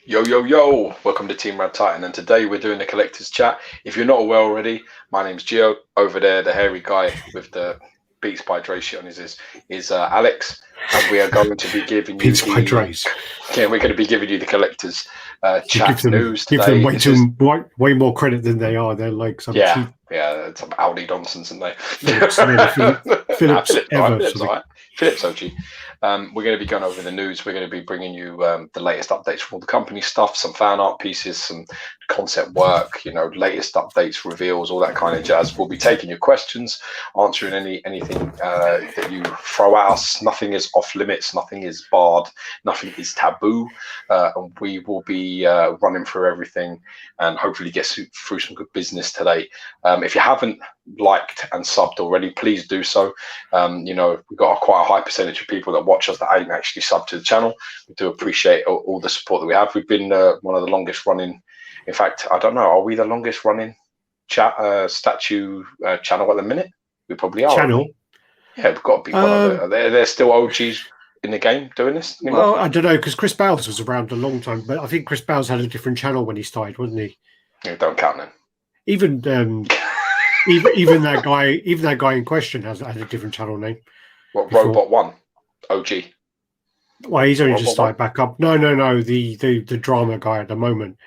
Yo, yo, yo! Welcome to Team RaddTitan, and today we're doing the collector's chat. If you're not aware already, my name's Gio. Over there, the hairy guy with the Beats by Dre shit on is Alex, and we are going to be giving you Pizza by Dre's. we're going to be giving you the collector's chat news Give today. them way more credit than they are. They're like some cheap some Audi nonsense, isn't they? Philips Philips, right? Philips OG. We're going to be going over the news. We're going to be bringing you the latest updates from all the company stuff, some fan art pieces, some concept work, latest updates, reveals, all that kind of jazz. We'll be taking your questions, answering anything that you throw at us. Nothing is off limits. Nothing is barred. Nothing is taboo. And we will be running through everything and hopefully get through some good business today. If you haven't liked and subbed already, please do so. We've got quite a high percentage of people that watch us that ain't actually subbed to the channel. We do appreciate all the support that we have. We've been one of the longest running. In fact, I don't know, are we the longest running statue channel at the minute? We probably are. Channel? Yeah, we've got to be one of they're still OGs in the game doing this anymore. Well, I don't know, because Chris Bowles was around a long time, but I think Chris Bowles had a different channel when he started, wasn't he? Yeah, don't count then. Even even that guy in question had a different channel name. What, before. Robot One? OG? Well, he's only just started back up. No, the drama guy at the moment.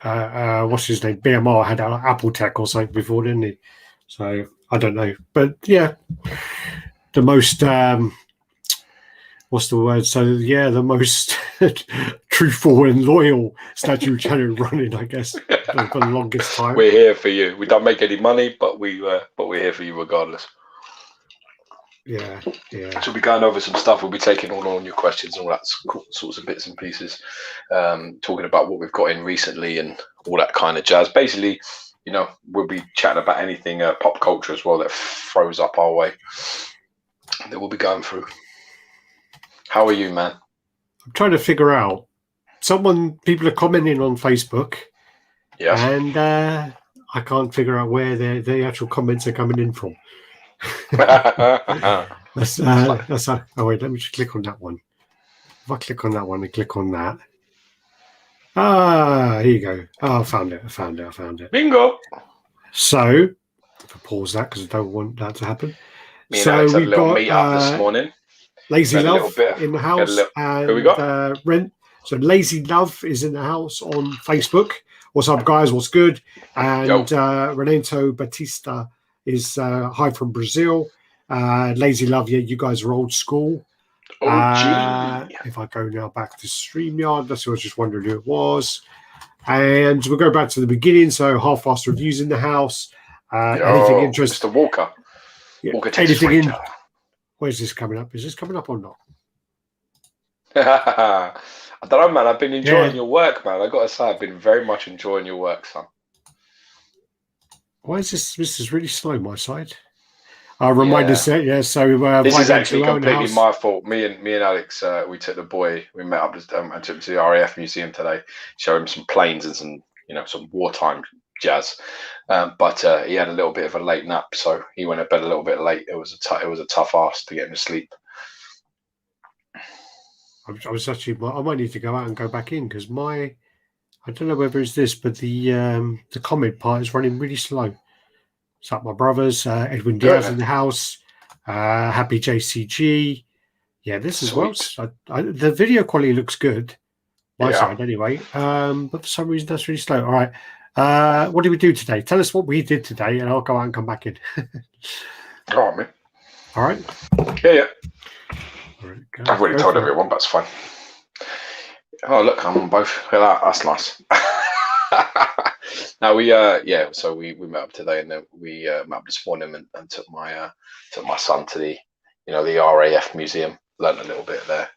What's his name? BMR had Apple Tech or something before, didn't he? So I don't know, but yeah, the most what's the word? So yeah, the most truthful and loyal statue channel running, I guess, for the longest time. We're here for you. We don't make any money, but we're here for you regardless. Yeah. So we'll be going over some stuff. We'll be taking on your questions and all that sorts of bits and pieces, talking about what we've got in recently and all that kind of jazz. Basically, we'll be chatting about anything pop culture as well that throws up our way that we'll be going through. How are you, man? I'm trying to figure out. People are commenting on Facebook. Yes. And I can't figure out where the actual comments are coming in from. Wait, let me just click on that one. If I click on that one and click on that. Here you go. Oh, I found it. Bingo. So, if I pause that because I don't want that to happen. Me and Alex had a little meet up this morning. Lazy Love in the house. Who we got? So Lazy Love is in the house on Facebook. What's up, guys? What's good? And Renato Batista is hi from Brazil. Lazy Love, yeah, you guys are old school. If I go now back to StreamYard, that's what I was just wondering who it was. And we'll go back to the beginning. So half-fast reviews in the house. Anything interesting? Mr. Walker. Yeah, Walker anything in? Where's this coming up? Is this coming up or not? I don't know, man. I've been enjoying your work, man. I got to say, I've been very much enjoying your work, son. Why is this? This is really slow, my side. Remind us that, yeah. So this is actually completely my fault. Me and Alex, we took the boy. We met up and took him to the RAF museum today. Show him some planes and some, some wartime jazz. But he had a little bit of a late nap, so he went to bed a little bit late. It was a tough ask to get him to sleep. I was actually. I might need to go out and go back in because I don't know whether it's this, but the comment part is running really slow. It's like my brothers, Edwin Diaz in the house, Happy JCG. Yeah, this is well. The video quality looks good, my side anyway. But for some reason that's really slow. All right, what did we do today? Tell us what we did today, and I'll go out and come back in. All right, man. All right. Yeah. All right, I've already told everyone, but it's fine. Oh, look, I'm on both. Look at that. That's nice. Now so we met up today, and then we met up this morning and took my son to the the RAF museum. Learned a little bit there.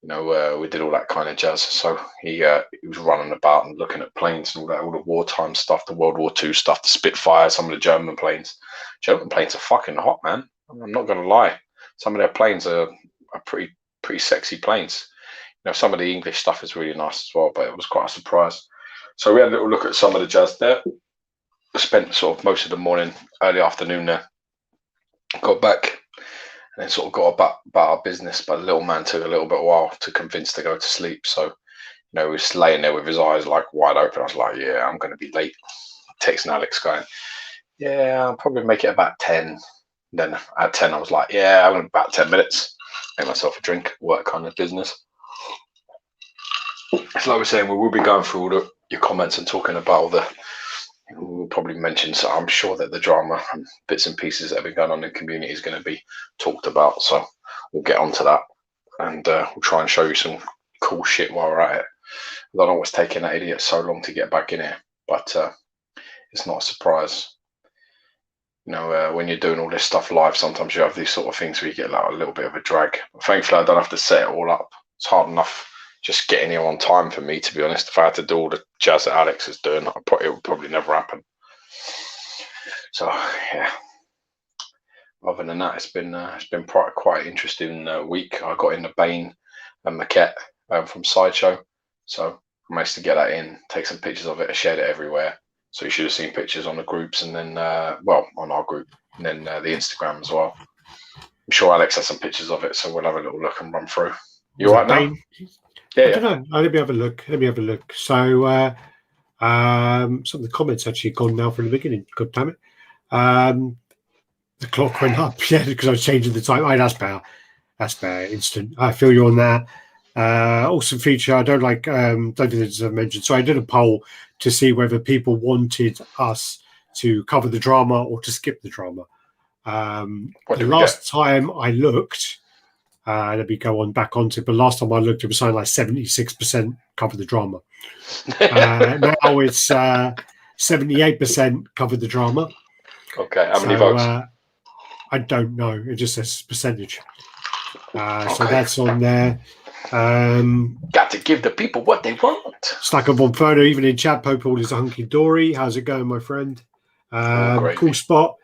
We did all that kind of jazz. So he was running about and looking at planes and all the wartime stuff, the World War II stuff, the Spitfire, some of the German planes. German planes are fucking hot, man. I'm not gonna lie. Some of their planes are pretty sexy planes. Some of the English stuff is really nice as well, but it was quite a surprise. So we had a little look at some of the jazz there. Spent sort of most of the morning, early afternoon there. Got back, and then sort of got about our business. But the little man took a little bit of while to convince to go to sleep. So, you know, he was laying there with his eyes like wide open. I was like, yeah, I'm going to be late. Texting Alex going, yeah, I'll probably make it about 10. Then at 10, I was like, yeah, I'm in about 10 minutes. Make myself a drink, work kind of business. So like we're saying, we will be going through all your comments and talking about all the, we'll probably mention, so I'm sure that the drama and bits and pieces that have been going on in the community is going to be talked about. So we'll get onto that, and we'll try and show you some cool shit while we're at it. I don't know what's taking that idiot so long to get back in here, but it's not a surprise. You know, when you're doing all this stuff live, sometimes you have these sort of things where you get like a little bit of a drag. But thankfully, I don't have to set it all up. It's hard enough just getting here on time for me, to be honest. If I had to do all the jazz that Alex is doing, it would probably never happen. So yeah. Other than that, it's been quite interesting week. I got in the Bane and maquette from Sideshow, so I managed to get that in, take some pictures of it, I shared it everywhere. So you should have seen pictures on the groups, and then on our group, and then the Instagram as well. I'm sure Alex has some pictures of it, so we'll have a little look and run through. You all right now? Yeah, I don't know. Let me have a look. So some of the comments actually gone now from the beginning. God damn it. The clock went up, yeah, because I was changing the time. That's better. That's better. Instant. I feel you on that. Awesome feature. I don't think this is mentioned. So I did a poll to see whether people wanted us to cover the drama or to skip the drama. The last time I looked, let me go on back onto it, but last time I looked, it was something like 76% cover the drama. Now it's 78% cover the drama. Okay, how many votes? I don't know. It just says percentage. So that's on there. Got to give the people what they want. Stack up on photo, even in chat. Popol is a hunky dory. How's it going, my friend? Cool spot.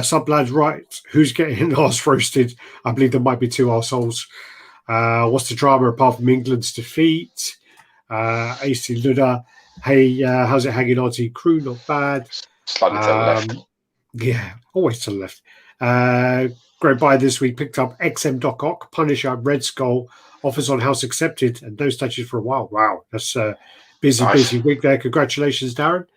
Sub lads, right? Who's getting arse roasted? I believe there might be two arseholes. What's the drama apart from England's defeat? AC Luda. Hey, how's it hanging on to your crew? Not bad. Slightly to the left. Yeah, always to the left. Great buy this week. Picked up XM.Ock, Punisher, Red Skull, offers on house accepted, and no statues for a while. Wow, that's a busy week there. Congratulations, Darren.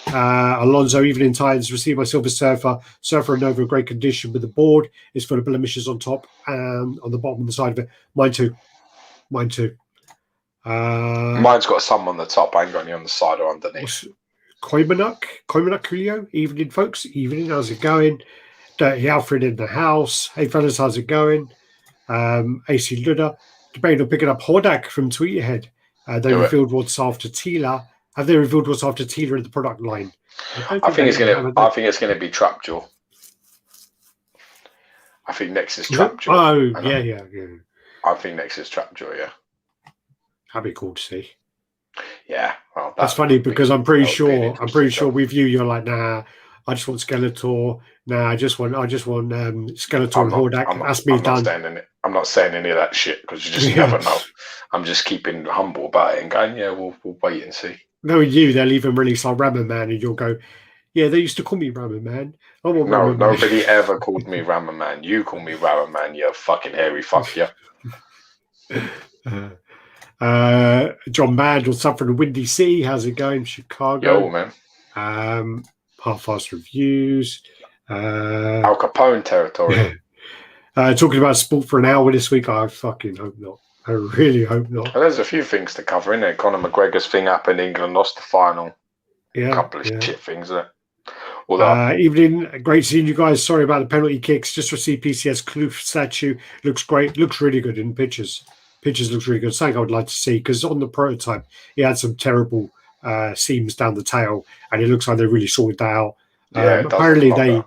Alonso, Evening Titans, received my Silver Surfer and Nova, great condition, but the board is full of blemishes on top and on the bottom of the side of it. Mine too. Mine's got some on the top. I ain't got any on the side or underneath. Koimanuk Coolio. Evening, folks. Evening. How's it going? Dirty Alfred in the house. Hey, fellas, how's it going? AC Luda. Debating on picking up Hordak from Tweeterhead. They revealed what's after Tila. Have they revealed what's after Tila in the product line? I think it's going to be Trapjaw. I think next is Trapjaw. Oh, yeah. I think next is Trapjaw, yeah. That'd be cool to see. Yeah, well, that's funny because I'm pretty sure with you, you're like, nah, I just want Skeletor. Nah, I just want Skeletor and Hordak. That's me done. I'm not saying any of that shit because you just never know. I'm just keeping humble about it and going, yeah, we'll wait and see. Knowing you, they'll even release like Ramen Man, and you'll go, yeah, they used to call me Ramen Man. Nobody ever called me Ramen Man. You call me Ramen Man, you fucking hairy fuck, yeah. John Mandel, something from Windy Sea. How's it going, Chicago? Yo, man. Half-fast reviews. Al Capone territory. Talking about sport for an hour this week. I fucking hope not. I really hope not. Well, there's a few things to cover in there. Conor McGregor's thing happened. England lost the final. Yeah, a couple of shit things there. Evening, great seeing you guys. Sorry about the penalty kicks. Just received PCS Kloof statue. Looks great. Looks really good in pictures. Pictures looks really good. Something I would like to see because on the prototype he had some terrible seams down the tail, and it looks like they really sorted that out. Apparently I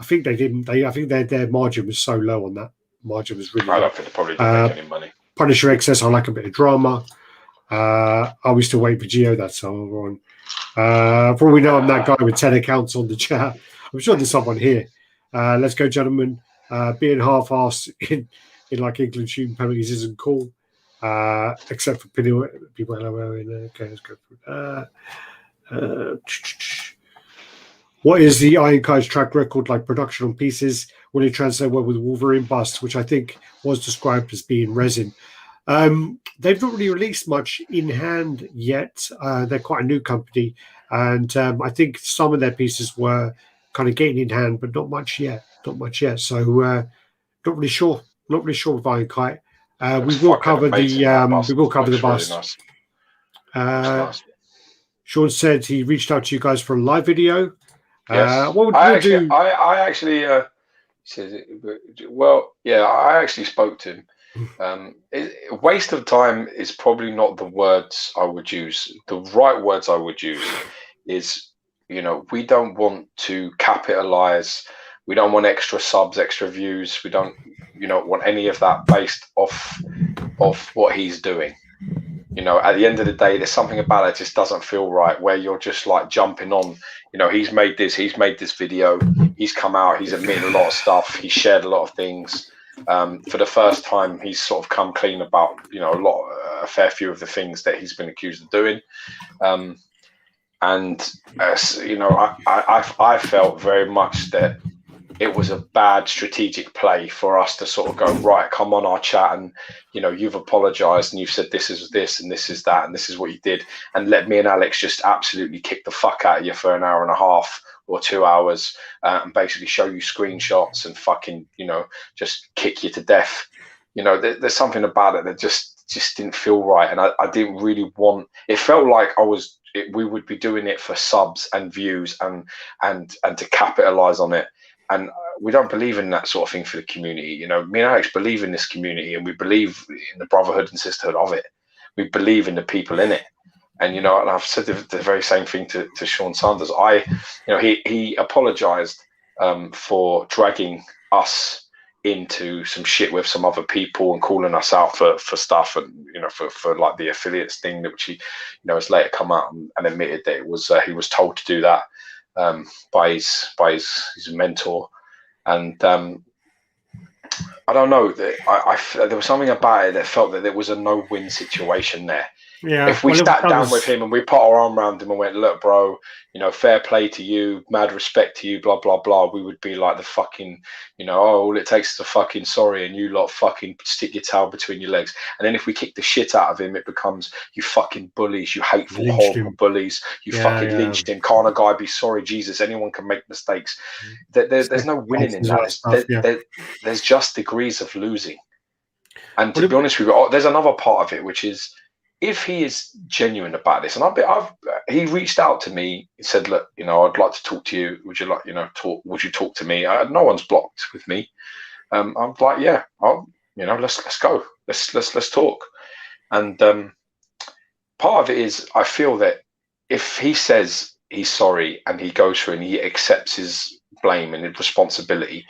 think they didn't. I think their margin was so low on that. Margin was really. I don't think they probably didn't make any money. Punisher excess. I like a bit of drama. Are we still waiting for Geo? That's all on. For all we know, I'm that guy with 10 accounts on the chat. I'm sure there's someone here. Let's go, gentlemen. Being half-assed in like England shooting penalties isn't cool, except for people. Okay, let's go through that. What is the Iron Kai's track record like production on pieces? Will it translate well with Wolverine bust, which I think was described as being resin? They've not really released much in hand yet. They're quite a new company, and I think some of their pieces were kind of getting in hand, but not much yet. Not much yet. So not really sure. Not really sure with Iron Kai. We will cover the bust. Really nice. Nice. Sean said he reached out to you guys for a live video. Yes. I actually spoke to him. Waste of time is probably not the words I would use. The right words I would use is, we don't want to capitalize. We don't want extra subs, extra views. We don't, want any of that based off what he's doing. At the end of the day, there's something about it that just doesn't feel right, where you're just like jumping on. He's made this video. He's come out. He's admitted a lot of stuff. He's shared a lot of things. For the first time, he's sort of come clean about, a fair few of the things that he's been accused of doing. I felt very much that it was a bad strategic play for us to sort of go, right, come on our chat, and you've apologized and you've said this is this and this is that and this is what you did, and let me and Alex just absolutely kick the fuck out of you for an hour and a half or 2 hours, and basically show you screenshots and fucking just kick you to death. There's something about it that just didn't feel right, and I didn't really want. It felt like we would be doing it for subs and views and to capitalize on it. And we don't believe in that sort of thing for the community. Me and Alex believe in this community, and we believe in the brotherhood and sisterhood of it. We believe in the people in it. And, and I've said the very same thing to Sean Sanders. He apologized for dragging us into some shit with some other people and calling us out for stuff, and, for like the affiliates thing, which he, has later come out and admitted that it was, he was told to do that. By his mentor, and I don't know. There was something about it that felt that there was a no-win situation there. Yeah. If we sat down with him and we put our arm around him and went, look, bro, fair play to you, mad respect to you, blah, blah, blah, we would be like the fucking, all it takes is a fucking sorry, and you lot fucking stick your tail between your legs. And then if we kick the shit out of him, it becomes, you fucking bullies, you hateful, horrible bullies, you lynched him. Can't a guy be sorry? Jesus, anyone can make mistakes. There's no winning in that. There's just degrees of losing. And to be honest with you, there's another part of it, which is, if he is genuine about this, and he reached out to me, he said, look, I'd like to talk to you. Would you like, would you talk to me? No one's blocked with me. I'm like, yeah, let's go. Let's talk. And part of it is, I feel that if he says he's sorry and he goes through and he accepts his blame and his responsibility,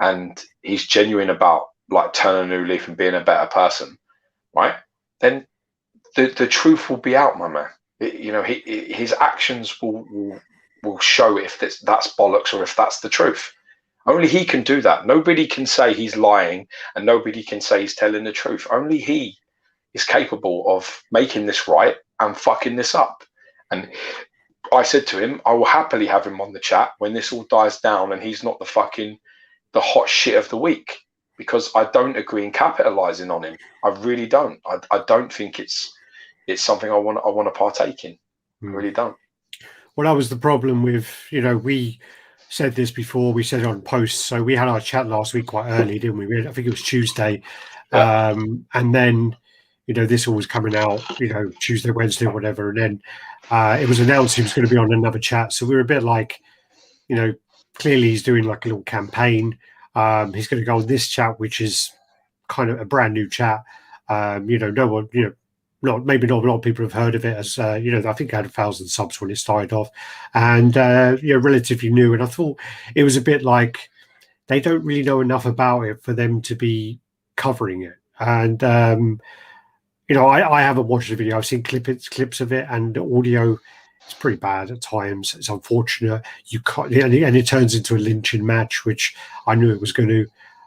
and he's genuine about like turning a new leaf and being a better person, right? Then the truth will be out, my man. His actions will show if that's bollocks or if that's the truth. Only he can do that. Nobody can say he's lying, and nobody can say he's telling the truth. Only he is capable of making this right and fucking this up. And I said to him, I will happily have him on the chat when this all dies down and he's not the hot shit of the week, because I don't agree in capitalizing on him. I really don't. I don't think it's something I want to partake in. I really don't. Well, that was the problem with, we said this before, we said it on posts. So we had our chat last week quite early, didn't we? I think it was Tuesday. Yeah. And then, this all was coming out, Tuesday, Wednesday, or whatever. And then it was announced he was going to be on another chat. So we were a bit like, clearly he's doing like a little campaign. He's going to go on this chat, which is kind of a brand new chat. No one, maybe not a lot of people have heard of it, as I think it had 1,000 subs when it started off, and relatively new. And I thought it was a bit like they don't really know enough about it for them to be covering it. And I haven't watched the video. I've seen clips of it, and the audio is pretty bad at times. It's unfortunate. You can't, and it turns into a lynching match, which I knew it was going to.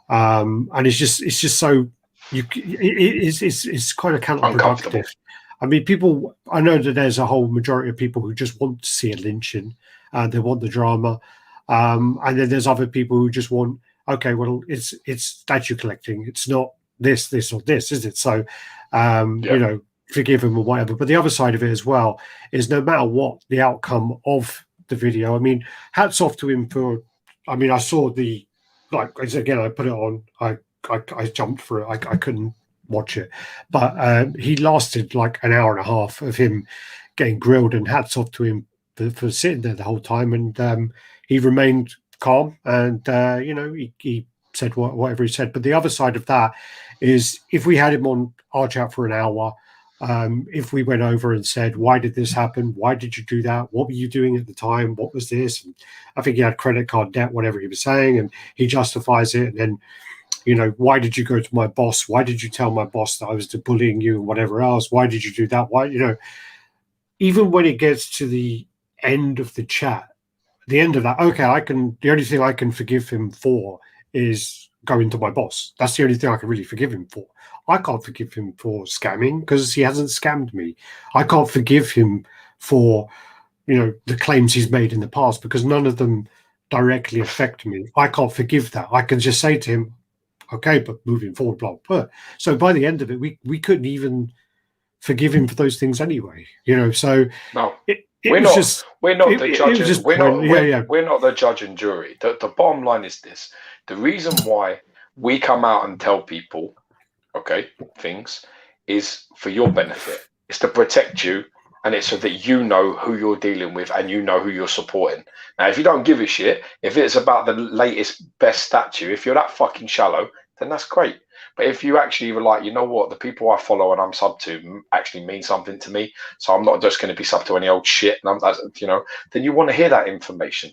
And it's just so. It's kind of counterproductive. I mean, people. I know that there's a whole majority of people who just want to see a lynching, they want the drama, and then there's other people who just want. Okay, well, it's statue collecting. It's not this, or this, is it? So, you know, forgive him or whatever. But the other side of it as well is no matter what the outcome of the video. I mean, hats off to him for. I mean, I saw the again. I put it on. I jumped for it. I couldn't watch it, but he lasted like an hour and a half of him getting grilled, and hats off to him for sitting there the whole time, and he remained calm, and you know, he said whatever he said. But the other side of that is if we had him on our chat for an hour, if we went over and said, why did this happen, why did you do that, what were you doing at the time, what was this, and I think he had credit card debt, whatever he was saying, and he justifies it, and then, you know, why did you go to my boss? Why did you tell my boss that I was bullying you and whatever else? Why did you do that? Why, you know, even when it gets to the end of the chat, the end of that, okay, the only thing I can forgive him for is going to my boss. That's the only thing I can really forgive him for. I can't forgive him for scamming because he hasn't scammed me. I can't forgive him for, you know, the claims he's made in the past because none of them directly affect me. I can't forgive that. I can just say to him, okay, but moving forward, blah, blah, blah. So by the end of it, we couldn't even forgive him for those things anyway, you know. So no, we're not the judges. We're not the judge and jury. The bottom line is this: the reason why we come out and tell people, okay, things is for your benefit. It's to protect you, and it's so that you know who you're dealing with and you know who you're supporting. Now, if you don't give a shit, if it's about the latest best statue, if you're that fucking shallow, then that's great. But if you actually were like, you know what, the people I follow and I'm sub to actually mean something to me, so I'm not just going to be sub to any old shit, and you know, then you want to hear that information.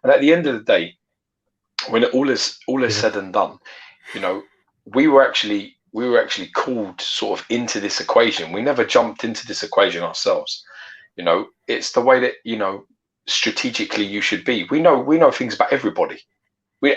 And at the end of the day, when all is said and done, you know, we were actually called sort of into this equation. We never jumped into this equation ourselves. You know, it's the way that, you know, strategically you should be. We know things about everybody.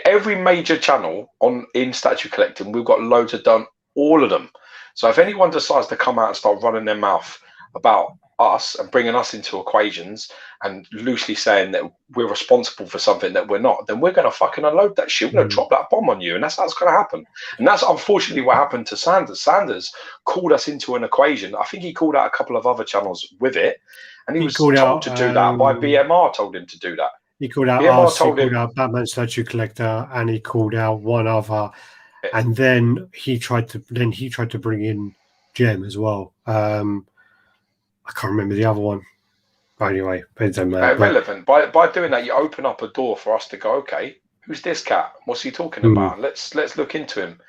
Every major channel in statue collecting, we've got loads of done, all of them. So if anyone decides to come out and start running their mouth about us and bringing us into equations and loosely saying that we're responsible for something that we're not, then we're going to fucking unload that shit. We're going to drop that bomb on you, and that's how it's going to happen. And that's unfortunately what happened to Sanders. Sanders called us into an equation. I think he called out a couple of other channels with it, and he was told to do that by BMR. Told him to do that. He called out us, he called out Batman Statue Collector, and he called out one other, and then he tried to bring in Gem as well. I can't remember the other one. Anyway, it doesn't matter. Irrelevant. By doing that, you open up a door for us to go, okay, who's this cat? What's he talking about? Let's look into him.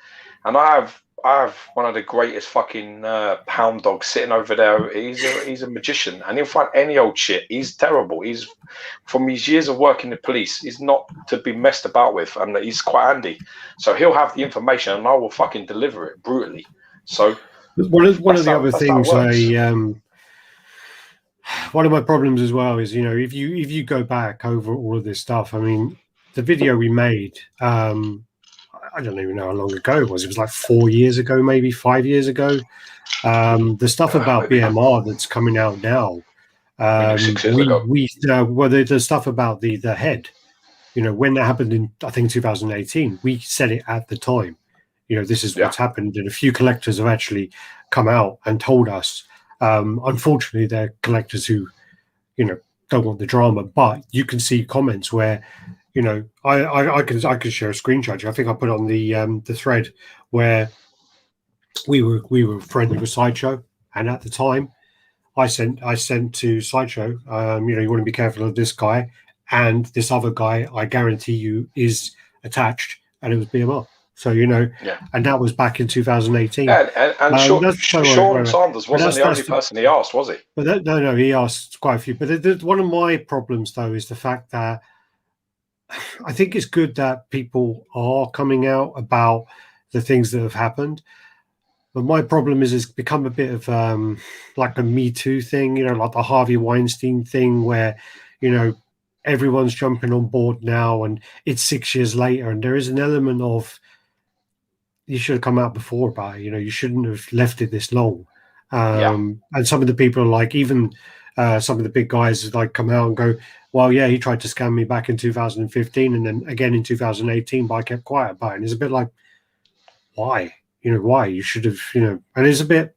And I have one of the greatest fucking hound dogs sitting over there. He's a magician, and he'll find any old shit. He's terrible. He's from his years of working in the police. He's not to be messed about with, and he's quite handy. So he'll have the information, and I will fucking deliver it brutally. So one of the other things one of my problems as well is, you know, if you go back over all of this stuff, I mean, the video we made. I don't even know how long ago it was. It was like 4 years ago, maybe 5 years ago. The stuff about BMR that's coming out now. The stuff about the head, you know, when that happened in, I think, 2018, we said it at the time. You know, this is what's happened, and a few collectors have actually come out and told us. Unfortunately, they're collectors who, you know, don't want the drama, but you can see comments where, you know, I can share a screenshot. I think I put on the thread where we were friendly with Sideshow, and at the time, I sent to Sideshow, you know, you want to be careful of this guy and this other guy. I guarantee you is attached, and it was BMR. So, you know, and that was back in 2018. And Sean Sanders wasn't the only person he asked, was he? But no, he asked quite a few. But one of my problems, though, is the fact that I think it's good that people are coming out about the things that have happened. But my problem is it's become a bit of like a Me Too thing, you know, like the Harvey Weinstein thing where, you know, everyone's jumping on board now and it's 6 years later. And there is an element of, you should have come out before about it. You know, you shouldn't have left it this long. And some of the people are like, even some of the big guys like come out and go, well, yeah, he tried to scam me back in 2015 and then again in 2018, but I kept quiet about it. And it's a bit like, why? Why? You should have, and it's a bit,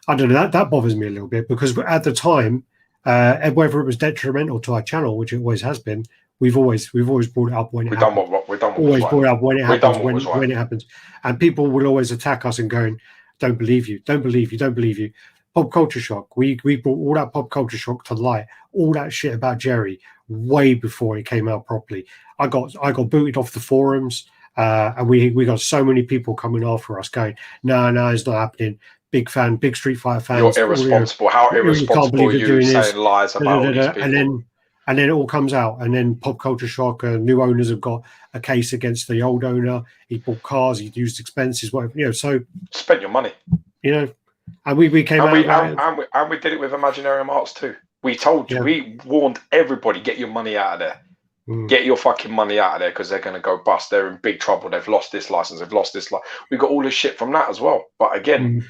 I don't know, that bothers me a little bit because at the time, whether it was detrimental to our channel, which it always has been, we've always brought it up when it happens. Always brought it up when it happens, when it happens. And people will always attack us and going, don't believe you, don't believe you, don't believe you. Pop culture shock. We brought all that pop culture shock to light, all that shit about Jerry way before it came out properly. I got booted off the forums, and we got so many people coming after us going, no, it's not happening. Big fan, big Street Fighter fans. You're irresponsible. How irresponsible are you saying lies about all these people? And then it all comes out, and then pop culture shock. New owners have got a case against the old owner. He bought cars, he used expenses, whatever. So spent your money. And we came out and we did it with Imaginarium Arts too. We told you, we warned everybody, get your money out of there. Get your fucking money out of there because they're going to go bust. They're in big trouble. They've lost this license. They've lost this. We got all this shit from that as well. But again,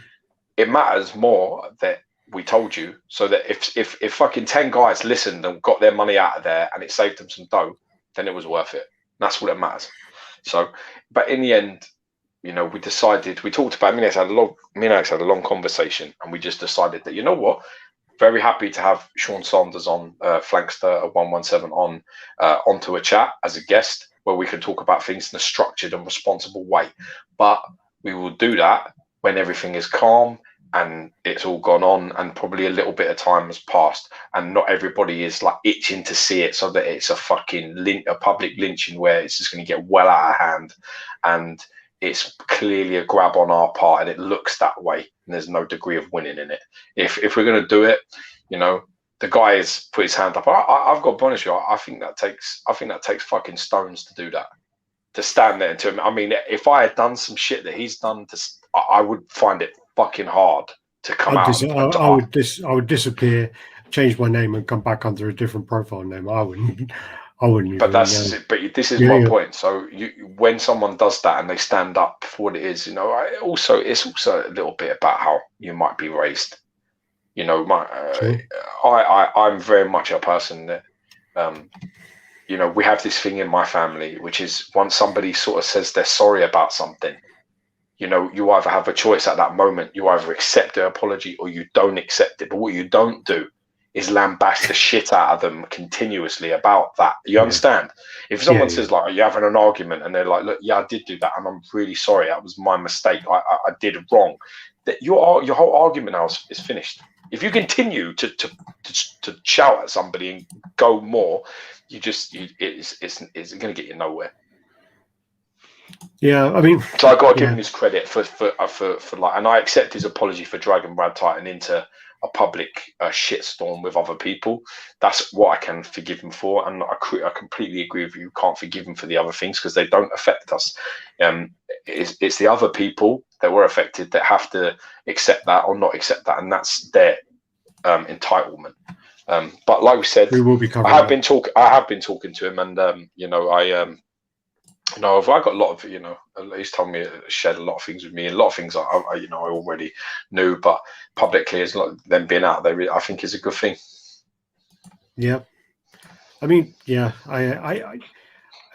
it matters more that we told you, so that if fucking 10 guys listened and got their money out of there and it saved them some dough, then it was worth it. And that's what it matters. So, but in the end, we decided, we talked about, me and Alex had a long conversation, and we just decided that, you know what, very happy to have Sean Sanders on, Flankster at 117 onto a chat as a guest where we can talk about things in a structured and responsible way. But we will do that when everything is calm and it's all gone on and probably a little bit of time has passed and not everybody is like itching to see it, so that it's a fucking a public lynching where it's just going to get well out of hand and it's clearly a grab on our part and it looks that way and there's no degree of winning in it. If we're going to do it, the guy has put his hand up. I've got to be honest with you, I think that takes fucking stones to do that, to stand there and to him. I mean, if I had done some shit that he's done, I would find it fucking hard to come out. I would disappear, change my name, and come back under a different profile name. I wouldn't. But this is my point. So when someone does that and they stand up for what it is, it's also a little bit about how you might be raised. I'm very much a person that, we have this thing in my family, which is once somebody sort of says they're sorry about something, you either have a choice at that moment. You either accept the apology or you don't accept it. But what you don't do is lambaste the shit out of them continuously about that. You understand? If someone says like, you're having an argument and they're like, look, I did do that and I'm really sorry. That was my mistake. I did wrong. That your whole argument now is finished. If you continue to shout at somebody and go more, it's going to get you nowhere. Yeah, I mean, so I got to give him his credit for like, and I accept his apology for dragging RaddTitan into a public shitstorm with other people. That's what I can forgive him for, and I completely agree with you. You can't forgive him for the other things because they don't affect us. It's the other people that were affected that have to accept that or not accept that, and that's their entitlement. But like we said, we will be I have been talking to him, and I've got a lot of, he's told me, shared a lot of things with me, and a lot of things I already knew, but publicly, as them being out there, I think is a good thing. Yeah. I mean, yeah, I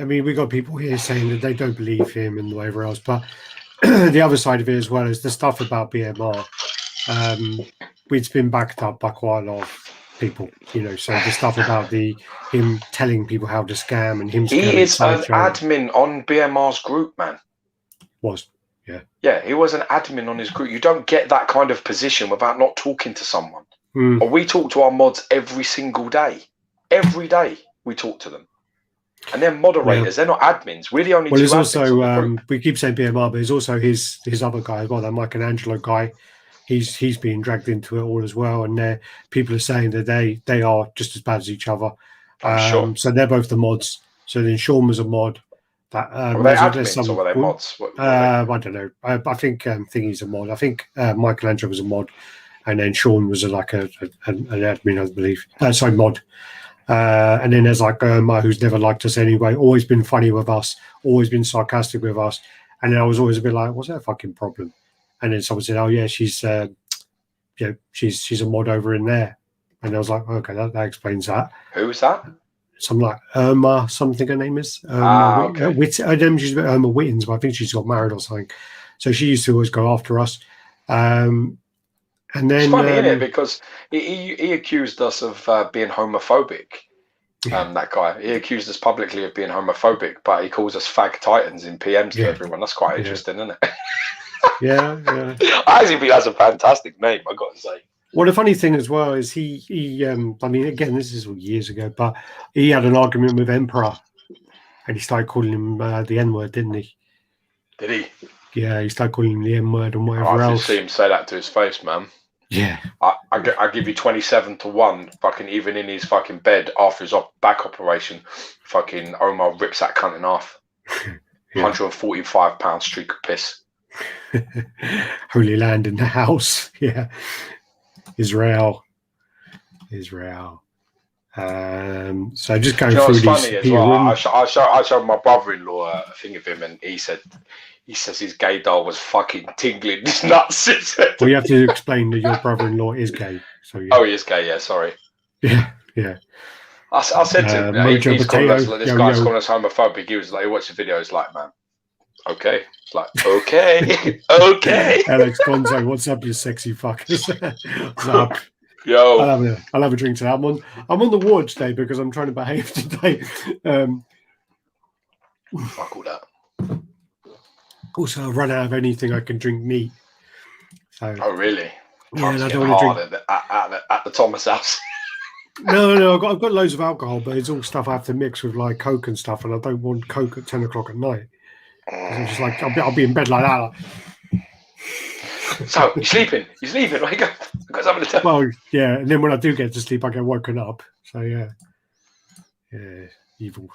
mean, we got people here saying that they don't believe him and whatever else, but the other side of it as well is the stuff about BMR. It's been backed up by quite a lot of people, so the stuff about him telling people how to scam and him. He is an admin on BMR's group, man. Yeah, he was an admin on his group. You don't get that kind of position without not talking to someone. Or we talk to our mods every single day. Every day we talk to them. And they're moderators. They're not admins. We're the only two there's admins also, we keep saying BMR, but there's also his other guy as well, that Michelangelo guy. He's being dragged into it all as well. And people are saying that they are just as bad as each other. Sure. So they're both the mods. So then Sean was a mod. Were they admins or were they mods? I don't know. I think Thingy's a mod. I think Michelangelo was a mod. And then Sean was an admin, I believe. Mod. And then there's like Irma, who's never liked us anyway, always been funny with us, always been sarcastic with us. And then I was always a bit like, what's that fucking problem? And then someone said, oh, yeah, she's she's a mod over in there. And I was like, okay, that explains that. Who's that? Something like Irma, something her name is. Okay. Her name is Irma Wittens, but I think she's got married or something. So she used to always go after us. And then it's funny, isn't it? Because he accused us of being homophobic. That guy, he accused us publicly of being homophobic, but he calls us fag titans in PMs to everyone. That's quite interesting, isn't it? Yeah. I actually think that's a fantastic name, I got to say. Well, the funny thing as well is he I mean, again, this is years ago, but he had an argument with Emperor, and he started calling him the N-word, didn't he? Did he? Yeah, he started calling him the N-word and whatever else. I've see him say that to his face, man. Yeah. I give you 27-1, fucking even in his fucking bed after his back operation, fucking Omar rips that cunt in half. 145-pound streak of piss. Holy Land in the house. Yeah. Israel. So just going through these. Funny as well. I showed my brother-in-law a thing of him, and he says his gaydar was fucking tingling his nuts. Well, you have to explain that your brother-in-law is gay. So yeah. Oh, he is gay. Yeah, sorry. Yeah. I said to him, he's calling us, this guy's calling us homophobic. He was like, he watched the video. He's like, man, okay. It's like, okay, okay. Alex Gonzo, what's up, you sexy fuckers? What's up? Yo, I'll have a drink today. I'm on the ward today because I'm trying to behave today. Fuck all that. Also, I've run out of anything I can drink neat. So, oh really? Yeah, and I don't want to drink at the Thomas house. No, I've got loads of alcohol, but it's all stuff I have to mix with like Coke and stuff, and I don't want Coke at 10 o'clock at night. I'm just like I'll be in bed like that. So you're sleeping. Wake up. I've got something to tell. Well, yeah, and then when I do get to sleep, I get woken up. So yeah, evil.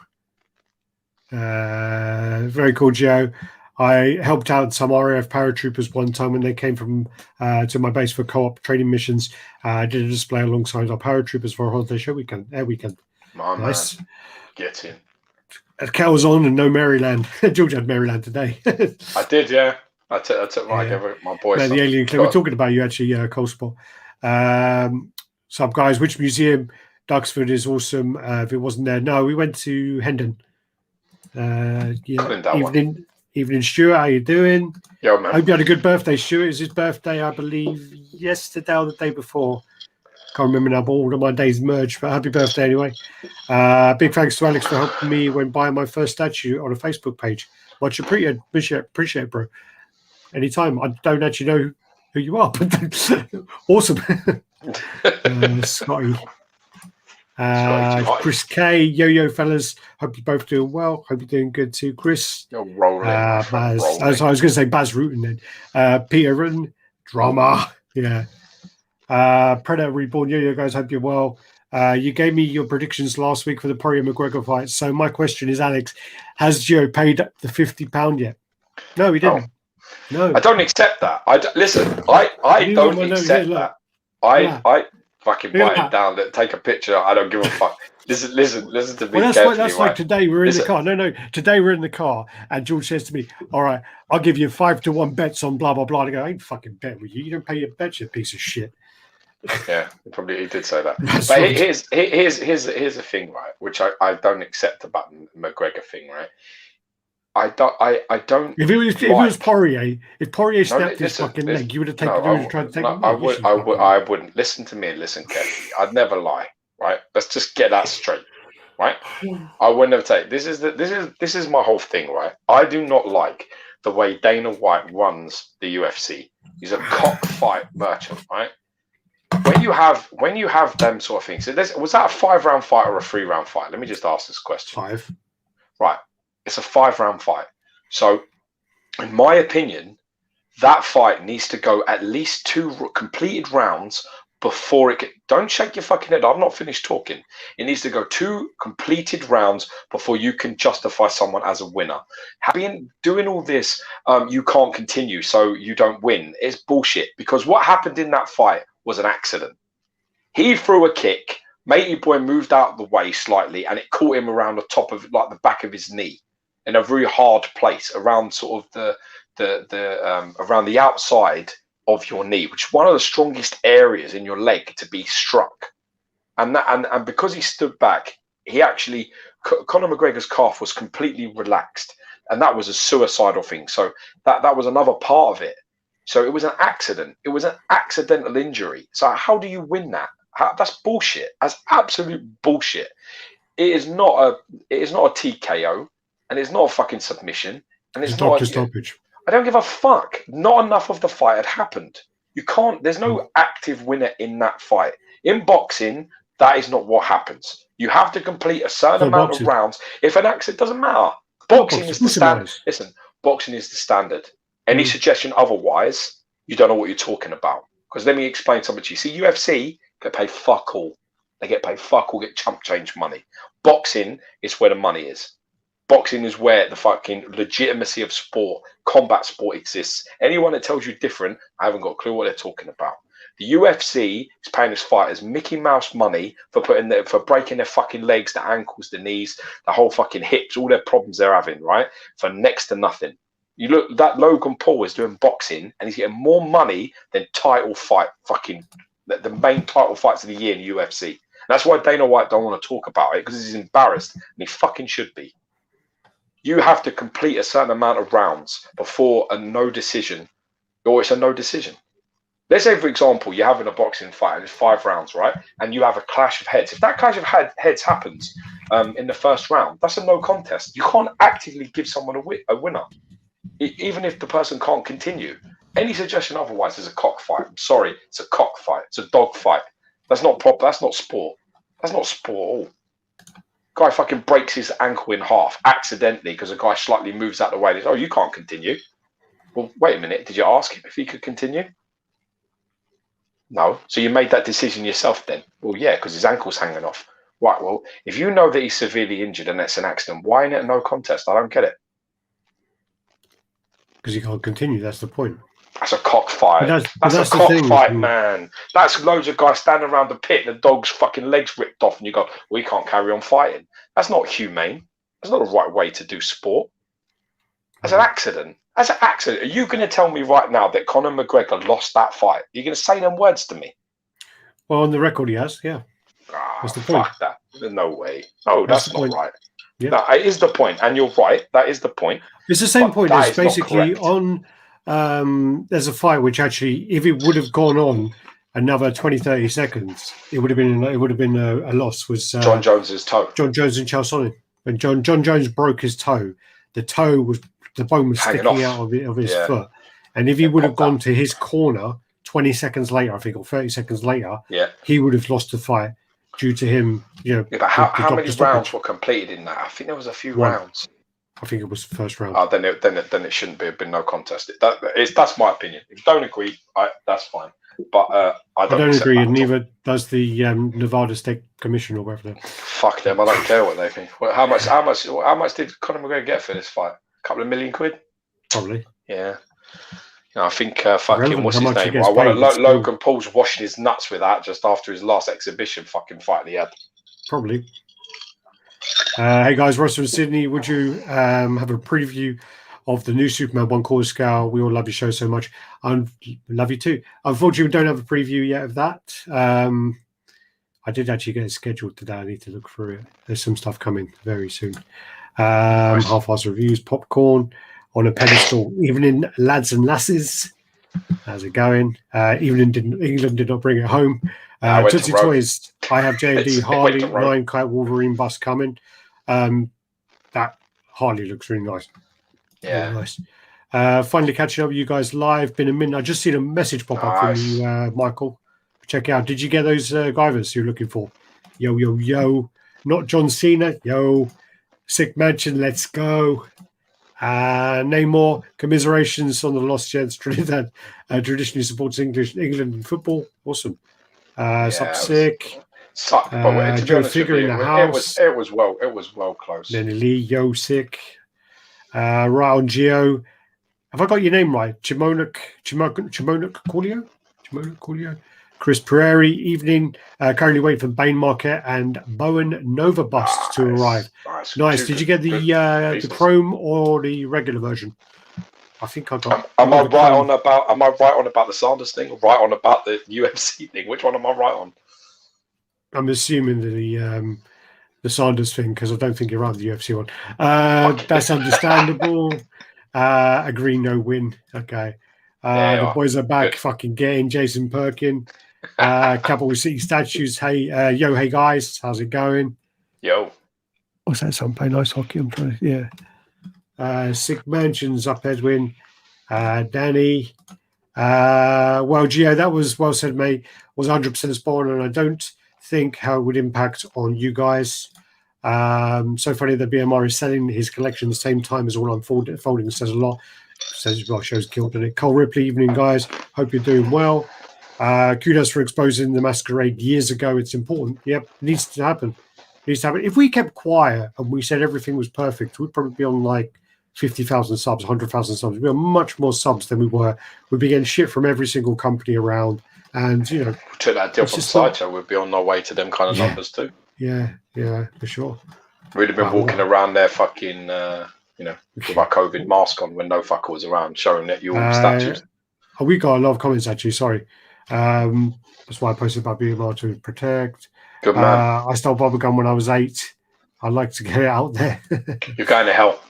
Very cool, Joe. I helped out some RAF paratroopers one time when they came from to my base for co-op training missions. I did a display alongside our paratroopers for a holiday show weekend. Nice. Man. Get in. Cal was on and no Maryland. George had Maryland today. I did, yeah. I took my boys. No, the alien clip. We're talking about you actually, Cold Spot. Sup, guys? Which museum? Duxford is awesome. If it wasn't there, no, we went to Hendon. Evening, Stuart. How you doing? Yo, man. Hope you had a good birthday, Stuart. It's his birthday, I believe, yesterday or the day before. Can't remember now, but all of my days merged. But happy birthday anyway. Big thanks to Alex for helping me when buying my first statue on a Facebook page. Much appreciate, bro. Anytime. I don't actually know who you are, but awesome. Scotty. Chris K. Yo, fellas. Hope you're both doing well. Hope you're doing good too, Chris. You're rolling. Baz. I was going to say Baz Rutten then. Peter Rutten. Drama. Yeah. Predator Reborn. Yo, guys. Hope you're well. You gave me your predictions last week for the Conor McGregor fight. So my question is, Alex, has Gio paid the £50 yet? No, he didn't. No. I don't accept that. I don't accept that. I fucking write it down. Take a picture. I don't give a fuck. Listen to me. Well, that's like today we're in the car. No. Today we're in the car, and George says to me, "All right, I'll give you 5-1 bets on blah blah blah." I go, "I ain't fucking bet with you. You don't pay your bets, you piece of shit." Yeah, he did say that. But here's the thing, right? Which I don't accept about the McGregor thing, right? I don't. If it was Poirier, if Poirier snapped his fucking leg, you would have taken. I wouldn't listen to me and listen carefully. I'd never lie, right? Let's just get that straight, right? I would never take. This is my whole thing, right? I do not like the way Dana White runs the UFC. He's a cockfight merchant, right? When you have them sort of things. So was that a 5-round fight or a 3-round fight? Let me just ask this question. 5. Right. It's a 5-round fight. So, in my opinion, that fight needs to go at least 2 completed rounds before it don't shake your fucking head. I'm not finished talking. It needs to go 2 completed rounds before you can justify someone as a winner. Doing all this, you can't continue, so you don't win. It's bullshit, because what happened in that fight was an accident. He threw a kick, Matey Boy moved out of the way slightly, and it caught him around the top of, like, the back of his knee, in a very hard place, around sort of the around the outside of your knee, which is one of the strongest areas in your leg to be struck. And because he stood back, he actually, Conor McGregor's calf was completely relaxed, and that was a suicidal thing. So that was another part of it. So it was an accident. It was an accidental injury. So how do you win that? That's bullshit. That's absolute bullshit. It is not a TKO, and it's not a fucking submission, and it's not a stoppage. I don't give a fuck. Not enough of the fight had happened. You can't. There's no active winner in that fight. In boxing, that is not what happens. You have to complete a certain amount of rounds. If an accident doesn't matter, boxing is the standard. Listen, boxing is the standard. Any suggestion otherwise, you don't know what you're talking about. Because let me explain something to you. See, UFC get paid fuck all. They get paid fuck all, get chump change money. Boxing is where the money is. Boxing is where the fucking legitimacy of sport, combat sport exists. Anyone that tells you different, I haven't got a clue what they're talking about. The UFC is paying its fighters Mickey Mouse money for breaking their fucking legs, the ankles, the knees, the whole fucking hips, all their problems they're having, right? For next to nothing. You look, that Logan Paul is doing boxing and he's getting more money than title fight, fucking the main title fights of the year in the UFC. That's why Dana White don't want to talk about it, because he's embarrassed, and he fucking should be. You have to complete a certain amount of rounds before a no decision, or it's a no decision. Let's say, for example, you're having a boxing fight and it's 5 rounds, right? And you have a clash of heads. If that clash of heads happens in the first round, that's a no contest. You can't actively give someone a winner, even if the person can't continue. Any suggestion otherwise is a cockfight. I'm sorry, it's a cockfight. It's a dog fight. That's not proper. That's not sport. That's not sport at all. Guy fucking breaks his ankle in half accidentally because a guy slightly moves out the way. And oh, you can't continue. Well, wait a minute. Did you ask him if he could continue? No. So you made that decision yourself then? Well, yeah, because his ankle's hanging off. Right. Well, if you know that he's severely injured and it's an accident, why ain't it a no contest? I don't get it. Because he can't continue. That's the point. That's a cockfight. That's a cockfight, man. That's loads of guys standing around the pit and the dog's fucking legs ripped off, and you go, we can't carry on fighting. That's not humane. That's not the right way to do sport. That's an accident. That's an accident. Are you going to tell me right now that Conor McGregor lost that fight? Are you going to say them words to me? Well, on the record, he has, yeah. That's the point. Fuck that. There's no way. No, that's not right. Yeah. No, it is the point, and you're right. That is the point. It's the same point as basically on... there's a fight which actually, if it would have gone on another 20-30 seconds, it would have been a loss. Was John Jones's toe? John Jones and Chael Sonnen. When John Jones broke his toe, the bone was sticking out of his foot, and if he would have gone to his corner 20 seconds later, I think, or 30 seconds later, he would have lost the fight due to him. You know, but how many rounds were completed in that? I think there was a few rounds. I think it was the first round. Oh, then it shouldn't have been no contest. That's my opinion. If you don't agree, that's fine. But I don't agree, and neither does the Nevada State Commission or whatever. Fuck them. I don't care what they think. Well, how much did Conor McGregor get for this fight? A couple of million quid? Probably. Yeah. I think fucking what's his name? Logan Paul's washing his nuts with that just after his last exhibition fucking fight he had. Probably. Hey guys, Ross from Sydney. Would you have a preview of the new Superman 1 quarter scale? We all love your show so much. I love you too. Unfortunately, we don't have a preview yet of that. I did actually get it scheduled today. I need to look through it. There's some stuff coming very soon. Half-ass reviews, popcorn on a pedestal. Evening, lads and lasses. How's it going? England did not bring it home. Tootsie Toys. I have J&D Harley 9 Kite Wolverine bus coming. That Harley looks really nice. Yeah, really nice. Finally catching up with you guys live. Been a minute. I just seen a message pop up from you, Michael. Check it out. Did you get those Guyvers you're looking for? Yo, yo, yo. Not John Cena. Yo. Sick Mansion. Let's go. Namor. Commiserations on the lost Jets. Trinidad traditionally supports England in football. Awesome. Sick. Sucked, but to be honest with you, it was well close. Lenny Lee, Yo, sick. Right on Geo. Have I got your name right? Chimonak Coolio? Chris Prairie, evening. Currently waiting for Bane Market and Bowen Nova Bust to arrive. Nice. Did you get the Chrome or the regular version? I think I got. Am I right on about the Sanders thing? Or right on about the UFC thing? Which one am I right on? I'm assuming the Sanders thing because I don't think you're right with the UFC one. That's understandable. Agree, no win. Okay. The boys are back. Good. Fucking getting Jason Perkin. Capital City Statues. Hey, hey guys, how's it going? Yo. What's that song? Play nice hockey. I'm trying. Yeah. Sick Mansions up, Edwin. Danny. Well, Gio, that was well said, mate. Was 100% a spawn, and I don't think how it would impact on you guys. So funny that BMR is selling his collection at the same time as all unfolding says a lot. Says well, shows guilt in it. Cole Ripley, evening guys. Hope you're doing well. Kudos for exposing the masquerade years ago. It's important. Yep, needs to happen. Needs to happen. If we kept quiet and we said everything was perfect, we'd probably be on like 50,000 subs, 100,000 subs. We'd be on much more subs than we were. We'd be getting shit from every single company around. And, you know, took that deal from Sideshow, we'd be on our way to them kind of numbers too. Yeah, for sure. We'd have been walking around there fucking, with our COVID mask on when no fucker was around, showing that you all statues. We got a lot of comments, actually, sorry. That's why I posted about being able to protect. Good man. I stole bubblegum when I was 8. I'd like to get it out there. You're going to hell.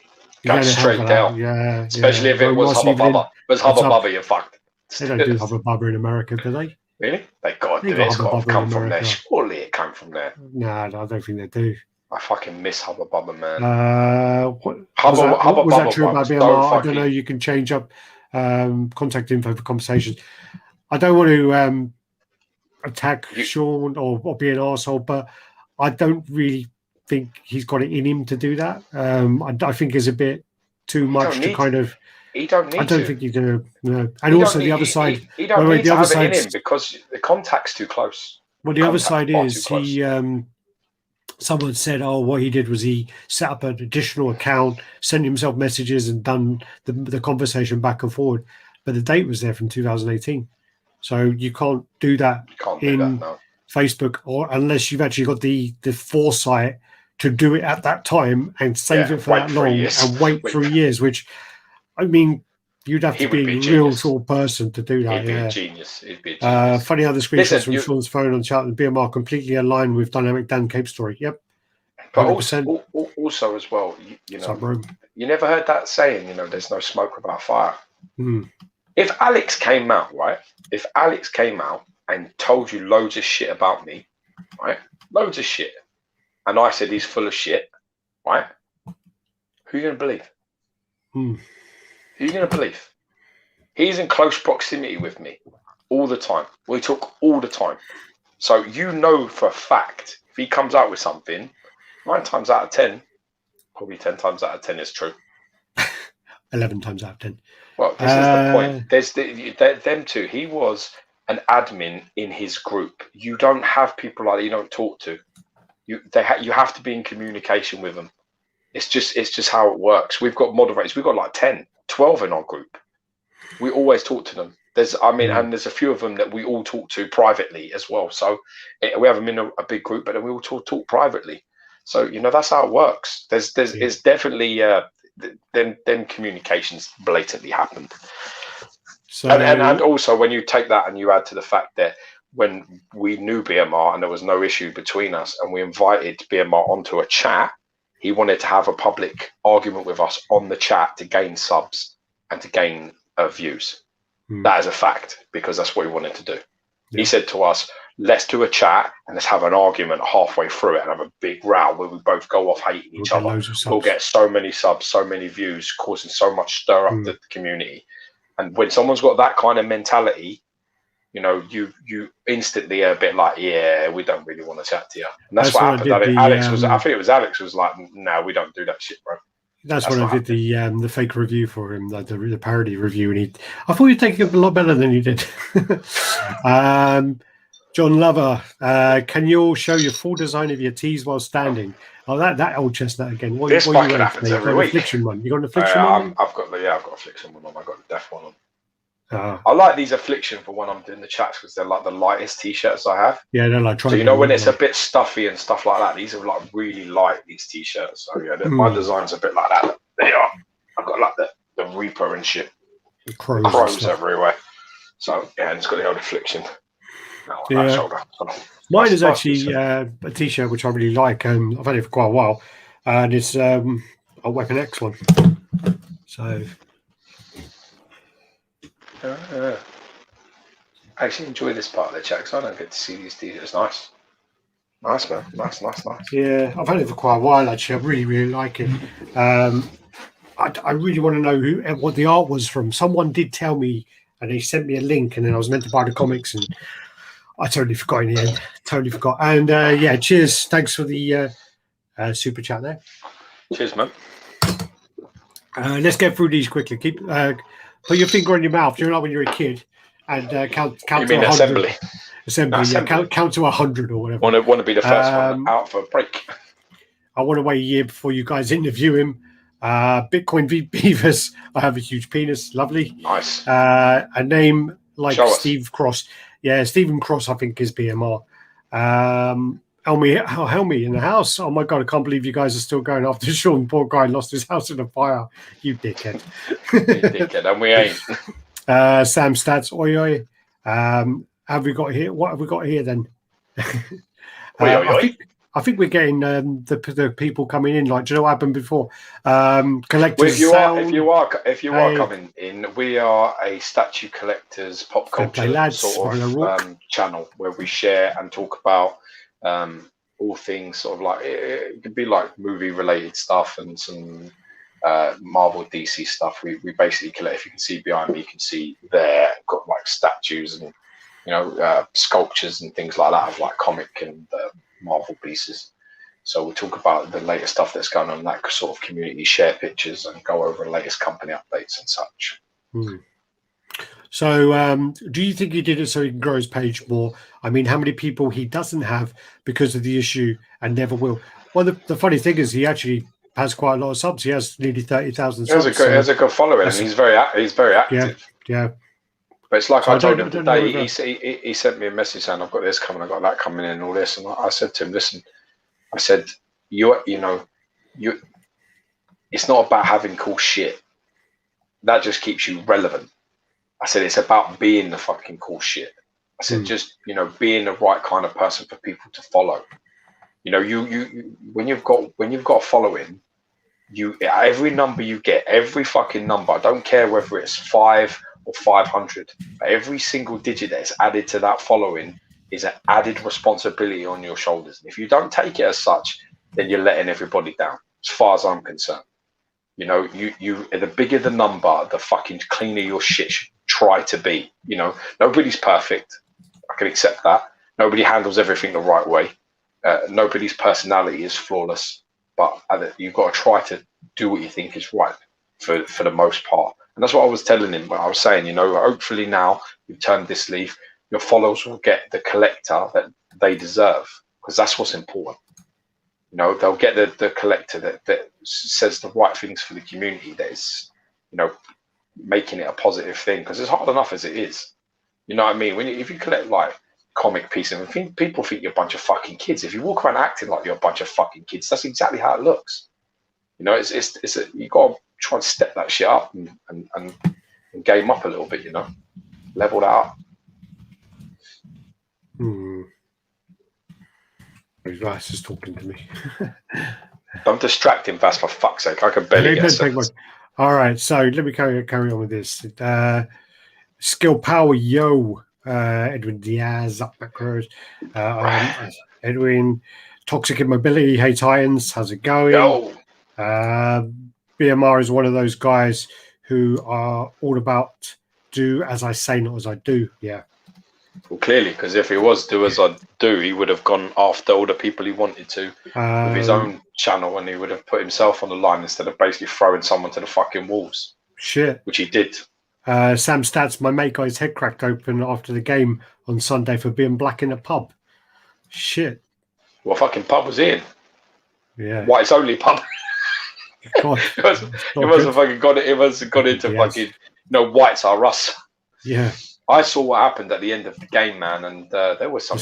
Going straight down. Yeah. Especially if it was Hubba Bubba. If it was Hubba Bubba, you're fucked. They don't do Hubba Bubba in America, do they? Really? They got to do it. It's got to come from there. Surely it came from there. No, I don't think they do. I fucking miss Hubba Bubba, man. What was that true about BMR? I don't know. You can change up contact info for conversations. I don't want to attack Sean or be an arsehole, but I don't really think he's got it in him to do that. I think it's a bit too much to kind of. He don't need to. I don't think he's going to. No. And also the other side. He don't need to have it in him because the contact's too close. Well, the other side is he. Someone said, "Oh, what he did was he set up an additional account, sent himself messages, and done the conversation back and forward." But the date was there from 2018, so you can't do that Facebook, or unless you've actually got the foresight to do it at that time and save it for that long and wait 3 years. Which, I mean, you'd have to be a real sort of person to do that. He'd be a genius. He'd be a genius. Funny how the screenshots from Sean's phone on chat and BMR completely aligned with Dynamic Dan Cape story. Yep. 100%. But also as well, you know, you never heard that saying, you know, there's no smoke without fire. If Alex came out, right? If Alex came out and told you loads of shit about me, right? Loads of shit. And I said he's full of shit, right? Who are you going to believe? Who are you going to believe? He's in close proximity with me all the time. We talk all the time. So you know for a fact, if he comes out with something, 9 times out of 10, probably 10 times out of 10 is true. 11 times out of 10. Well, this is the point. There's them two. He was an admin in his group. You don't have people like that you don't talk to. You have to be in communication with them. It's just how it works. We've got moderators. We've got like 10, 12 in our group. We always talk to them. And there's a few of them that we all talk to privately as well. So we have them in a big group, but then we all talk privately. So, you know, that's how it works. It's definitely then communications blatantly happened. So and also when you take that and you add to the fact that when we knew BMR and there was no issue between us and we invited BMR onto a chat, he wanted to have a public argument with us on the chat to gain subs and to gain views. That is a fact, because that's what he wanted to do. He said to us, let's do a chat and let's have an argument halfway through it and have a big row where we both go off hating each other. We'll get so many subs, so many views, causing so much stir up the community. And when someone's got that kind of mentality, you know, you instantly are a bit like, yeah, we don't really want to chat to you. And that's what happened. I think it was Alex was like, no, we don't do that shit, bro. That's when I did the fake review for him, the parody review, and I thought you'd take it a lot better than you did. John Lover, can you all show your full design of your tees while standing? Oh, that old chestnut again. This fucking happens every week. Affliction one. You got an affliction one? I've got affliction one on. I've got a death one on. I like these affliction for when I'm doing the chats because they're like the lightest t-shirts I have. Yeah, they're like. So you know when it's a bit stuffy and stuff like that, these are like really light. These t-shirts. So yeah, my design's a bit like that. They are. I've got like the Reaper and shit. crows everywhere. So yeah, and it's got the old affliction. Yeah. Shoulder. Mine is actually a T-shirt which I really like. I've had it for quite a while, and it's a Weapon X one. So I actually enjoy this part of the chat because I don't get to see these T-shirts. Nice, man. Nice. Yeah, I've had it for quite a while. Actually, I really like it. I really want to know what the art was from. Someone did tell me, and they sent me a link, and then I was meant to buy the comics, and I totally forgot in the end. Totally forgot. And yeah, cheers. Thanks for the super chat there. Cheers, man. Let's get through these quickly. Keep put your finger on your mouth. You're like when you're a kid, and count you to 100. Assembly. Yeah, count to 100 or whatever. Want to be the first one out for a break. I want to wait a year before you guys interview him. Bitcoin Beavers. I have a huge penis. Lovely. Nice. A name like Show Steve us. Cross. Yeah, Stephen Cross, I think, is BMR. Helmy in the house. Oh my God, I can't believe you guys are still going after Sean. Poor guy lost his house in a fire. You dickhead. And we ain't. Sam Stats. Oi, oi. Have we got here? What have we got here then? I think we're getting the people coming in. Like, do you know what happened before? Collectors. Well, if you are coming in, we are a statue collectors pop culture sort of channel where we share and talk about all things sort of like it could be like movie related stuff and some Marvel DC stuff. We basically collect. If you can see behind me, you can see there got like statues and sculptures and things like that of like comic and Marvel pieces. So we'll talk about the latest stuff that's going on in that sort of community, share pictures and go over the latest company updates and such. So do you think he did it so he can grow his page more? I mean, how many people he doesn't have because of the issue and never will? Well, the funny thing is he actually has quite a lot of subs. He has nearly 30,000 subs. He has a good following and he's very active. Yeah. But it's like I told him today, he sent me a message saying, I've got this coming, I've got that coming in and all this. And I said to him, listen, I said, it's not about having cool shit. That just keeps you relevant. I said, it's about being the fucking cool shit. I said, just, being the right kind of person for people to follow. You when you've got a following, every number you get, every fucking number, I don't care whether it's 5 or 500, every single digit that is added to that following is an added responsibility on your shoulders. And if you don't take it as such, then you're letting everybody down, as far as I'm concerned. The bigger the number, the fucking cleaner your shit should try to be. Nobody's perfect. I can accept that. Nobody handles everything the right way. Nobody's personality is flawless, but you've got to try to do what you think is right for the most part. And that's what I was telling him when I was saying, hopefully now you've turned this leaf, your followers will get the collector that they deserve, because that's what's important. They'll get the collector that says the right things for the community, that is, making it a positive thing, because it's hard enough as it is. You know what I mean? If you collect like comic pieces, people think you're a bunch of fucking kids. If you walk around acting like you're a bunch of fucking kids, that's exactly how it looks. You got to try and step that shit up and game up a little bit, level that up. Vas is talking to me. Don't distract him, Vas, for fuck's sake. I can barely get it. All right, so let me carry on with this. Skill Power, yo. Edwin Diaz, up macros. Edwin, Toxic Immobility, hey Titans, how's it going? Yo. BMR is one of those guys who are all about do as I say, not as I do. Yeah. Well, clearly, because if he was do as I do, he would have gone after all the people he wanted to with his own channel, and he would have put himself on the line instead of basically throwing someone to the fucking wolves. Shit. Which he did. Sam Stats, my mate got his head cracked open after the game on Sunday for being black in a pub. Shit. What fucking pub was he in? Yeah. White's only pub. God, it must have fucking got it. It must have got into fucking. Whites are us. Yeah. I saw what happened at the end of the game, man, and there was some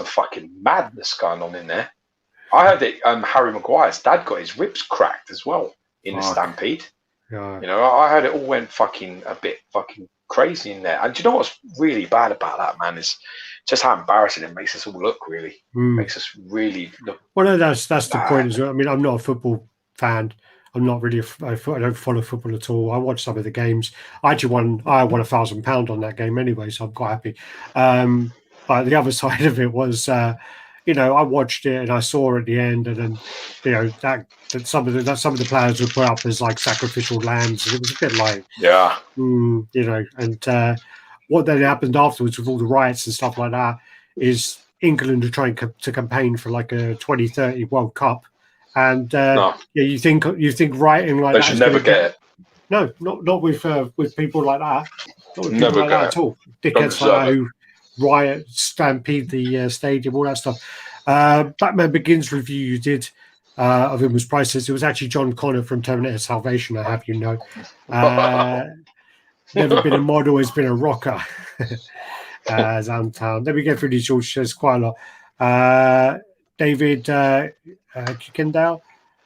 fucking madness going on in there. I heard that Harry Maguire's dad got his ribs cracked as well in the stampede. Yeah. You know, I heard it all went a bit crazy in there. And do you know what's really bad about that, man, is just how embarrassing it makes us all look, really. Makes us really look. Well, no, that's the point as well. I mean, I'm not a football fan. I'm not really. I don't follow football at all. I watch some of the games. I won £1,000 on that game anyway, so I'm quite happy. But the other side of it was, I watched it and I saw at the end, and then, that some of the players were put up as like sacrificial lambs, and it was a bit like, and what then happened afterwards with all the riots and stuff like that is England are trying to campaign for like a 2030 World Cup, and you think rioting like they that should never get it. No, not with people like that. Not with people never like that at all. Dickheads like that who riot, stampede the stadium, all that stuff. Batman Begins review you did of him was priceless. It was actually John Connor from Terminator Salvation. I have you know. Never been a model, has been a rocker. Zantown. Then we get through these short shows quite a lot. David Kikendale,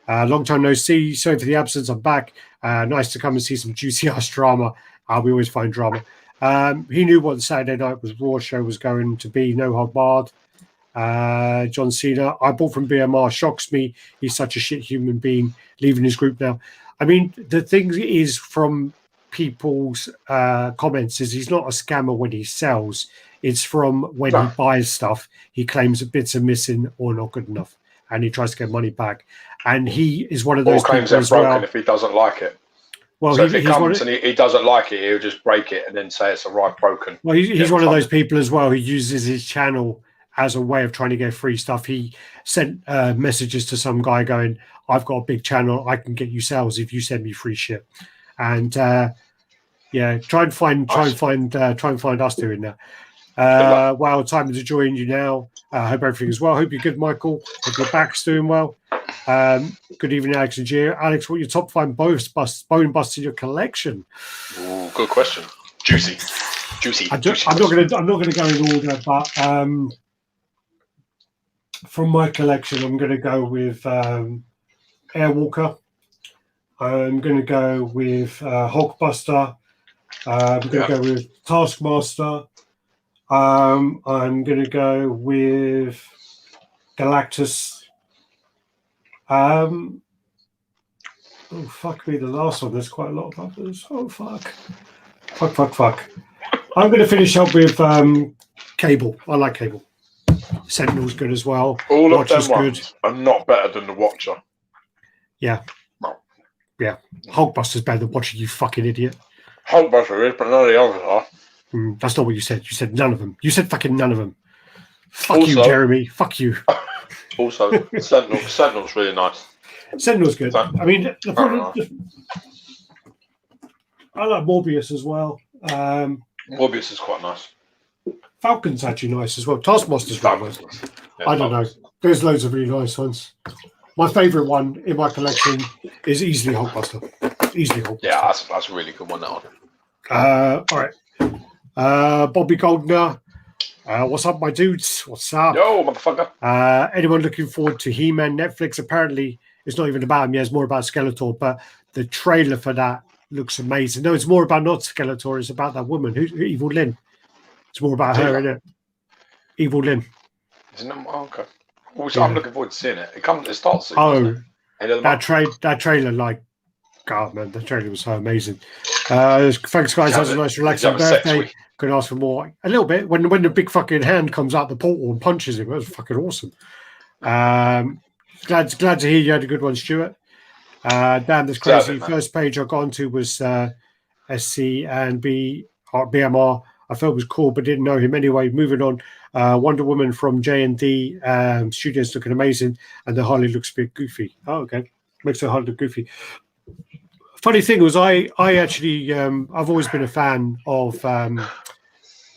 long time no see. Sorry for the absence. I'm back. Nice to come and see some juicy ass drama. We always find drama. He knew what the Saturday Night was Raw show was going to be. No hard barred. John Cena. I bought from BMR. Shocks me. He's such a shit human being. Leaving his group now. I mean, the thing is from people's comments is he's not a scammer when he sells. It's from when he buys stuff, he claims that bits are missing or not good enough, and he tries to get money back. And he is one of those people claims they're broken if he doesn't like it. Well, so if it comes and he doesn't like it, he'll just break it and then say it's broken. Well, he's one of those people as well who uses his channel as a way of trying to get free stuff. He sent messages to some guy going, "I've got a big channel. I can get you sales if you send me free shit." And try and find us doing that. Well, time to join you now. Hope everything is well. Hope you're good, Michael. Hope your back's doing well. Good evening, Alex and Gio. Alex, what are your top 5 bone busts in your collection? Ooh, good question. Juicy. I'm not gonna go in order, but from my collection, I'm gonna go with Airwalker. I'm going to go with Hulkbuster. I'm going to go with Taskmaster. I'm going to go with Galactus. Oh, fuck me, the last one. There's quite a lot of others. Oh, fuck. Fuck. I'm going to finish up with Cable. I like Cable. Sentinel's good as well. All of them ones are not better than the Watcher. Yeah. Yeah, Hulkbuster's better than Watcher, you fucking idiot. Hulkbuster is, but none of the others are. That's not what you said. You said none of them. You said fucking none of them. Fuck you, Jeremy. Fuck you. Also, Sentinel's really nice. Sentinel's good. I mean, I like Morbius as well. Morbius is quite nice. Falcon's actually nice as well. Taskmaster's really nice. I don't know. There's loads of really nice ones. My favourite one in my collection is easily Hulkbuster. Yeah, that's a really good one, that one. All right. Bobby Goldner. What's up, my dudes? What's up? Yo, motherfucker. Anyone looking forward to He-Man? Netflix, apparently, it's not even about him. Yeah, it's more about Skeletor, but the trailer for that looks amazing. No, it's more about not Skeletor. It's about that woman, Evil Lynn. It's more about her, isn't it? Evil Lynn. Isn't it? Oh, okay. Also, I'm looking forward to seeing it. It starts soon. Oh, that trailer, like, God, man, the trailer was so amazing. Thanks, guys. That was a nice, relaxing birthday. Couldn't ask for more. A little bit. When the big fucking hand comes out the portal and punches him, that was fucking awesome. Glad to hear you had a good one, Stuart. Damn, that's crazy. First page I got onto was SC and BMR. I felt it was cool, but didn't know him anyway. Moving on. Wonder Woman from J&D Studios looking amazing, and the Harley looks a bit goofy. Oh, okay. Makes the Harley look goofy. Funny thing was, I actually I've always been a fan of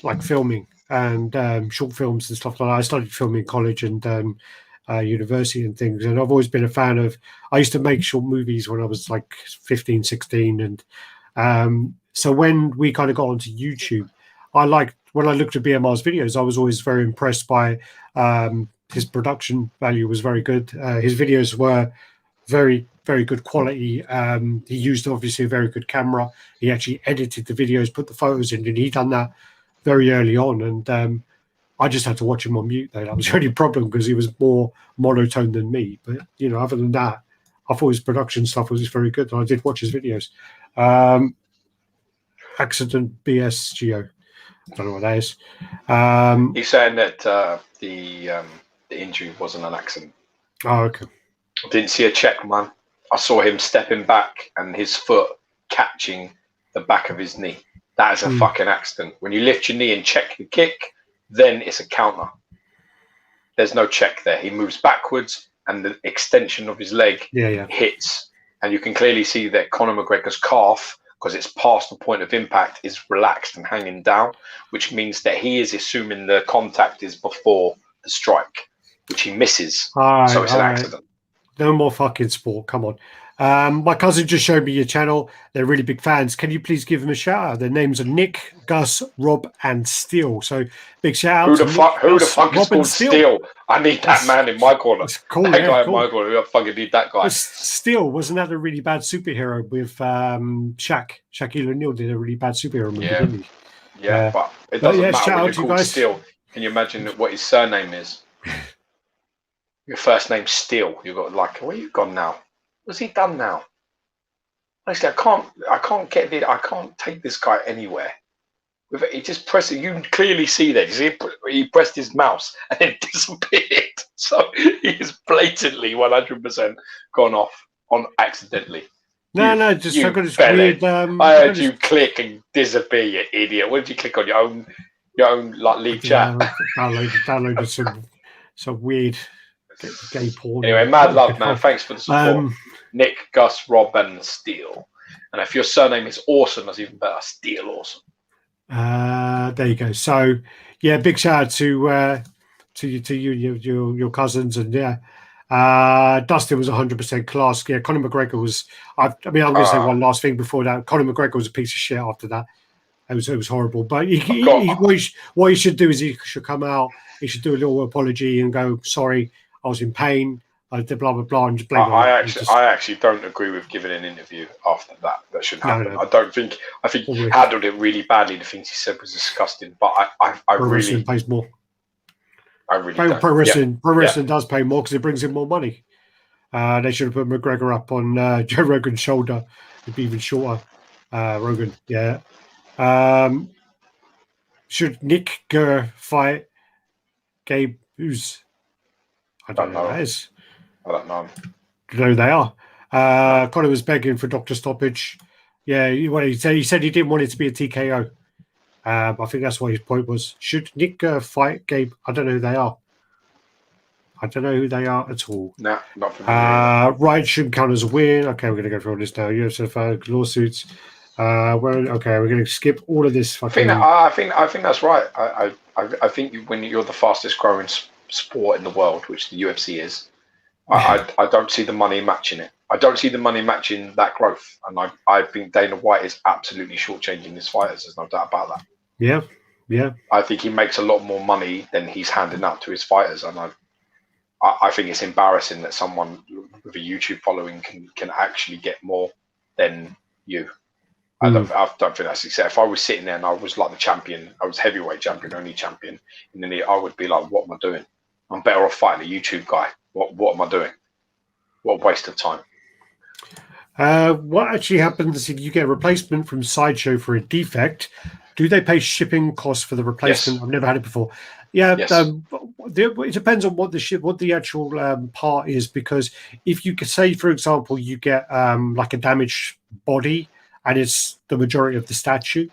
like filming and short films and stuff like that. I studied filming in college and university and things, and I've always been a fan of. I used to make short movies when I was like 15, 16, and so when we kind of got onto YouTube, when I looked at BMR's videos, I was always very impressed by his production value was very good. His videos were very very good quality. He used obviously a very good camera. He actually edited the videos, put the photos in, and he done that very early on. And I just had to watch him on mute though. That was the only problem because he was more monotone than me. But other than that, I thought his production stuff was very good. And I did watch his videos. Accident BSGO. I don't know what that is. He's saying that the injury wasn't an accident. Oh, okay. I didn't see a check, man. I saw him stepping back and his foot catching the back of his knee. That is a fucking accident. When you lift your knee and check the kick, then it's a counter. There's no check there. He moves backwards and the extension of his leg hits. And you can clearly see that Conor McGregor's calf, because it's past the point of impact, is relaxed and hanging down, which means that he is assuming the contact is before the strike, which he misses. So it's an accident. No more fucking sport. Come on. My cousin just showed me your channel. They're really big fans. Can you please give them a shout out? Their names are Nick, Gus, Rob, and Steele. So big shout out. Who the fuck is called Steele? I need that man in my corner. Cool, that guy in my corner. Who the fuck need that guy? Steele wasn't that a really bad superhero with Shaquille O'Neal did a really bad superhero movie, didn't he? Yeah, but it doesn't matter when you're called Steele. Can you imagine what his surname is? Your first name's Steele. You've got where you gone now? What's he done now? Honestly, I can't get it. I can't take this guy anywhere. He just pressed it. You can clearly see that. You see, he pressed his mouse and it disappeared. So he is blatantly 100% gone off on accidentally. No, just I got this weird. I heard you click and disappear, you idiot. What did you click on your own leave chat? Downloaded some weird gay porn. Anyway, mad love, man. Thanks for the support. Nick, Gus, Rob, and Steele. And if your surname is Awesome, that's even better. Steele Awesome. There you go. So, yeah, big shout out to you, your cousins, and Dustin was 100% class. Yeah, Conor McGregor was. I'm going to say one last thing before that. Conor McGregor was a piece of shit after that. It was horrible. But what he should do is he should come out. He should do a little apology and go, sorry, I was in pain. I did blah blah blah and just blame. I actually don't agree with giving an interview after that. That shouldn't happen. No. I think he handled it really badly. The things he said was disgusting. But I really pays more. I really pro wrestling does pay more because it brings in more money. They should have put McGregor up on Joe Rogan's shoulder. It'd be even shorter. Rogan, yeah. Should Nick Gurr fight Gabe Hughes? I don't know who that is. I don't know. No, they are. Conor was begging for doctor stoppage. Yeah, he said he didn't want it to be a TKO. I think that's what his point was. Should Nick fight Gabe? I don't know who they are. I don't know who they are at all. No, not for me. Right shouldn't count as a win. Okay, we're going to go through all this now. UFC lawsuits. We're going to skip all of this. I think that's right. I think when you're the fastest growing sport in the world, which the UFC is, I don't see the money matching it. I don't see the money matching that growth, and I think Dana White is absolutely shortchanging his fighters. There's no doubt about that. Yeah. I think he makes a lot more money than he's handing out to his fighters, and I think it's embarrassing that someone with a YouTube following can actually get more than you. I don't think that's acceptable. If I was sitting there and I was like the champion, I was heavyweight champion, only champion, and then I would be like, what am I doing? I'm better off fighting a YouTube guy. What am I doing? What a waste of time. What actually happens if you get a replacement from Sideshow for a defect? Do they pay shipping costs for the replacement? Yes. I've never had it before. Yeah, yes. It depends on what the actual part is, because if you could say, for example, you get like a damaged body and it's the majority of the statue,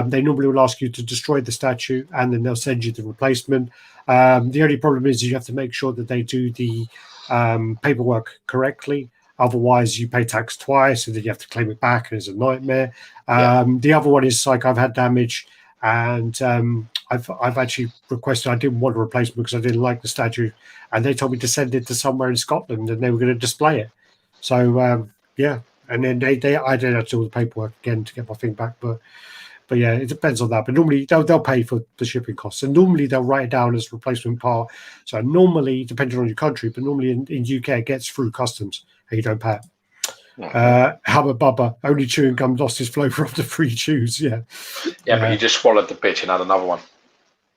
they normally will ask you to destroy the statue and then they'll send you the replacement. The only problem is you have to make sure that they do the paperwork correctly. Otherwise, you pay tax twice, and then you have to claim it back, and it's a nightmare. The other one is like I've had damage, and I've actually requested. I didn't want a replacement because I didn't like the statue, and they told me to send it to somewhere in Scotland, and they were going to display it. So and then I did have to do all the paperwork again to get my thing back, but yeah, it depends on that. But normally they'll pay for the shipping costs, and normally they'll write it down as replacement part. So normally, depending on your country, but normally in UK it gets through customs and you don't pay it. Hubba Bubba, only chewing gum, lost his flavour of the free chews. Yeah, but he just swallowed the bitch and had another one.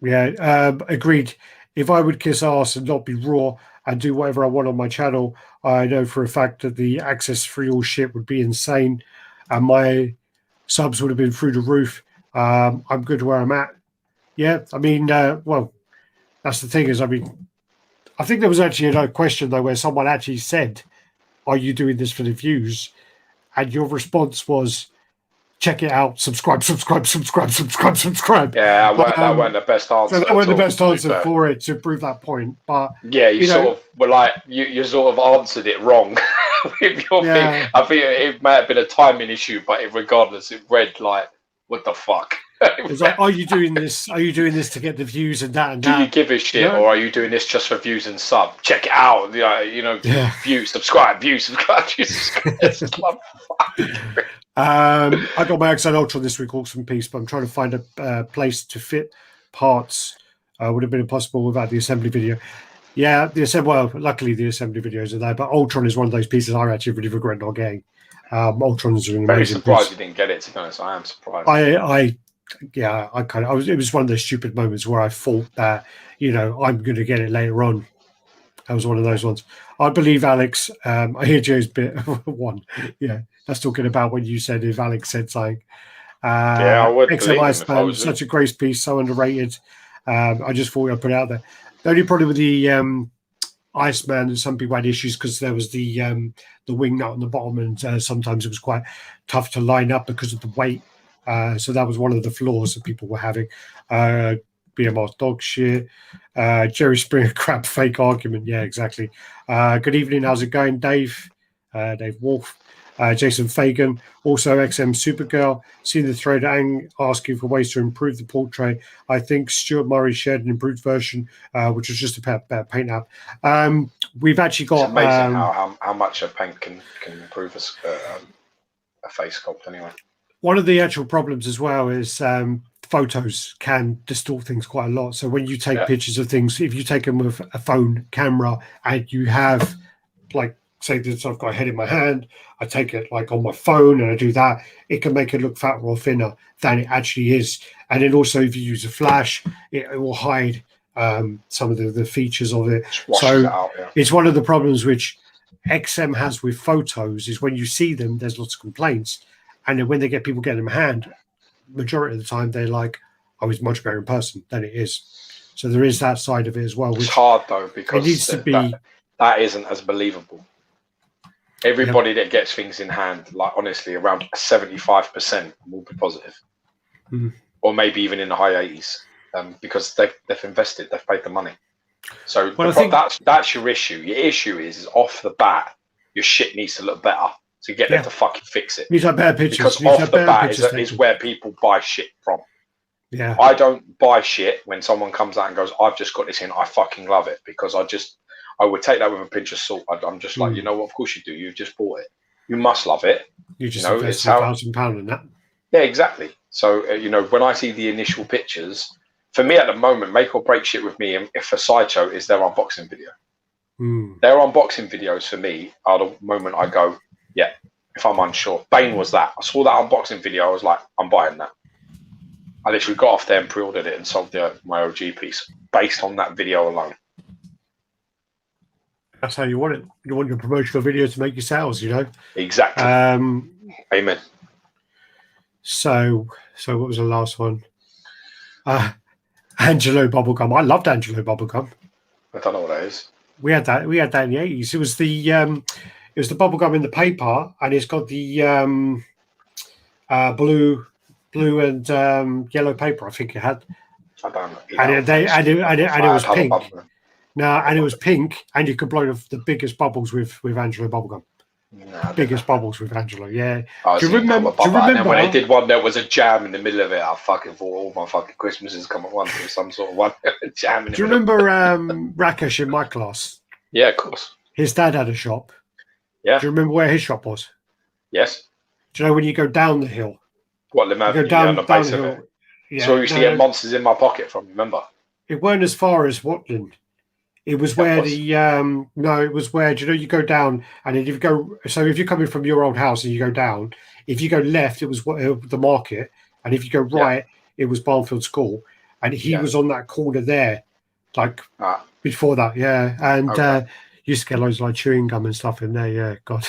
Yeah, agreed. If I would kiss ass and not be raw and do whatever I want on my channel, I know for a fact that the access free all shit would be insane, and my subs would have been through the roof. I'm good where I'm at. Yeah, I mean, well, that's the thing is, I mean, I think there was actually a question though where someone actually said, "Are you doing this for the views?" And your response was, "Check it out, subscribe, subscribe, subscribe, subscribe, subscribe." Yeah, that weren't the best answer. So that wasn't the best answer for it to prove that point. But yeah, you sort of were like you sort of answered it wrong with your thing. I think it may have been a timing issue, but regardless, it read like, "What the fuck?" It's like, are you doing this? Are you doing this to get the views and that and that? Do you give a shit, or are you doing this just for views and sub? Check it out, view, subscribe, view, subscribe, view, subscribe. I got my XL Ultra this week, awesome piece, but I'm trying to find a place to fit parts. Would have been impossible without the assembly video. Yeah, well, luckily the assembly videos are there, but Ultron is one of those pieces I actually really regret not getting. Ultron's an amazing Very surprised piece. You didn't get it, to be honest. I am surprised. It was one of those stupid moments where I thought that, I'm going to get it later on. That was one of those ones. I believe Alex, I hear Joe's bit one. Yeah, that's talking about when you said if Alex said something. I would believe him if I was such a great piece, so underrated. I just thought I'd put it out there. The only problem with the Iceman, and some people had issues because there was the wing nut on the bottom, and sometimes it was quite tough to line up because of the weight. So that was one of the flaws that people were having. BMR's dog shit. Jerry Springer crap fake argument. Yeah, exactly. Good evening. How's it going, Dave? Dave Wolf. Jason Fagan. Also XM Supergirl. Seen the thread asking for ways to improve the portrait. I think Stuart Murray shared an improved version, which was just a better paint app. We've actually got... It's amazing how much a paint can improve a face sculpt anyway. One of the actual problems as well is photos can distort things quite a lot. So when you take pictures of things, if you take them with a phone camera and you have, like, say this, I've got a head in my hand, I take it like on my phone and I do that, it can make it look fatter or thinner than it actually is. And then also if you use a flash, it will hide some of the features of it. So it's one of the problems which XM has with photos is when you see them, there's lots of complaints. And then when they get people getting them in hand, majority of the time they're like, "Oh, it's much better in person than it is." So there is that side of it as well. Which it's hard though because it needs to be that isn't as believable. Everybody that gets things in hand, like honestly, around 75% will be positive, or maybe even in the high 80s, because they've invested, they've paid the money. So that's your issue. Your issue is off the bat, your shit needs to look better. To get them to fucking fix it. Needs to have better pictures. Because off the bat is where people buy shit from. Yeah. I don't buy shit when someone comes out and goes, "I've just got this in, I fucking love it," because I would take that with a pinch of salt. I'm just like, you know what, of course you do. You've just bought it. You must love it. You just invested £1,000 in that. Yeah, exactly. So, when I see the initial pictures, for me at the moment, make or break shit with me, if for Sideshow is their unboxing video. Their unboxing videos for me are the moment I go, yeah, if I'm unsure. Bane was that. I saw that unboxing video. I was like, I'm buying that. I literally got off there and pre-ordered it and sold my OG piece based on that video alone. That's how you want it. You want your promotional video to make your sales, Exactly. Amen. So what was the last one? Angelo Bubblegum. I loved Angelo Bubblegum. I don't know what that is. We had that in the 80s. It was the bubblegum in the paper, and it's got the blue and yellow paper. I think it had. I don't know. And it was pink. And it was pink, and you could blow the biggest bubbles with Angelo Bubblegum. Biggest bubbles with Angelo, yeah. Do you remember? And then when they did one, there was a jam in the middle of it. I fucking thought all my fucking Christmases come at once. There was some sort of one jam in the middle. Do you remember Rakesh in my class? Yeah, of course. His dad had a shop. Yeah. Do you remember where his shop was? Yes. Do you know when you go down the hill? What, the down the base of it? Yeah, so I used to get monsters in my pocket from, remember? It weren't as far as Watland. It was where no, it was where, do you know, you go down, and if you go, so if you're coming from your old house and you go down, if you go left, it was the market, and if you go right, it was Barnfield School, and he was on that corner there, like before that, and used to get loads of like chewing gum and stuff in there. Yeah, God.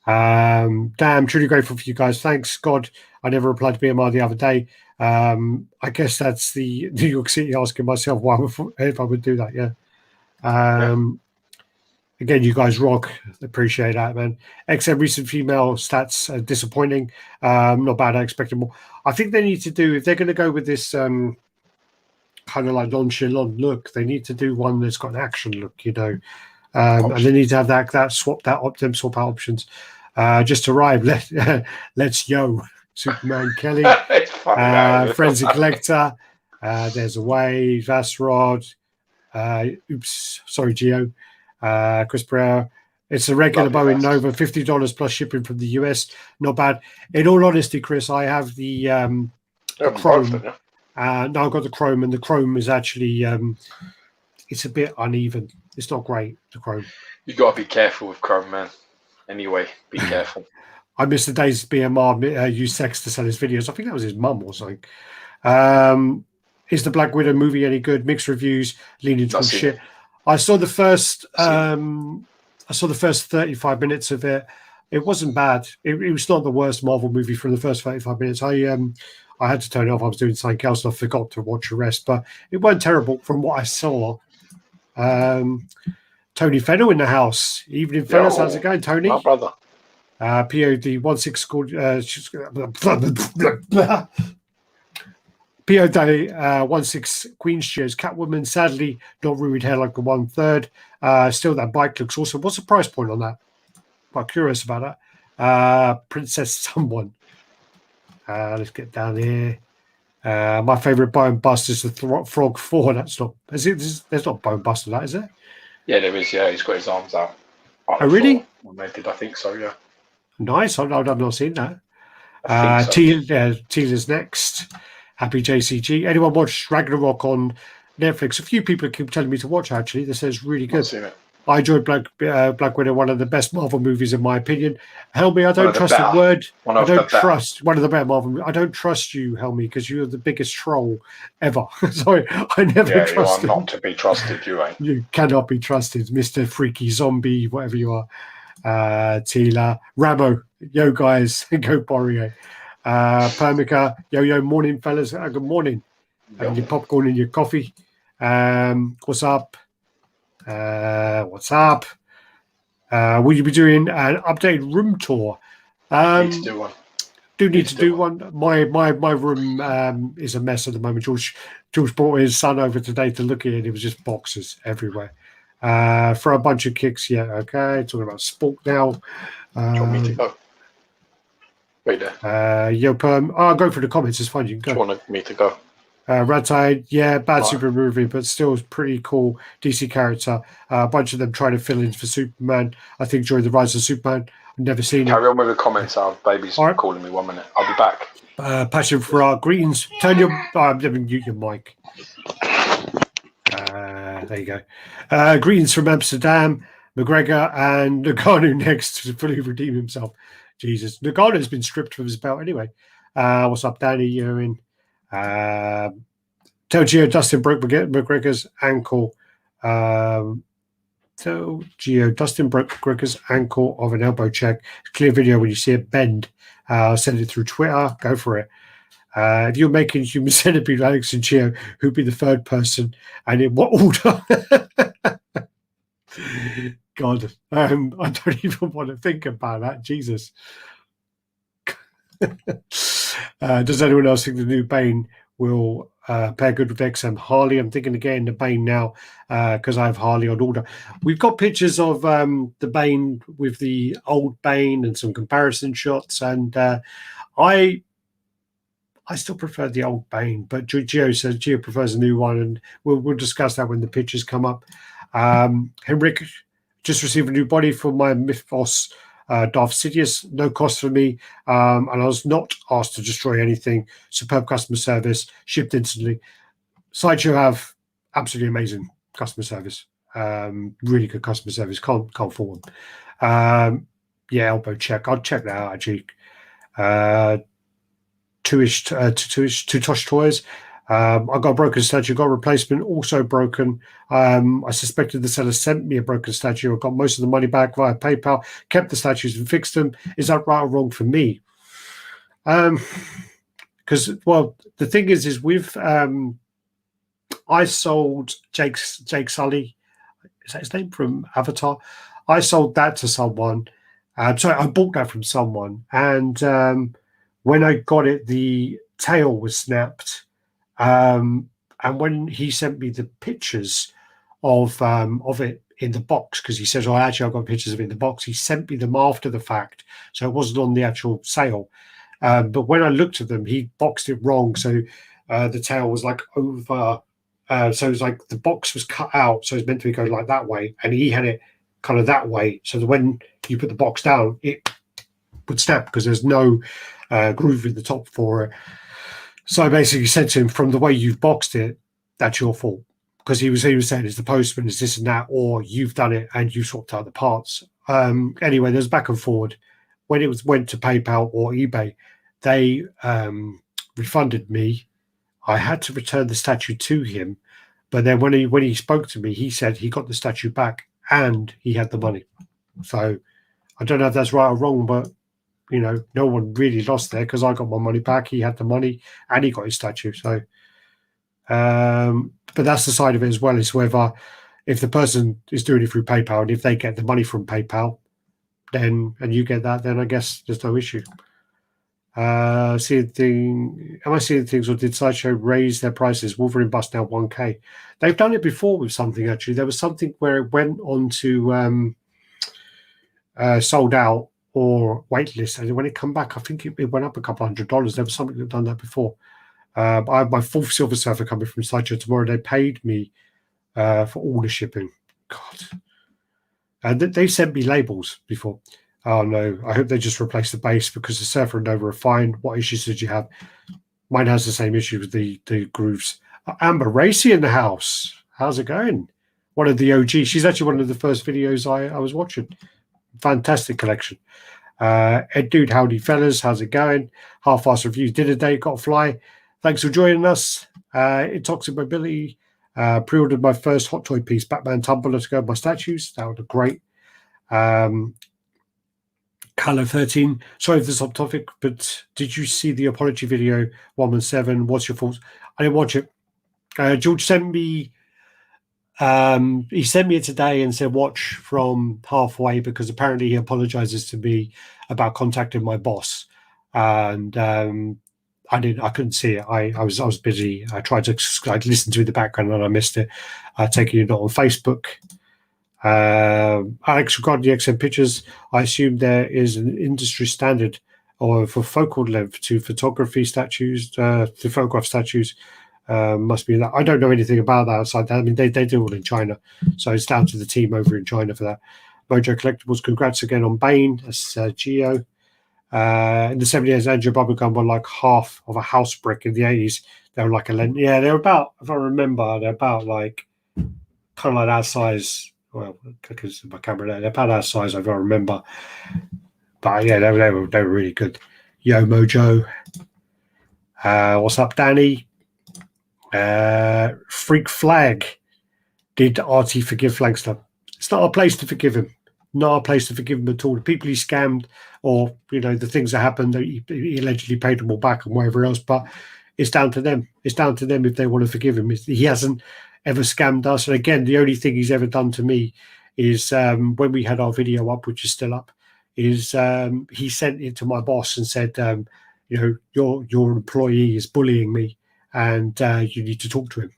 Damn, truly grateful for you guys. Thanks God, I never replied to BMR the other day. I guess that's the New York City asking myself why if I would do that. Again, you guys rock. Appreciate that, man. XM recent female stats are disappointing. Not bad. I expected more. I think they need to do, if they're going to go with this kind of like nonchalant look, they need to do one that's got an action look, you know. And they need to have that swap out options. Just arrived. Let's yo. Superman Kelly, Frenzy Collector. There's a wave. Vastrod. Oops, sorry, Geo. Chris Brower. It's a regular Boeing Nova, $50 plus shipping from the US. Not bad. In all honesty, Chris, I have the Chrome. No, I've got the Chrome, and the Chrome is actually it's a bit uneven. It's not great, the Chrome. You got to be careful with Chrome, man. Anyway, be careful. I miss the days BMR used sex to sell his videos. I think that was his mum or something. Is the Black Widow movie any good? Mixed reviews, leaning towards shit. I saw the first 35 minutes of it. It wasn't bad. It was not the worst Marvel movie from the first 35 minutes. I had to turn it off. I was doing something else and I forgot to watch the rest, but it wasn't terrible from what I saw. Tony Fennell in the house. Evening, fellas. How's it going, Tony? My brother. POD 16 scored. PO 16 Queen's Cheers. Catwoman, sadly, not ruined hair like the 1/3. Still, that bike looks awesome. What's the price point on that? Quite curious about that. Princess Someone. Let's get down here. My favorite Bone Bust is the Frog 4. That's not. There's not Bone Bust in that, is there? Yeah, there is. Yeah, he's got his arms out. Oh, really? I think so. Yeah. Nice. I've not seen that. Tila's next. Happy JCG. Anyone watch Ragnarok on Netflix? A few people keep telling me to watch. Actually, this is really good. I've seen it. I enjoyed Black Widow, one of the best Marvel movies in my opinion. Helmy, I don't trust the word. One of the better Marvel movies. I don't trust you, Helmy, because you're the biggest troll ever. Sorry, I never trusted. You are not to be trusted, you ain't. You cannot be trusted, Mr. Freaky Zombie, whatever you are. Tila, Ramo, yo guys, go Borio. Permica, yo, morning fellas. Good morning. Having your popcorn and your coffee. What's up? Will you be doing an updated room tour? Need to do one. Need to do one. My room is a mess at the moment. George brought his son over today to look at it. It was just boxes everywhere. For a bunch of kicks, yeah. Okay, talking about sport now. Do you want me to go? Wait there. Yo, Perm. I'll go for the comments. It's fine. You can go. Do you want me to go? RaddTitan, yeah, bad super movie, but still pretty cool DC character. A bunch of them trying to fill in for Superman. I think during the Rise of Superman, I've never seen Carry on with the comments. Our baby's calling me 1 minute. I'll be back. Passion for art. Greetings. Turn your. I'm going to mute your mic. There you go. Greetings from Amsterdam. McGregor and Nagano next to fully redeem himself. Jesus, Nagano's been stripped from his belt anyway. What's up, Danny? You're in. Tell Gio Dustin broke McGregor's ankle. Tell Gio Dustin broke McGregor's ankle of an elbow check. Clear video when you see it bend. I'll send it through Twitter. Go for it. If you're making Human Centipede, Alex and Gio, who'd be the third person and in what order? God, I don't even want to think about that. Jesus. Does anyone else think the new Bane will pair good with XM Harley? I'm thinking of getting the Bane now because I have Harley on order. We've got pictures of the Bane with the old Bane and some comparison shots, and I still prefer the old Bane, but Gio says Gio prefers a new one, and we'll discuss that when the pictures come up. Henrik just received a new body for my Mythos Darth Sidious, no cost for me, and I was not asked to destroy anything. Superb customer service, shipped instantly. Sideshow have absolutely amazing customer service. Really good customer service. Can't fault them. Yeah, elbow check. I'll check that out actually. Two Tosh Toys. I got a broken statue, got a replacement, also broken. I suspected the seller sent me a broken statue. I got most of the money back via PayPal, kept the statues and fixed them. Is that right or wrong for me? Because, well, the thing is with I sold Jake Sully. Is that his name from Avatar? I sold that to someone. Sorry, I bought that from someone. And when I got it, the tail was snapped. And when he sent me the pictures of it in the box, because he says, "Oh, actually, I've got pictures of it in the box." He sent me them after the fact, so it wasn't on the actual sale. But when I looked at them, he boxed it wrong, so the tail was like over. So it was like the box was cut out, so it's meant to go like that way, and he had it kind of that way, so that when you put the box down, it would snap because there's no groove in the top for it. So I basically said to him, from the way you've boxed it, that's your fault. Because he was saying it's the postman, it's this and that, or you've done it and you swapped out the parts. Anyway, there's back and forward. When it went to PayPal or eBay, they refunded me. I had to return the statue to him. But then when he spoke to me, he said he got the statue back and he had the money. So I don't know if that's right or wrong, but you know, no one really lost there because I got my money back. He had the money and he got his statue. So, but that's the side of it as well, is whether if the person is doing it through PayPal and if they get the money from PayPal, then and you get that, then I guess there's no issue. Am I seeing things, or did Sideshow raise their prices? Wolverine bust now 1K. They've done it before with something actually. There was something where it went on to sold out or waitlist, and when it come back, I think it went up a couple $100. There was something that done that before. I have my 4th Silver Surfer coming from Sideshow tomorrow. They paid me for all the shipping. God, and they sent me labels before. Oh no, I hope they just replace the base because the Surfer and Nova are fine. What issues did you have? Mine has the same issue with the grooves. Amber Racy in the house. How's it going? One of the OG. She's actually one of the first videos I was watching. Fantastic collection. Ed Dude, howdy fellas, how's it going? Half-Assed Reviews dinner date, got to fly. Thanks for joining us. Toxic Mobility, pre-ordered my first Hot Toy piece, Batman Tumbler, to go with my statues. That would look great. Callow 13, sorry if this is off topic, but did you see the apology video 117? What's your thoughts? I didn't watch it. George sent me he sent me it today and said watch from halfway because apparently he apologizes to me about contacting my boss, and I couldn't see it. I was busy. I tried to listen to the background and I missed it. Taking it on Facebook. Alex, regarding the XM pictures, I assume there is an industry standard or for focal length to photography statues, to photograph statues. Must be that. I don't know anything about that outside that. I mean, they do all in China, so it's down to the team over in China for that. Mojo Collectibles, congrats again on Bane. That's Geo. In the 70s, Andrew Bubblegum were like half of a house brick. In the 80s, they were like yeah, they're about, if I remember, they're about like kind of like that size. Well, because my camera there, they're about that size, if I remember. But yeah, they were really good. Yo Mojo. What's up, Danny? Freak Flag. Did RT forgive Flagster? It's not a place to forgive him. Not a place to forgive him at all. The people he scammed, or the things that happened, that he allegedly paid them all back and whatever else. But it's down to them. It's down to them if they want to forgive him. He hasn't ever scammed us. And again, the only thing he's ever done to me is when we had our video up, which is still up, is he sent it to my boss and said, your employee is bullying me, and you need to talk to him.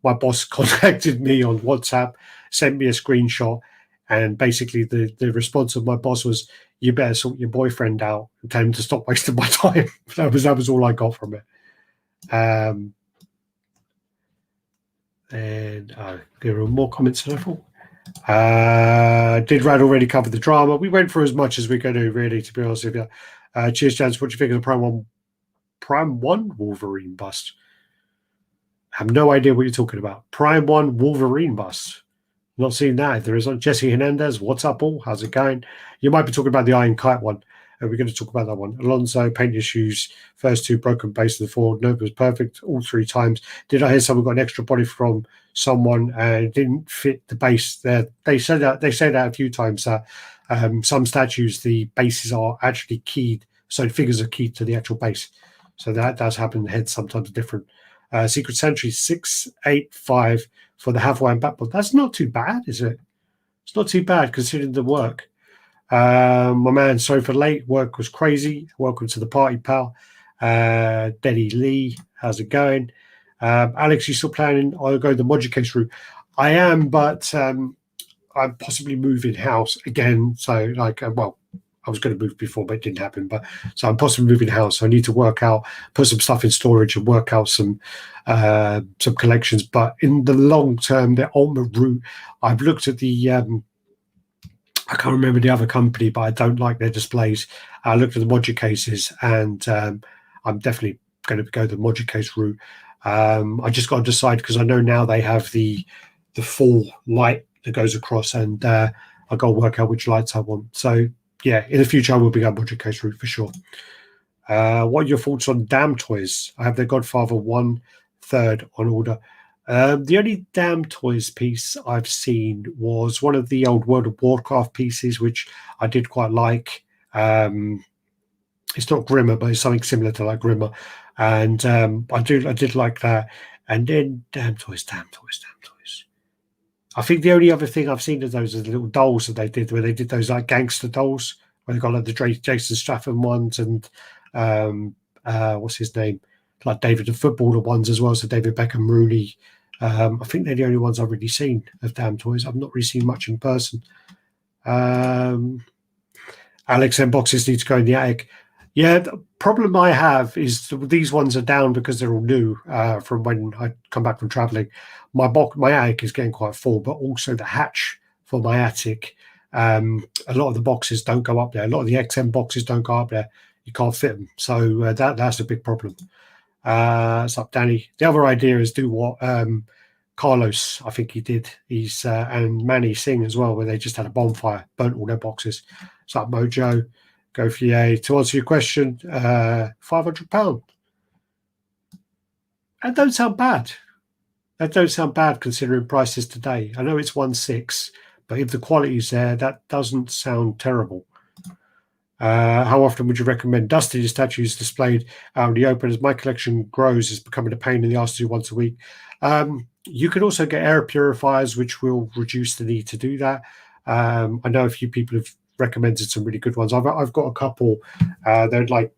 My boss contacted me on WhatsApp, sent me a screenshot, and basically the response of my boss was, you better sort your boyfriend out and tell him to stop wasting my time. That was all I got from it. And there were more comments than I thought. Did Radd already cover the drama? We went for as much as we're going to, really, to be honest with you. Cheers, Jans. What do you think of the Prime 1 Wolverine bust? have no idea what you're talking about. Prime 1 Wolverine bust. Not seen that. There is on Jesse Hernandez. What's up, all? How's it going? You might be talking about the Iron Kite one. We're going to talk about that one. Alonso, paint issues, first 2 broken base of the forward. Nope, was perfect all 3 times. Did I hear someone got an extra body from someone and didn't fit the base there? They say that a few times that some statues, the bases are actually keyed. So the figures are keyed to the actual base. So that does happen. The heads sometimes different. Secret Sentry 685 for the halfway and backboard. That's not too bad, is it? It's not too bad considering the work. My man, sorry for late. Work was crazy. Welcome to the party, pal. Denny Lee, how's it going? Alex, you still planning? I'll go the modular case route. I am, but I'm possibly moving house again. So, I was going to move before, but it didn't happen. But so I'm possibly moving house. So I need to work out, put some stuff in storage, and work out some collections. But in the long term, the ultimate route, I've looked at the. I can't remember the other company, but I don't like their displays. I looked at the modular cases, and I'm definitely going to go the modular case route. I just got to decide because I know now they have the full light that goes across, and I got to work out which lights I want. So. Yeah, in the future, I will be going modular case route for sure. What are your thoughts on Damn Toys? I have their Godfather 1/3 on order. The only Damn Toys piece I've seen was one of the old World of Warcraft pieces, which I did quite like. It's not Grimmer, but it's something similar to like Grimmer. And I did like that. And then Damn Toys. I think the only other thing I've seen of those are the little dolls that they did, where they did those like gangster dolls, where they got like the Jason Statham ones and what's his name, like David the footballer ones as well. So David Beckham, Rooney. I think they're the only ones I've really seen of Damn Toys. I've not really seen much in person. Alex, M boxes need to go in the attic. Yeah, the problem I have is these ones are down because they're all new from when I come back from traveling. My attic is getting quite full, but also the hatch for my attic. A lot of the boxes don't go up there. A lot of the XM boxes don't go up there. You can't fit them. So that's a big problem. What's up, Danny? The other idea is do what Carlos, I think he did. He's and Manny Singh as well, where they just had a bonfire, burnt all their boxes. What's up, Mojo? Go for the to answer your question, £500. That don't sound bad. That don't sound bad considering prices today. I know it's 1.6, but if the quality's there, that doesn't sound terrible. How often would you recommend dusting your statues displayed out in the open? As my collection grows, it's becoming a pain in the ass to do once a week. You can also get air purifiers, which will reduce the need to do that. I know a few people have recommended some really good ones. I've got a couple. They're like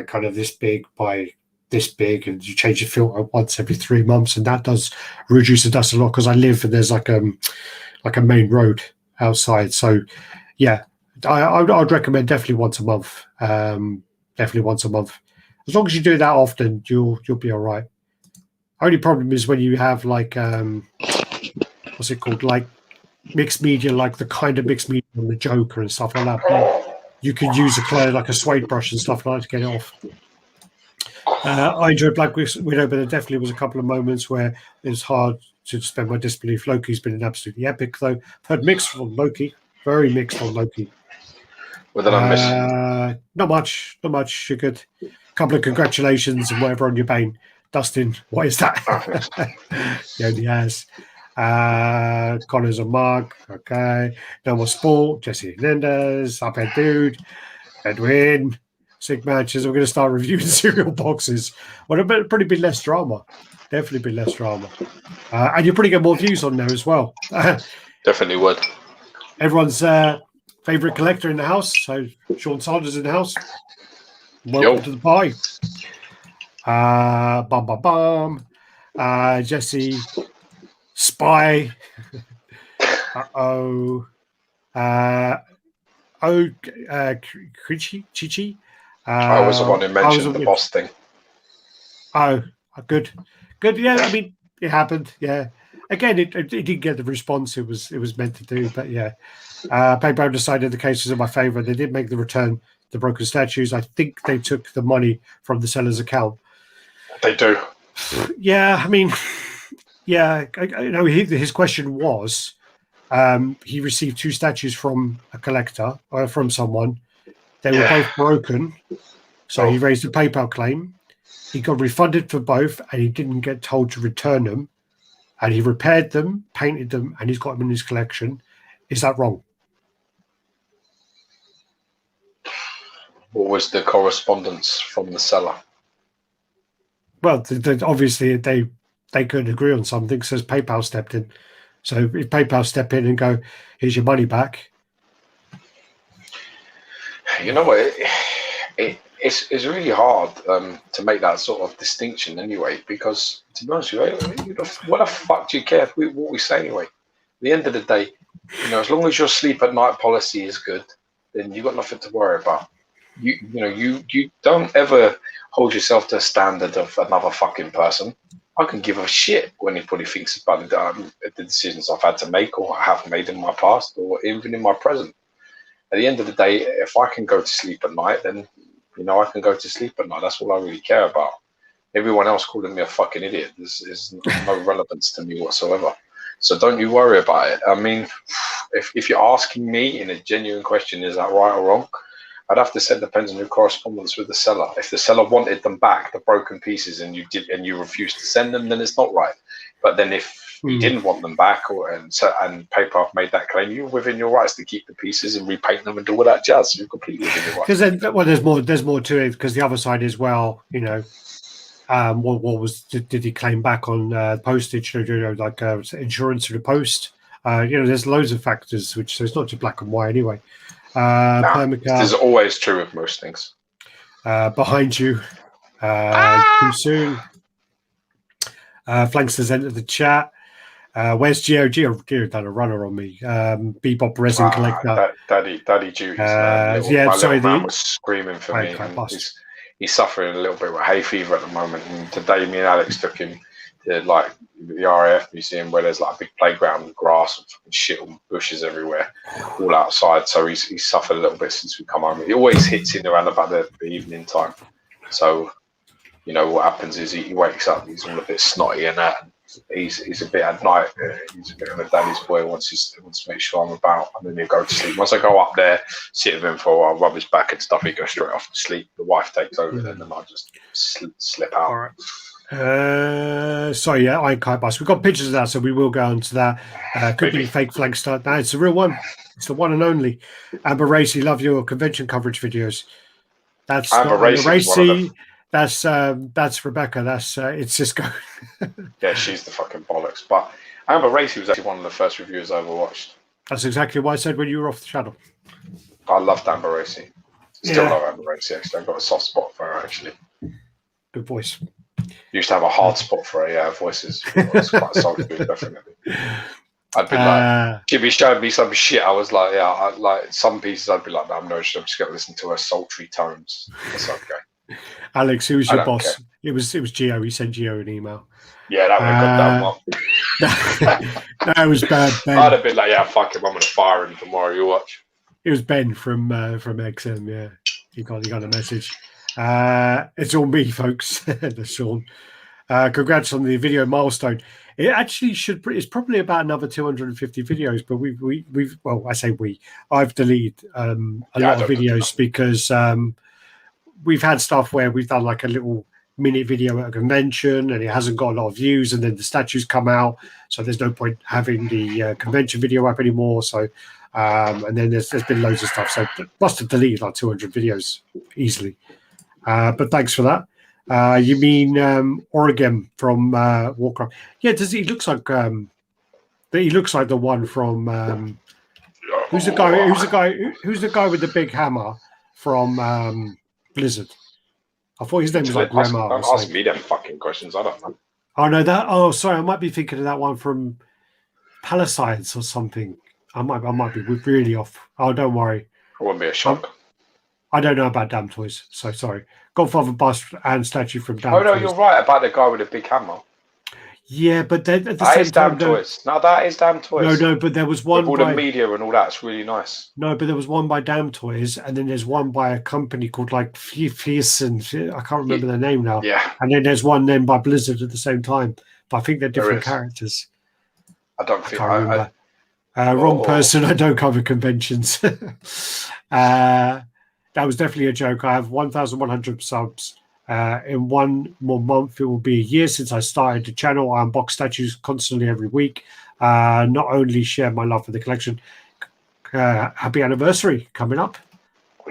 kind of this big by this big, and you change the filter once every 3 months, and that does reduce the dust a lot because I live and there's like a main road outside. So yeah, I'd recommend definitely once a month. Definitely once a month. As long as you do that often, you'll be all right. Only problem is when you have like what's it called, like mixed media, like the kind of mixed media on the Joker and stuff like that. You could use a suede brush and stuff like that to get it off. I enjoyed Black Widow, but there definitely was a couple of moments where it was hard to suspend my disbelief. Loki's been an absolutely epic, though. I've heard mixed from Loki, very mixed on Loki. What did I miss? Not much. You're good. A couple of congratulations and whatever on your Bane. Dustin, what is that? He only has. Connor's a mug. Okay. No more sport. Jesse Hernandez. Uphead Dude. Edwin. Sig matches. We're going to start reviewing cereal boxes. Well, it'll probably be less drama. Definitely be less drama. And you'll probably get more views on there as well. Definitely would. Everyone's favourite collector in the house. So Sean Sanders in the house. Welcome to the party. Jesse Spy. Chichi. I was the one who mentioned the boss thing. Oh, good. Yeah, I mean, it happened. Yeah. Again, it didn't get the response it was meant to do, but yeah. PayPal decided the cases are my favourite. They did make the return the broken statues. I think they took the money from the seller's account. They do. Yeah, I mean, yeah, his question was, he received 2 statues from a collector or from someone. They were both broken, so he raised a PayPal claim. He got refunded for both, and he didn't get told to return them. And he repaired them, painted them, and he's got them in his collection. Is that wrong? What was the correspondence from the seller? Well, obviously they couldn't agree on something, so PayPal stepped in. So if PayPal step in and go, here's your money back. You know what? It's really hard to make that sort of distinction anyway, because to be honest with you, what the fuck do you care what we say anyway? At the end of the day, as long as your sleep at night policy is good, then you've got nothing to worry about. You don't ever hold yourself to a standard of another fucking person. I can give a shit when anybody thinks about the decisions I've had to make or have made in my past or even in my present. At the end of the day, if I can go to sleep at night, then I can go to sleep at night. That's all I really care about. Everyone else calling me a fucking idiot is no relevance to me whatsoever. So don't you worry about it. I mean, if you're asking me in a genuine question, is that right or wrong? I'd have to say it depends on your correspondence with the seller. If the seller wanted them back, the broken pieces, and you refused to send them, then it's not right. But then if you didn't want them back, and PayPal made that claim, you're within your rights to keep the pieces and repaint them and do all that jazz. You're completely within your rights. Because then, there's more to it. Because the other side is, well, what did he claim back on postage? Like insurance for the post. There's loads of factors, so it's not just black and white anyway. This is always true with most things. Behind you, too soon. Flanks has entered the chat. Where's Geo? Geo done a runner on me. Bebop Resin Collector. Daddy duties. My little man was screaming for me. He's suffering a little bit with hay fever at the moment. And today, me and Alex took him to the RAF museum where there's a big playground with grass and fucking shit and bushes everywhere, all outside. So he's suffered a little bit since we come home. He always hits in around about the evening time. So what happens is he wakes up, he's all a bit snotty and that. He's a bit at night. He's a bit of a daddy's boy. Wants to make sure I'm about, and then he'll go to sleep. Once I go up there, sit with him for a while, rub his back and stuff, he goes straight off to sleep. The wife takes over, then I just slip out. All right. I can't bust. We've got pictures of that, so we will go on to that. Could be fake flag start. No, it's the real one. It's the one and only. Amber Racy, love your convention coverage videos. That's Amber Racy. That's Rebecca. That's it's Cisco. Yeah, she's the fucking bollocks. But Amber Racy was actually one of the first reviewers I ever watched. That's exactly what I said when you were off the channel. I loved Amber Racy. Still love Amber Racy, actually. I've got a soft spot for her, actually. Good voice. Used to have a hard spot for her. Yeah, her voice is quite sultry, definitely. I'd be like, she'd be showing me some shit. I was like, like some pieces I'd be like, no, I'm just going to listen to her sultry tones. That's okay. Alex, who was your boss? Care. It was Gio. He sent Gio an email. Yeah, that would have got that one. That was bad, Ben. I'd have been like, yeah, fuck him. I'm going to fire him tomorrow. You watch. It was Ben from XM. Yeah, he got a message. It's all me, folks. That's Sean. Congrats on the video milestone. It actually it's probably about another 250 videos, but we've well, I say I've deleted a lot of videos because we've had stuff where we've done like a little minute video at a convention and it hasn't got a lot of views, and then the statues come out, so there's no point having the convention video up anymore. So and then there's been loads of stuff, so must have deleted like 200 videos easily. But thanks for that. You mean Oregon from Warcraft? Yeah, he looks like the one from who's the guy with the big hammer from Blizzard? I thought his name was like Grandma. Don't ask me them fucking questions. I don't know. Oh no, that. Oh, sorry, I might be thinking of that one from Palisades or something. I might be really off. Oh, don't worry. It wouldn't be a shock. I don't know about Damn Toys, so sorry. Godfather bust and statue from Damn Toys. Oh no, you're right about the guy with the big hammer. Yeah, but then at the That same is damn time, no, toys. No, that is damn toys. no, but there was With one all the by media and all that, it's really nice. no, but there was one by Damn Toys, and then there's one by a company called like Fierson. I can't remember their name now. Yeah, And then there's one then by Blizzard at the same time. But I think they're there different is. characters. I don't I think can't remember. Wrong person. I don't cover conventions. That was definitely a joke. I have 1,100 subs. In one more month, it will be a year since I started the channel. I unbox statues constantly every week. Not only share my love for the collection. Happy anniversary coming up.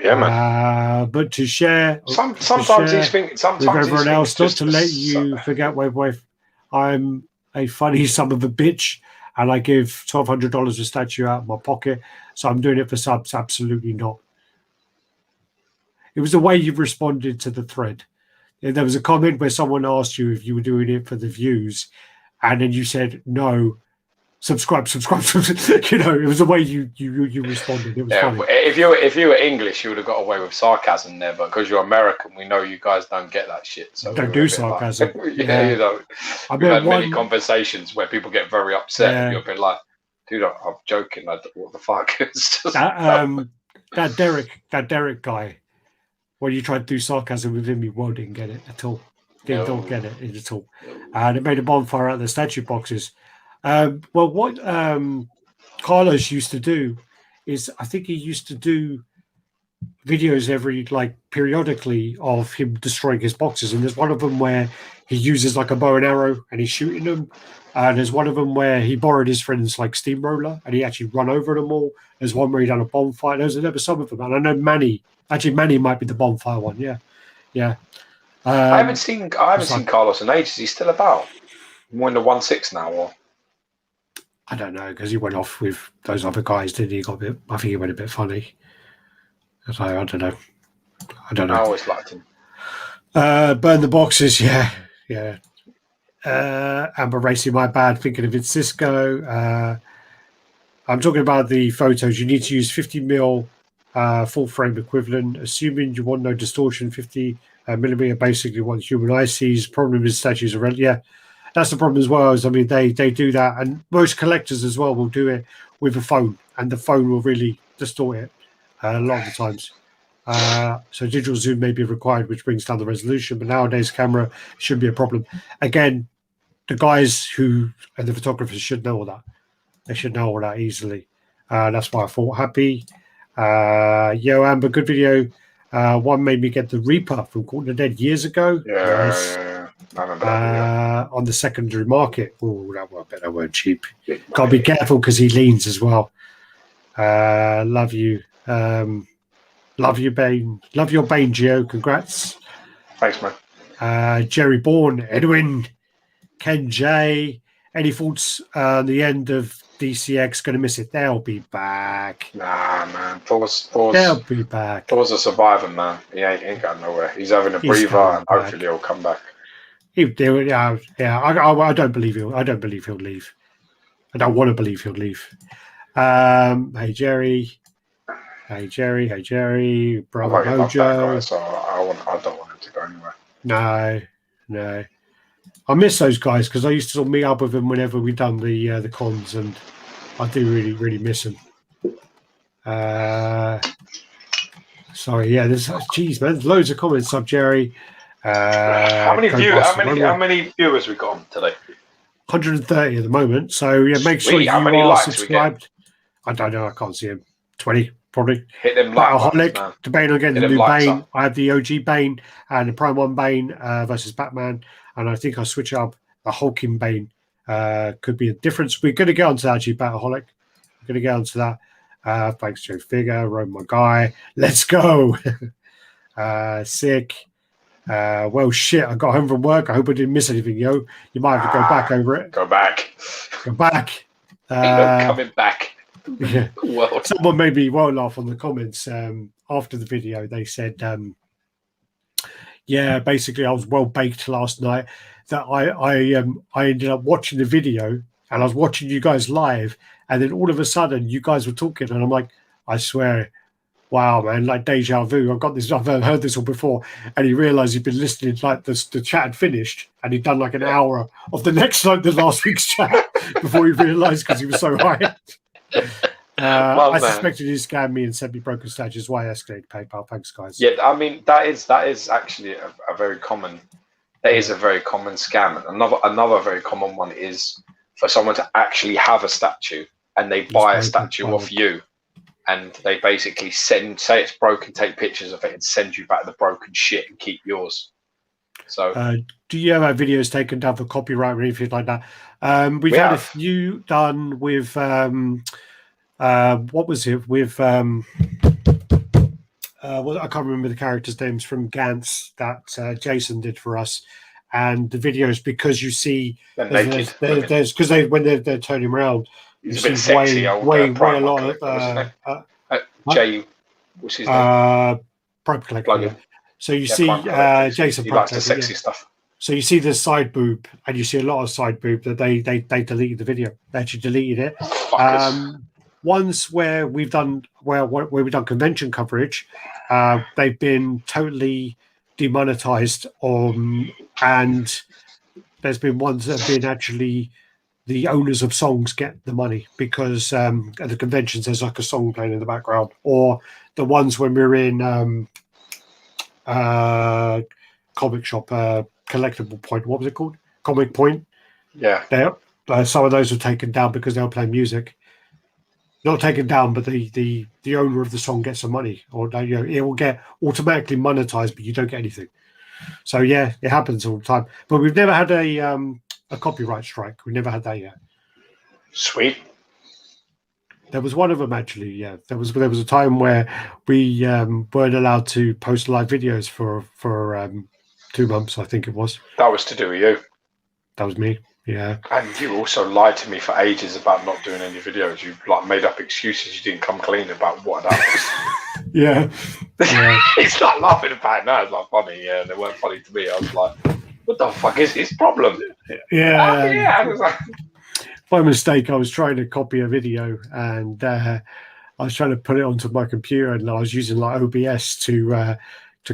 Yeah, man. But to share, sometimes these things, with everyone else, not to let you forget, wave. I'm a funny son of a bitch, and I give $1,200 a statue out of my pocket. So I'm doing it for subs. Absolutely not. It was the way you responded to the thread. There was a comment where someone asked you if you were doing it for the views, and then you said no. Subscribe. You know, it was the way you responded. It was funny. If you were English, you would have got away with sarcasm there, but because you're American, we know you guys don't get that shit. So don't do sarcasm. Yeah, you know, we've had many conversations where people get very upset, and you've been like, "Dude, I'm joking. What the fuck?" It's just that Derek guy. When you tried to do sarcasm with him, you didn't get it at all. Don't get it at all. And it made a bonfire out of the statue boxes. Well, what Carlos used to do is, I think he used to do videos periodically of him destroying his boxes, and there's one of them where he uses like a bow and arrow and he's shooting them, and there's one of them where he borrowed his friend's like steamroller and he actually run over them all. There's one where he done a bonfire. There were some of them, and I know Manny might be the bonfire one. Yeah. I haven't seen Carlos in ages. He's still about. More in the 1/6 now, or I don't know, because he went off with those other guys, didn't he? I think he went a bit funny. So I don't know. I always liked him. Burn the boxes, yeah. Amber Racing, my bad, thinking of it, Cisco. I'm talking about the photos. You need to use 50mm full frame equivalent, assuming you want no distortion. 50mm basically what human eye sees. Problem with statues are that's the problem as well. They do that, and most collectors as well will do it with a phone, and the phone will really distort it a lot of the times. So digital zoom may be required, which brings down the resolution, but nowadays camera shouldn't be a problem. Again, the guys and the photographers should know all that. They should know all that easily. That's why I thought happy. Yo, Amber, good video. One made me get the Reaper from Caught in the Dead years ago. Yeah. I remember that on the secondary market. Oh, I bet that weren't cheap. Got to be careful because he leans as well. Love you. Love you, Bane. Love your Bane, Gio. Congrats. Thanks, man. Jerry Bourne, Edwin, Ken J. Any thoughts on the end of DCX? Going to miss it. They'll be back. Nah, man. They'll be back. Thor's a survivor, man. He ain't going nowhere. He's having a breather, and hopefully he'll come back. I don't believe he'll leave. I don't want to believe he'll leave. Hey Jerry, brother Mojo. So I don't want him to go anywhere. No. I miss those guys because I used to meet up with them whenever we done the cons, and I do really, really miss them. Sorry, there's man, loads of comments up, Jerry. How many viewers we got on today? 130 at the moment. So make sure you are subscribed. I don't know. I can't see him. 20 probably. Hit them like man. The Bane again. The new Bane. I have the OG Bane and the Prime 1 Bane versus Batman, and I think I'll switch up the hulking Bane. Could be a difference. We're going to get onto that, actually, Bataholic. We're going to get onto that. Thanks, Joe Figure, Rome, my guy. Let's go. Sick. Well, shit, I got home from work. I hope I didn't miss anything, yo. You might have to go back over it. Go back. Ain't no coming back. Yeah. Well, someone made me laugh on the comments after the video. They said, basically I was well baked last night that I ended up watching the video and I was watching you guys live, and then all of a sudden you guys were talking and I'm like, I swear wow, man, like deja vu. I've got this. I've heard this all before. And he realised he'd been listening, like the chat had finished, and he'd done like an hour of the last week's chat before he realised because he was so hyped. I suspected he scammed me and sent me broken statues. Why escalate PayPal? Thanks, guys. Yeah, I mean that is actually a very common. That is a very common scam. Another very common one is for someone to actually have a statue and they buy a statue off you, and they basically say it's broken, take pictures of it, and send you back the broken shit and keep yours. So, do you ever have videos taken down for copyright or anything like that? We've had a few done with. What was it with? I can't remember the characters' names from Gantz that Jason did for us, and the videos, because you see there's because when they're turning around, you see way a lot of Jay, what's his name? Probe Collector. Yeah. So you see Jason. He likes the sexy stuff. So you see the side boob, and you see a lot of side boob that they deleted the video. They actually deleted it. Ones where we've done convention coverage, they've been totally demonetized. And there's been ones that have been actually the owners of songs get the money because at the conventions there's like a song playing in the background, or the ones when we're in comic shop, collectible point. What was it called? Comic Point. Yeah. Some of those were taken down because they were playing music. Not taken down, but the owner of the song gets some money, or it will get automatically monetized, but you don't get anything. So yeah, it happens all the time. But we've never had a copyright strike. We never had that yet. Sweet. There was one of them actually. Yeah, there was a time where we weren't allowed to post live videos for 2 months. I think it was. That was to do with you. That was me. Yeah. And you also lied to me for ages about not doing any videos. You made up excuses. You didn't come clean about what that was. Yeah. It's not laughing about it now. It's not funny. Yeah, they weren't funny to me. I was like, what the fuck is his problem? Yeah. I was like, by mistake, I was trying to copy a video, and I was trying to put it onto my computer, and I was using like OBS to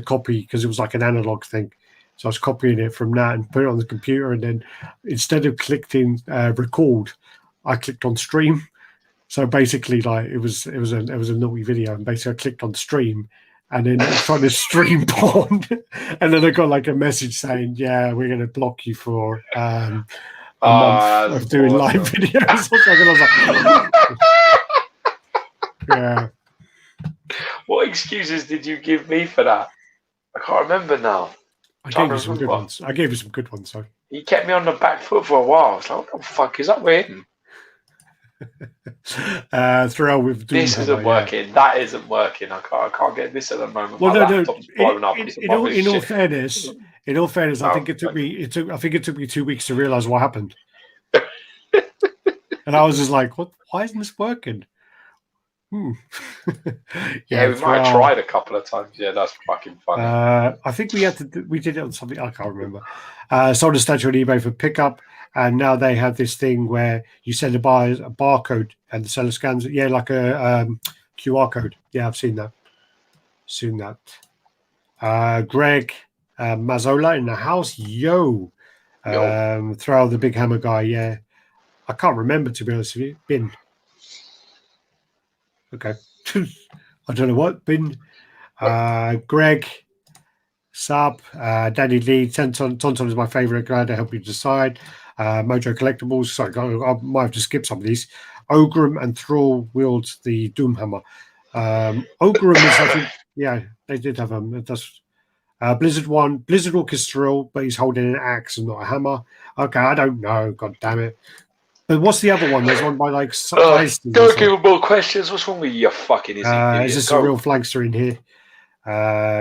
copy because it was like an analog thing. So I was copying it from that and put it on the computer, and then instead of clicking record, I clicked on stream. So basically, like it was a naughty video, and basically I clicked on stream, and then I was trying to stream porn, and then I got like a message saying, "Yeah, we're going to block you for a month of doing live videos." And I was like, yeah. What excuses did you give me for that? I can't remember now. I gave you some good ones. So he kept me on the back foot for a while. I was like, what the fuck is up with him? Throw with Doom this isn't working. That isn't working. I can't get this at the moment. Well, in all fairness, I think it took me 2 weeks to realize what happened. And I was just like, what? Why isn't this working? Yeah, we might have tried a couple of times. Yeah, that's fucking funny. I think we did it on something I can't remember. Sold a statue on eBay for pickup, and now they have this thing where you send a barcode and the seller scans it. Yeah, like a QR code. Yeah, I've seen that. Greg Mazzola in the house. Yo. Throw out the big hammer guy. Yeah, I can't remember, to be honest with you. Bin. Okay. I don't know what. Bin. Greg. Sub. Danny Lee. Tonton is my favorite guy to help you decide. Mojo Collectibles. Sorry, I might have to skip some of these. Ogrim and Thrall wields the Doomhammer. Ogrim is, I think, yeah, they did have them. That's Blizzard one. Blizzard Orchestral, but he's holding an axe and not a hammer. Okay, I don't know. God damn it. But what's the other one? There's one by like. Don't give him more questions. What's wrong with you? Fucking idiot. Is this a real flagster in here?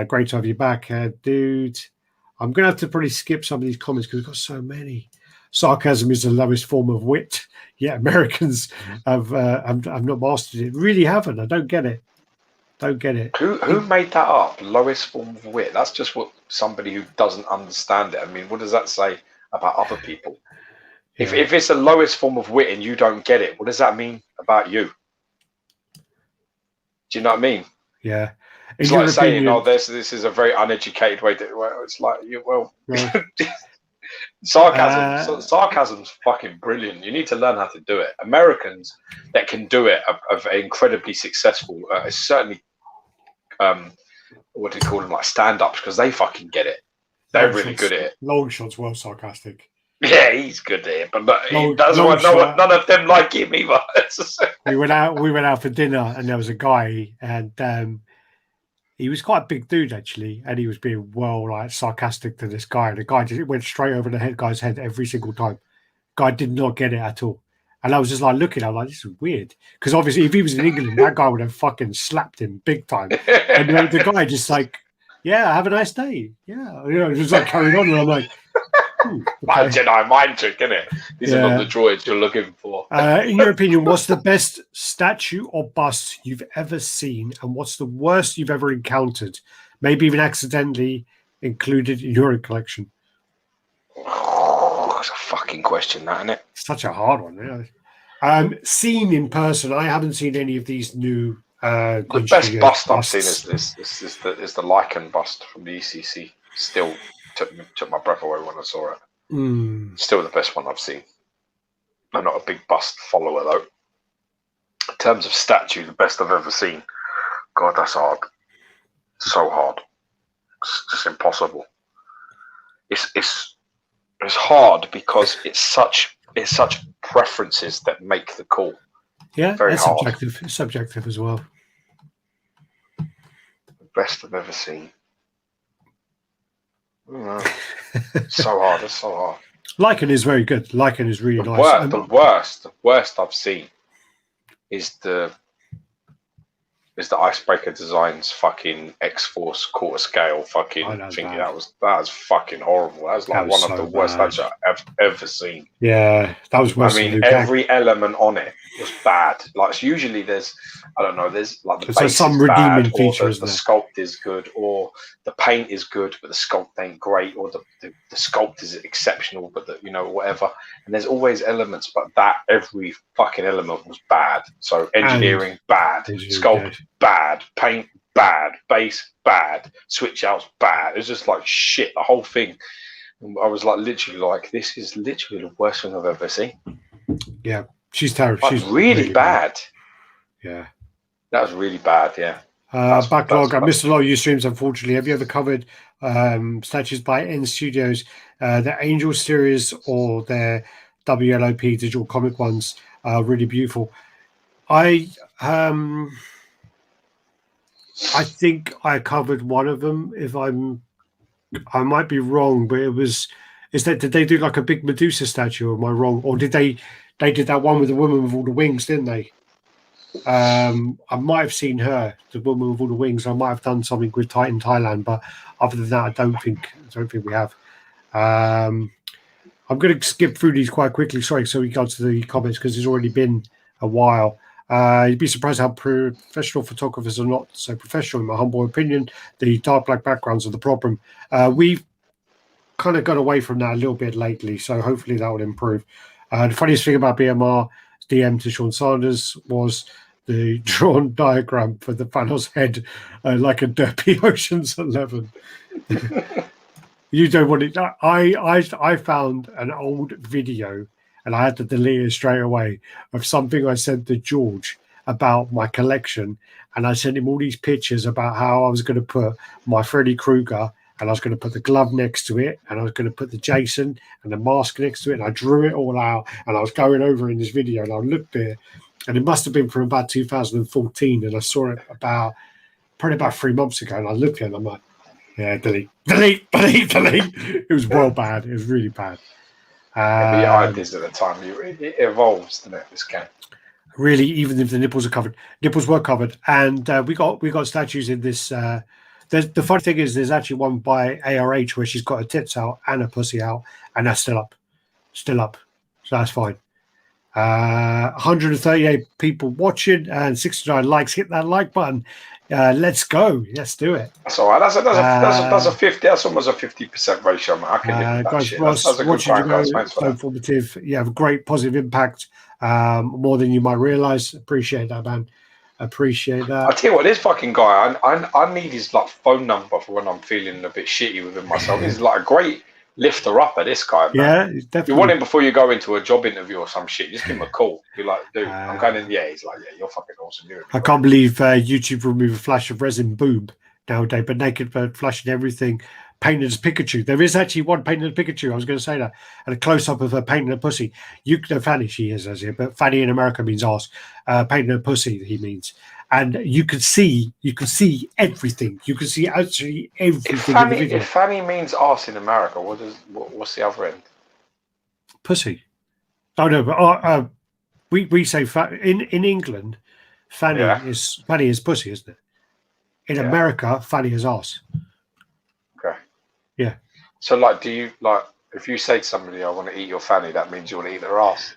Great to have you back, dude. I'm gonna have to probably skip some of these comments because we've got so many. Sarcasm is the lowest form of wit. Yeah, Americans have not mastered it. Really haven't. I don't get it. Who made that up? Lowest form of wit. That's just what somebody who doesn't understand it. I mean, what does that say about other people? Yeah. If it's the lowest form of wit and you don't get it, what does that mean about you? Do you know what I mean? Yeah. It's like saying, "Oh, this is a very uneducated way to." Well, it's like, sarcasm's fucking brilliant. You need to learn how to do it. Americans that can do it are incredibly successful. Certainly, what do you call them, like stand-ups, because they fucking get it. They're really good at it. Longshot's well sarcastic. Yeah, he's good at it, but that's why none of them like him either. we went out for dinner, and there was a guy, and he was quite a big dude actually, and he was being sarcastic to this guy. And the guy just went straight over the guy's head every single time. Guy did not get it at all. And I was just like looking, I'm like, this is weird. Because obviously if he was in England, that guy would have fucking slapped him big time. And the guy just like, yeah, have a nice day. Yeah. Just like carrying on. And I'm like, okay. Jedi mind trick, isn't it? These are not the droids you're looking for. In your opinion, what's the best statue or bust you've ever seen? And what's the worst you've ever encountered? Maybe even accidentally included in your collection? That's a fucking question, that, isn't it? Such a hard one. Yeah. Seen in person, I haven't seen any of these new. The best bust I've seen is the Lycan bust from the ECC. Still took my breath away when I saw it. Still the best one I've seen. I'm not a big bust follower though. In terms of statue, the best I've ever seen. God, that's hard. So hard. It's just impossible. It's hard because it's such preferences that make the call. Yeah, very hard. Subjective. It's subjective as well. The best I've ever seen. So hard. It's so hard. Lycan is very good. Lycan is really nice. The worst I've seen is the Icebreaker Designs fucking X-Force quarter scale fucking thinking that was fucking horrible. That was like one of the worst statues I've ever seen. Yeah, that was worse. I mean, every element on it was bad. Like usually there's like the base some is redeeming bad, feature, or the sculpt is good, or the paint is good, but the sculpt ain't great, or the sculpt is exceptional, but whatever. And there's always elements, but that every fucking element was bad. So engineering bad, sculpt bad, paint bad, base bad, switch outs bad. It's just like shit. The whole thing. I was like literally like, this is literally the worst thing I've ever seen. Yeah, she's terrible. She's really bad. Yeah. That was really bad, yeah. Backlog. I missed a lot of your streams, unfortunately. Have you ever covered statues by N Studios, their Angel series or their WLOP digital comic ones? Really beautiful. I think I covered one of them. I might be wrong, but did they do like a big Medusa statue? Or am I wrong? Or did they did that one with the woman with all the wings, didn't they? I might have seen her, the woman with all the wings. I might have done something with Titan Thailand, but other than that, I don't think we have. I'm going to skip through these quite quickly. Sorry, so we go to the comments because it's already been a while. You'd be surprised how professional photographers are not so professional, in my humble opinion. The dark black backgrounds are the problem. We've kind of got away from that a little bit lately, so hopefully that will improve. The funniest thing about BMR DM to Sean Sanders was the drawn diagram for the Thanos head, like a derpy Ocean's 11. You don't want it. I found an old video, and I had to delete it straight away, of something I sent to George about my collection. And I sent him all these pictures about how I was going to put my Freddy Krueger, and I was going to put the glove next to it, and I was going to put the Jason and the mask next to it. And I drew it all out, and I was going over in this video, and I looked at it, and it must have been from about 2014. And I saw it probably about 3 months ago. And I looked at it, and I'm like, yeah, delete. It was well bad. It was really bad. The ideas at the time, it evolves, doesn't it? This game. Really, even if the nipples are covered, nipples were covered, and we got statues in this. The funny thing is, there's actually one by ARH where she's got her tits out and her pussy out, and that's still up. So that's fine. 138 people watching and 69 likes. Hit that like button. Let's go. Let's do it. That's all right. That's a 50. That's almost a 50% ratio. Man. I can live with that shit. That's a good time, guys. Thanks for that. Informative. You have a great positive impact, more than you might realize. Appreciate that, man. Appreciate that. I tell you what, this fucking guy, I need his like phone number for when I'm feeling a bit shitty within myself. He's like a great lifter up at this guy, man. Yeah, definitely. You want him before you go into a job interview or some shit. Just give him a call. Be like, dude, I'm going in. Yeah, he's like, yeah, you're fucking awesome. I can't believe YouTube remove a flash of resin boob nowadays, but naked bird flashing everything. Painted as Pikachu. There is actually one painted as Pikachu. I was going to say that. And a close up of her painting a pussy. You know, fanny she is as here, but fanny in America means ass. Painting a pussy he means. And you can see everything. You can see actually everything. If fanny means ass in America, what's the other end? Pussy. Oh no, but we say in England, fanny is pussy, isn't it? In America, fanny is ass. Okay. Yeah. So, like, do you like if you say to somebody, "I want to eat your fanny," that means you want to eat their ass?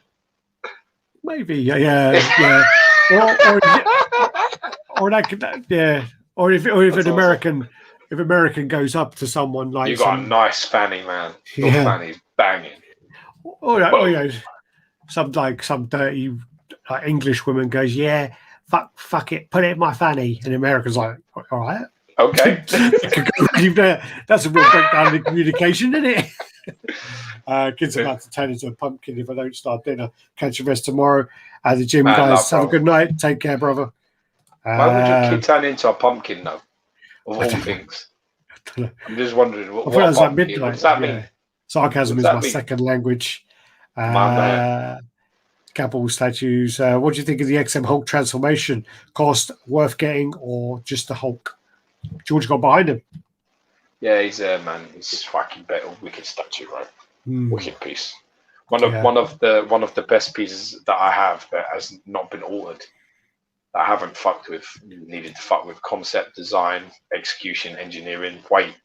Maybe, yeah. or that could, Or if an American, if American goes up to someone like you got a nice fanny, man. Your fanny's banging. Or some dirty like English woman goes, yeah, fuck it, put it in my fanny, and the American's like, all right. Okay. That's a real breakdown in communication, isn't it? Kids are about to turn into a pumpkin if I don't start dinner. Catch the rest tomorrow. The gym guys, have a good night. Take care, brother. Why would your kid turn into a pumpkin, though? Of all things. I'm just wondering, what does that mean? Sarcasm is my second language. Capital statues. What do you think of the XM Hulk transformation? Cost worth getting or just the Hulk? George got behind him. Yeah, he's there, man. He's fucking better. Wicked statue, right? Wicked piece. One of the best pieces that I have that has not been altered. That I haven't fucked with. Needed to fuck with concept, design, execution, engineering, weight,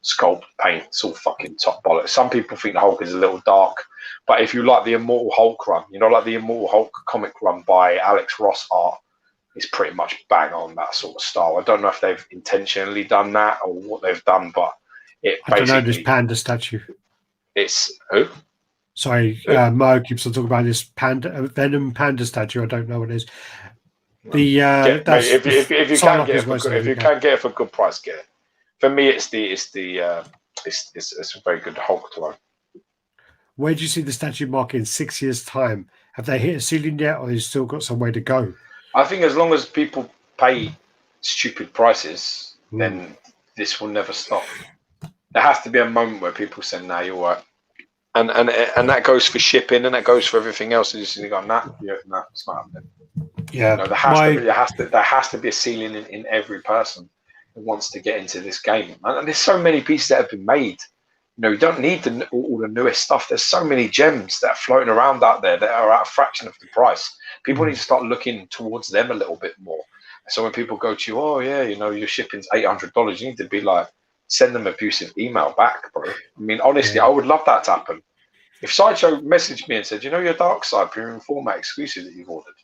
sculpt, paint. It's all fucking top bollocks. Some people think the Hulk is a little dark, but if you like the Immortal Hulk run, like the Immortal Hulk comic run by Alex Ross art. It's pretty much bang on that sort of style. I don't know if they've intentionally done that or what they've done, but I don't know this panda statue. It's who? Sorry, Mo keeps on talking about this Venom panda statue. I don't know what it is. If you can get it for a good price, get it. For me, it's a very good Hulk to own. Where do you see the statue market in 6 years' time? Have they hit a ceiling yet, or they've still got some way to go? I think as long as people pay stupid prices, then this will never stop. There has to be a moment where people say, "Nah, you're right," and that goes for shipping and that goes for everything else. And you go, "Nah, it's not happening." Yeah, there has to be a ceiling in every person who wants to get into this game. And there's so many pieces that have been made. You don't need all the newest stuff. There's so many gems that are floating around out there that are at a fraction of the price. People need to start looking towards them a little bit more. So when people go to you, oh yeah, your shipping's $800, you need to be like, send them abusive email back, bro. I mean, honestly, I would love that to happen. If Sideshow messaged me and said, your Dark Side premium format exclusive that you've ordered,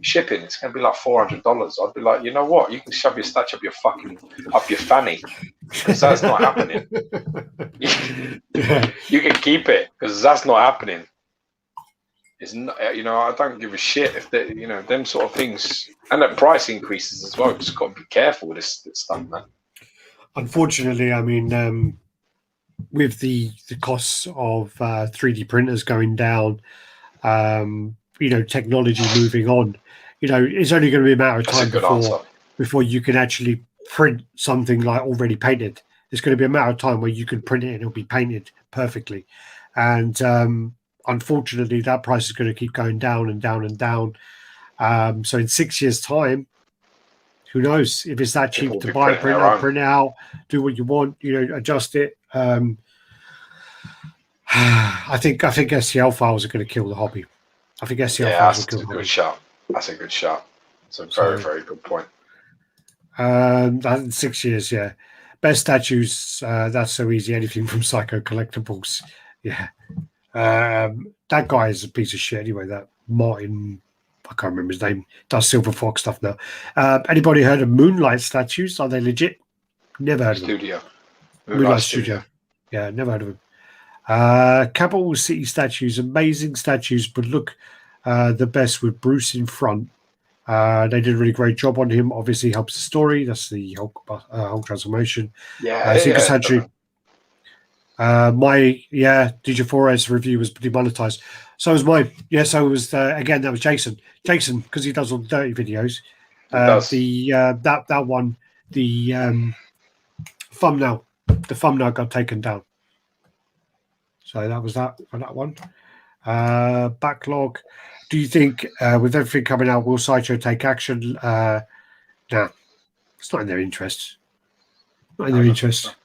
shipping, it's going to be like $400. I'd be like, you know what? You can shove your statue up your fanny, because that's not happening. You can keep it because that's not happening. It's not, I don't give a shit if they, them sort of things, and that price increases as well. Just got to be careful with this stuff, man. Unfortunately, I mean, with the costs of 3D printers going down, technology moving on, it's only going to be a matter of time before you can actually print something like already painted. It's going to be a matter of time where you can print it and it'll be painted perfectly. And unfortunately, that price is going to keep going down and down and down. So in 6 years' time, who knows if it's that cheap to buy, print it out, do what you want, adjust it. I think STL files are going to kill the hobby. I think STL files will kill the hobby. That's a good shot. It's a very, very good point. 6 years, yeah. Best statues, that's so easy. Anything from Psycho Collectibles. Yeah. That guy is a piece of shit anyway, that Martin, I can't remember his name, does Silver Fox stuff now. Anybody heard of Moonlight statues? Are they legit? Never heard of them. Moonlight Studio. Yeah, never heard of them. Capital City statues, amazing statues, but look the best with Bruce in front. They did a really great job on him. Obviously, helps the story. That's the whole transformation. Yeah, Secret Sanctuary. DJ Flores review was demonetized. So was mine. Yeah, so it was again. That was Jason. Jason, because he does all the dirty videos. That one, the thumbnail. The thumbnail got taken down. So that was that for that one. Backlog. Do you think with everything coming out, will Sideshow take action? Nah, it's not in their interest. Not in their interest.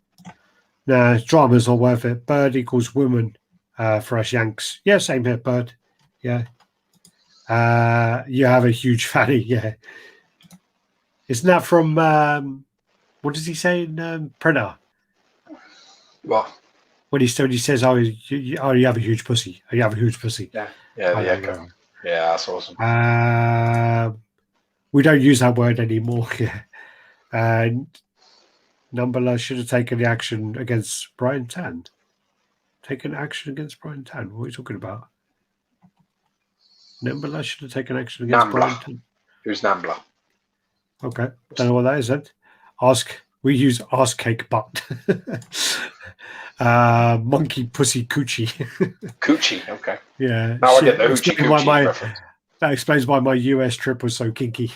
Nah, drama's not worth it. Bird equals woman for us Yanks. Yeah, same here, Bird. Yeah. You have a huge fanny. Yeah. Isn't that from, what does he say in Predator? What? When he says, you have a huge pussy. You have a huge pussy. Yeah, yeah, that's awesome. We don't use that word anymore. Yeah. And Numbler should have taken the action against Brian Tan. Taken action against Brian Tan. What are you talking about? Numbler should have taken action against Brian Tan. Who's Nambler? Okay. Don't know what that is then. We use ass cake butt. Monkey pussy coochie. Coochie, okay. Yeah. Now I get the hoochie coochie reference. That explains why my US trip was so kinky.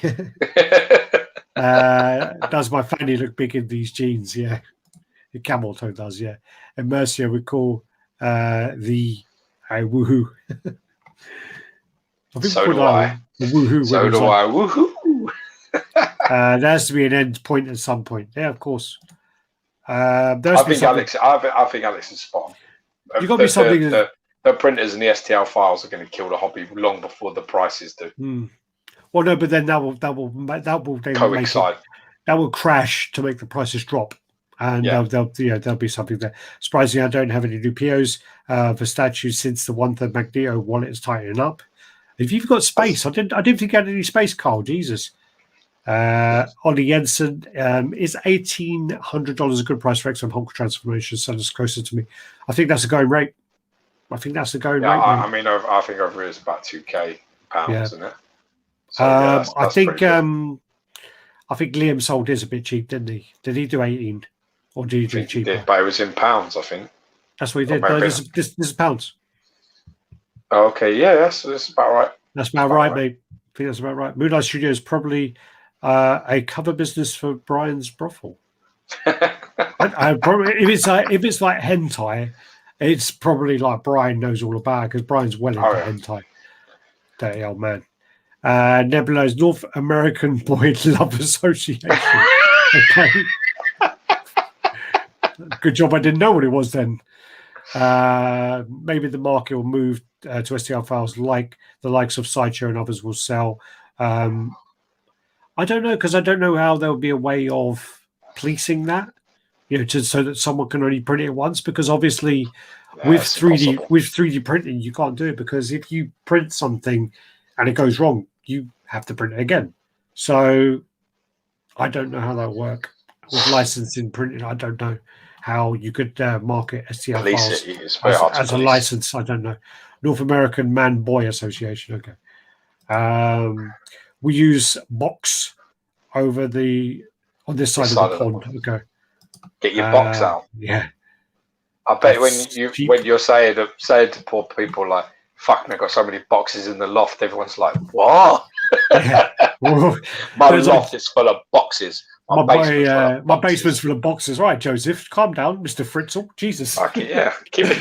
Does my fanny look big in these jeans? Yeah. The camel toe does, yeah. And Mercia would call the woohoo. So do I. Woohoo. So do I. Woohoo. There has to be an end point at some point. Yeah, of course. I think Alex is spot on. You've got to be something. The printers and the STL files are going to kill the hobby long before the prices do. Well, no, but then that will coincide. That will crash to make the prices drop, and there'll be something there. Surprisingly, I don't have any new POs for statues since the 1/3 Magneto wallet is tightening up. If you've got space, I didn't think you had any space, Carl. Jesus. Ollie Jensen, is $1,800 a good price for XM Hulk transformation? Send us closer to me. I think that's a going rate. I think that's the going rate. I mean, I think over here is about £2,000, isn't it? So, I think Liam sold his a bit cheap, didn't he? Did he do 18, or did he do cheaper? He did, but it was in pounds, I think. That's what he did. No, this is pounds. Oh, okay, yeah, that's about right. That's about right, mate. I think that's about right. Moonlight Studios probably a cover business for Brian's brothel. Probably, if it's like hentai, it's probably like Brian knows all about it because Brian's well into hentai. Dirty old man. Nebula's North American Boy Love Association. Okay. Good job I didn't know what it was then. Maybe the market will move to STL files like the likes of Sideshow and others will sell. I don't know, because I don't know how there'll be a way of policing that, so that someone can only print it once. Because obviously, with 3D printing, you can't do it, because if you print something and it goes wrong, you have to print it again. So I don't know how that work with licensing printing. I don't know how you could market STL files as a license. I don't know. North American Man Boy Association. Okay. We use box over on this side of the pond. Okay. Get your box out. Yeah. I bet when you're saying to poor people like, "Fuck, I've got so many boxes in the loft," everyone's like, "What?" Yeah. My loft is full of boxes. My basement's full of boxes. Right, Joseph, calm down, Mr. Fritzl. Jesus. Fuck it, yeah. Keep it.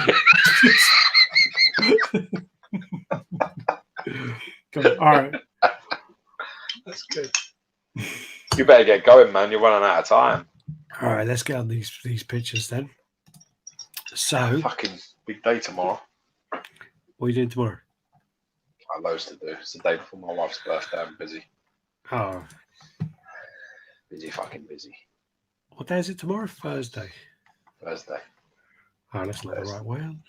All right. That's good. You better get going, man. You're running out of time. All right, let's get on these pictures then. So, fucking big day tomorrow. What are you doing tomorrow? I've loads to do. It's the day before my wife's birthday. I'm busy. Oh. Fucking busy. What day is it tomorrow? Thursday. Thursday. Oh, that's not the right way on.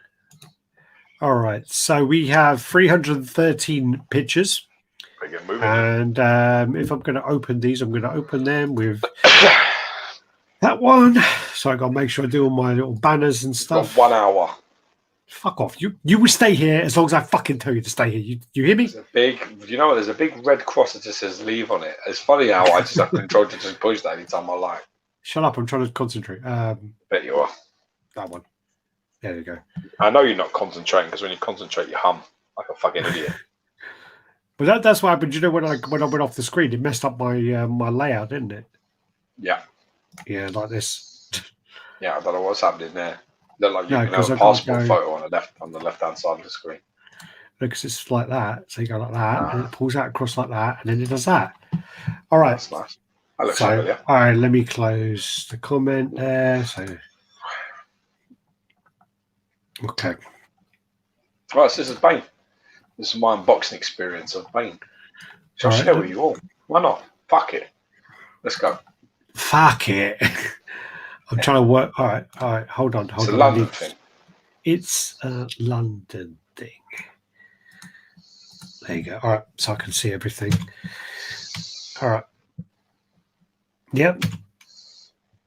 All right. So we have 313 pictures. And if I'm going to open these, I'm going to open them with that one. So I got to make sure I do all my little banners and stuff. Got 1 hour. Fuck off. You will stay here as long as I fucking tell you to stay here. You hear me? You know what? There's a big red cross that just says leave on it. It's funny how I just have control to just push that anytime I like. Shut up, I'm trying to concentrate. Bet you are. That one. There we go. I know you're not concentrating because when you concentrate, you hum like a fucking idiot. But that's what happened. You know, when I went off the screen, it messed up my my layout, didn't it? Yeah. Yeah, like this. Yeah, I don't know what's happening there. Look like you can have a I passport photo on the left hand side of the screen. Because it's like that. So you go like that, and it pulls out across like that, and then it does that. All right. That's nice. That looks so, familiar. all right, let me close the comment there. So, okay. Right, so this is Bane. This is my unboxing experience of Bane. So I'll share with you all. Why not? Fuck it. Let's go. Fuck it. I'm trying to work. All right. Hold on. It's a London thing. It's a London thing. There you go. All right. So I can see everything. All right. Yep.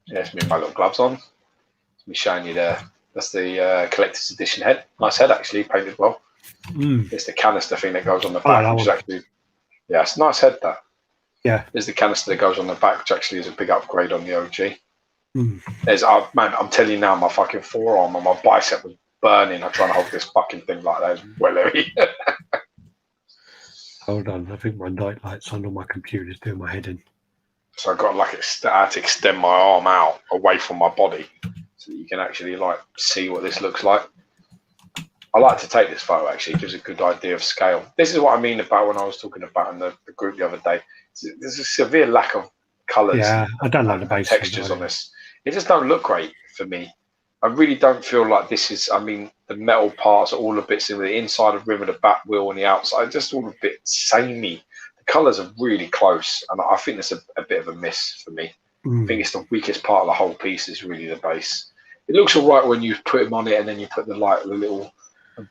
Yeah, it's me with my little gloves on. It's me showing you there. That's the collector's edition head. Nice head, actually, painted well. It's the canister thing that goes on the back, which is actually, yeah, it's a nice head, that. Yeah. There's the canister that goes on the back, which actually is a big upgrade on the OG. There's, man, I'm telling you now, my fucking forearm and my bicep was burning. I'm trying to hold this fucking thing like that. It's well heavy. Hold on, I think my night light's on my computer's doing my head in. So I got I had to extend my arm out away from my body so that you can actually like see what this looks like. I like to take this photo, actually. It gives a good idea of scale. This is what I mean about when I was talking about in the group the other day. There's a severe lack of colours. Yeah, I don't like the base textures on this. It just don't look great for me. I really don't feel like this is, I mean, the metal parts are all a bit similar. The inside of the rim of the back wheel and the outside, just all a bit samey. The colours are really close, and I think that's a bit of a miss for me. I think it's the weakest part of the whole piece is really the base. It looks all right when you put them on it and then you put the little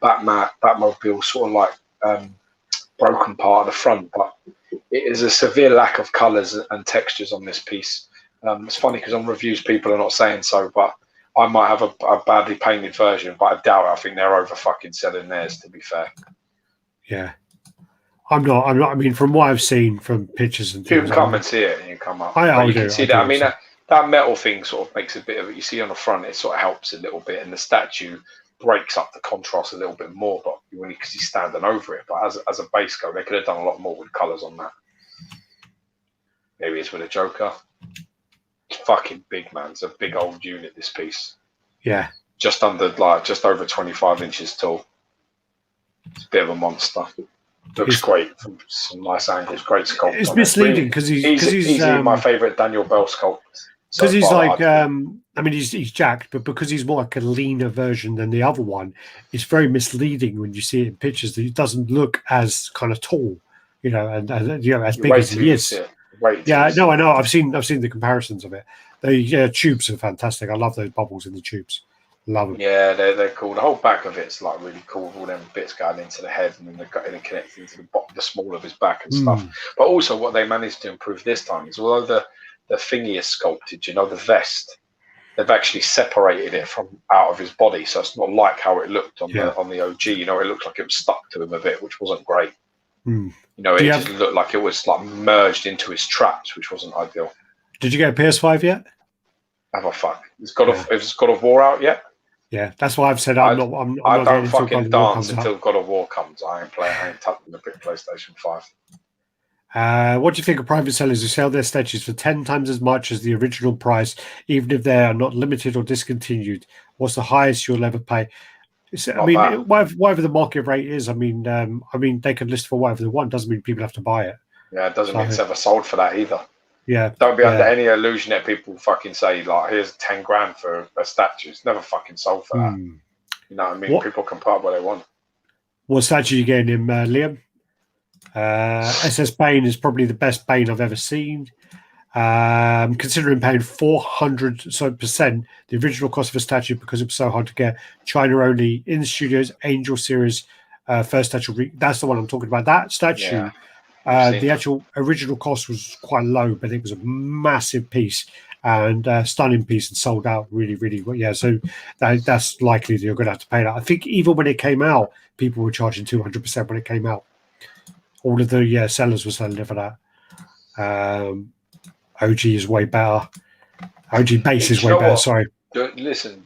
Batmobile sort of like broken part of the front, but it is a severe lack of colours and textures on this piece. It's funny because on reviews people are not saying so, but I might have a badly painted version, but I doubt it. I think they're over fucking selling theirs, to be fair. Yeah. I'm not. I mean, from what I've seen from pictures and things. You can come and see it and you come up. You can see that. I mean, that metal thing sort of makes a bit of it. You see on the front, it sort of helps a little bit, and the statue breaks up the contrast a little bit more, but because he's standing over it. But as a base coat, they could have done a lot more with colours on that. Maybe it's with a Joker. It's fucking big, man. It's a big old unit, this piece. Yeah. Just over 25 inches tall. It's a bit of a monster. Looks great from some nice angles. Great sculpt. It's misleading because he's my favourite Daniel Bell sculpt. Because he's like, I mean, he's jacked, but because he's more like a leaner version than the other one, it's very misleading when you see it in pictures. That he doesn't look as kind of tall, and as big as he is. Yeah, no, I know. I've seen the comparisons of it. The tubes are fantastic. I love those bubbles in the tubes. Love them. Yeah, they're cool. The whole back of it's like really cool with all them bits going into the head and then they're connecting to the bottom, the small of his back and stuff. But also what they managed to improve this time is although the thingy is sculpted, the vest, they've actually separated it from out of his body, so it's not like how it looked on the OG. It looked like it was stuck to him a bit, which wasn't great. It just looked like it was like merged into his traps, which wasn't ideal. Did you get a PS5 yet? Have a fuck. It's God of War out yet? Yeah, that's why I've said I'm not. I don't fucking dance until God of War comes. I ain't touching the big PlayStation 5. What do you think of private sellers who sell their statues for 10 times as much as the original price, even if they are not limited or discontinued? What's the highest you'll ever pay? Whatever the market rate is, I mean, they can list for whatever they want. Doesn't mean people have to buy it. Yeah, it doesn't mean it's ever sold for that either. Yeah. Don't be under any illusion that people fucking say like, here's 10 grand for a statue. It's never fucking sold for that. You know what I mean? People can buy what they want. What statue are you getting him, Liam? SS Bane is probably the best Bane I've ever seen. Considering paying 400% the original cost of a statue because it was so hard to get. China only in the studios, Angel series, first statue. That's the one I'm talking about. That statue. Yeah. The actual original cost was quite low, but it was a massive piece, and stunning piece and sold out really, really well. Yeah, so that's likely that you're going to have to pay that. I think even when it came out, people were charging 200% when it came out. All of the sellers were selling it for that. OG is way better. OG base is way better. Sorry. Listen,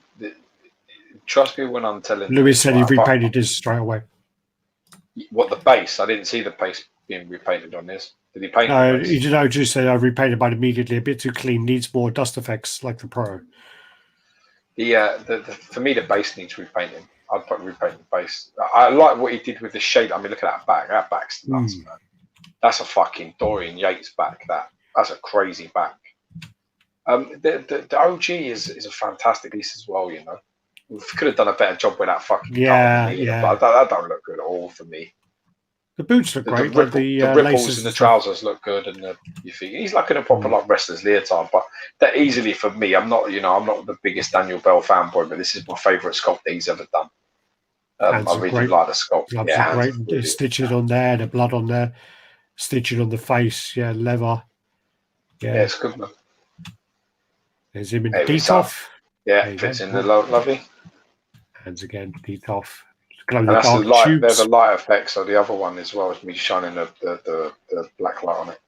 trust me when I'm telling you. Lewis said he repainted his straight away. What, the base? I didn't see the base being repainted on this. Did he paint the base? He did OG say I repainted mine immediately. A bit too clean. Needs more dust effects like the Pro. For me, the base needs repainting. I'd put repaint the base. I like what he did with the shade. I mean, look at that back. That back's nuts, man. That's a fucking Dorian Yates back. That's a crazy back. The OG is a fantastic piece as well. You know, we could have done a better job with that fucking. But that don't look good at all for me. The boots look great. The ripples in the trousers look good, and you think he's like in a proper like wrestler's leotard. But that easily for me, I'm not the biggest Daniel Bell fanboy, but this is my favourite sculpt that he's ever done. I really like the sculpt. Yeah, great. Really stitching on there, the blood on there, stitching on the face. Yeah, leather. Yeah, it's good, man. There's him in Detoff. Yeah, fits in the lovely. Hands again, Detoff. And that's the light. There's a light effect. So the other one as well is me shining the black light on it.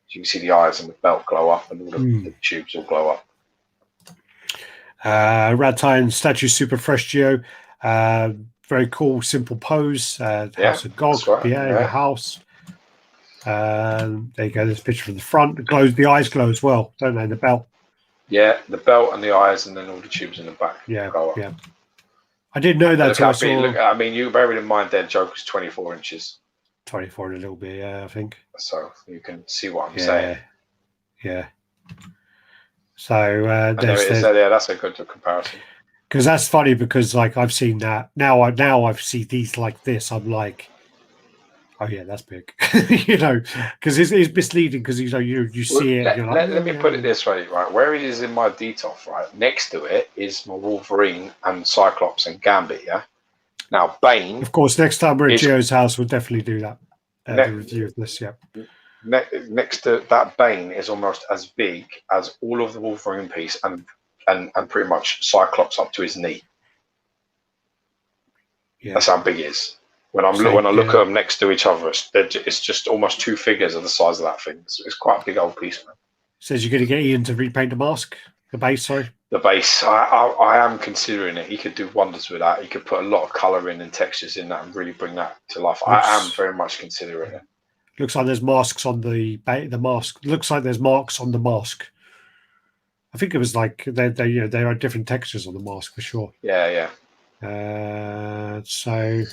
So you can see the eyes and the belt glow up, and all the tubes will glow up. RaddTitan statue, super fresh Geo. Very cool, simple pose. House of God, right. The house. There you go. There's a picture from the front. It glows. The eyes glow as well, don't they? The belt. Yeah, the belt and the eyes, and then all the tubes in the back. Glow up. Yeah. I didn't know that. I mean, you bear in mind that Joker's 24 inches. 24 and a little bit, yeah, I think. So you can see what I'm saying. Yeah. So that's a good comparison. Because that's funny because like I've seen that now. I've seen these like this. I'm like, oh yeah, that's big. You know, because it's misleading because you see it. Let me put it this way, right? Where it is in my detoff, right next to it is my Wolverine and Cyclops and Gambit. Yeah. Now Bane. Of course, next time we're at Geo's house, we'll definitely do that. The review of this. Yeah. Next to that, Bane is almost as big as all of the Wolverine piece and pretty much Cyclops up to his knee. Yeah. That's how big it is. When I look at them next to each other, it's just almost two figures of the size of that thing. It's quite a big old piece, man. Says you're going to get Ian to repaint the mask, the base. Sorry, the base. I am considering it. He could do wonders with that. He could put a lot of colour in and textures in that and really bring that to life. I am very much considering it. Looks like there's masks on the mask. Looks like there's marks on the mask. I think it was like there are different textures on the mask for sure. Yeah. So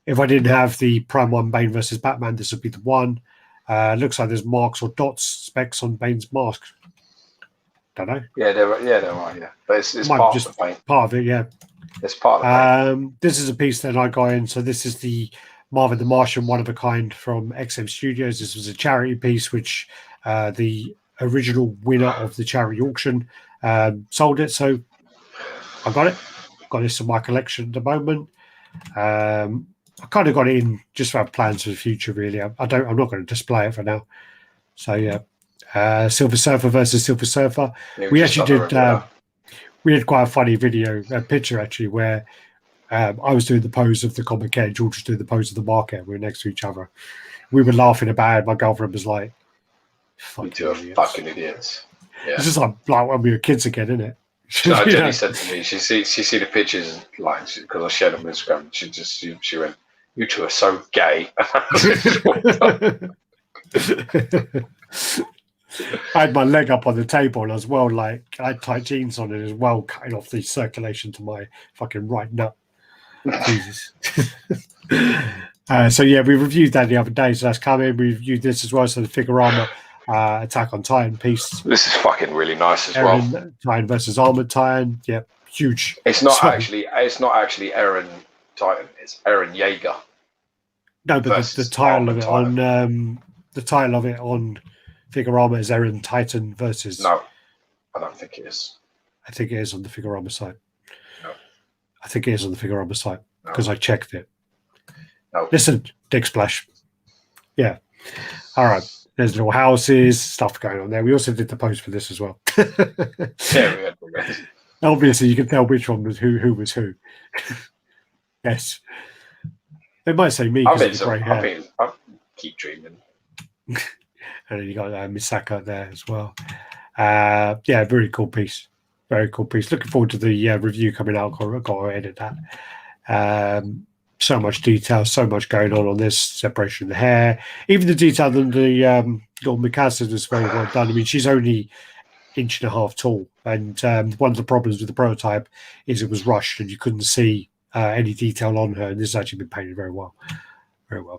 if I didn't have the Prime 1 Bane versus Batman, this would be the one. Looks like there's marks or dots, specks on Bane's mask. Don't know. Yeah, there are. Yeah, but it's part of the paint. Part of it, yeah. It's part of the paint. This is a piece that I got in. So this is the Marvin the Martian, one of a kind from XM Studios. This was a charity piece, which the original winner of the charity auction sold it. So I got it. Got this in my collection at the moment. I kind of got it in just to have plans for the future, really. I'm not going to display it for now. So yeah, Silver Surfer versus Silver Surfer. Yeah, we actually did. We had quite a funny picture actually, where I was doing the pose of the comic head, George was doing the pose of the market. We were next to each other. We were laughing about it. My girlfriend was like, "Fucking idiots." Yeah. It's just like when we were kids again, isn't it? Jenny said to me, she see the pictures like because I shared them on Instagram. She went, "You two are so gay." I had my leg up on the table as well, like I had tight jeans on it as well, cutting off the circulation to my fucking right nut. Jesus. So yeah, we reviewed that the other day, so that's coming. We reviewed this as well, so the Figurama Attack on Titan piece. This is fucking really nice as well. Titan versus Armored Titan, yeah, huge. It's not actually Eren Titan. It's Eren Yeager. No, but the title of it on the title of it on Figurama is Eren Titan versus. No, I don't think it is. I think it is on the Figurama site. No, I think it is on the Figurama site because I checked it. No, listen, Dick Splash. Yeah, all right. There's little houses, stuff going on there. We also did the post for this as well. Yeah, we had dreadlocks. Obviously, you can tell which one was who was who. Yes. They might say me because of the grey hair. I keep dreaming. And then you got Misaka there as well. Yeah, very cool piece. Very cool piece. Looking forward to the review coming out. Got to edit that. So much detail, so much going on this separation of the hair. Even the detail on the little Mikasa was very well done. I mean, she's only 1.5 inches tall, and one of the problems with the prototype is it was rushed and you couldn't see any detail on her. And this has actually been painted very well, very well.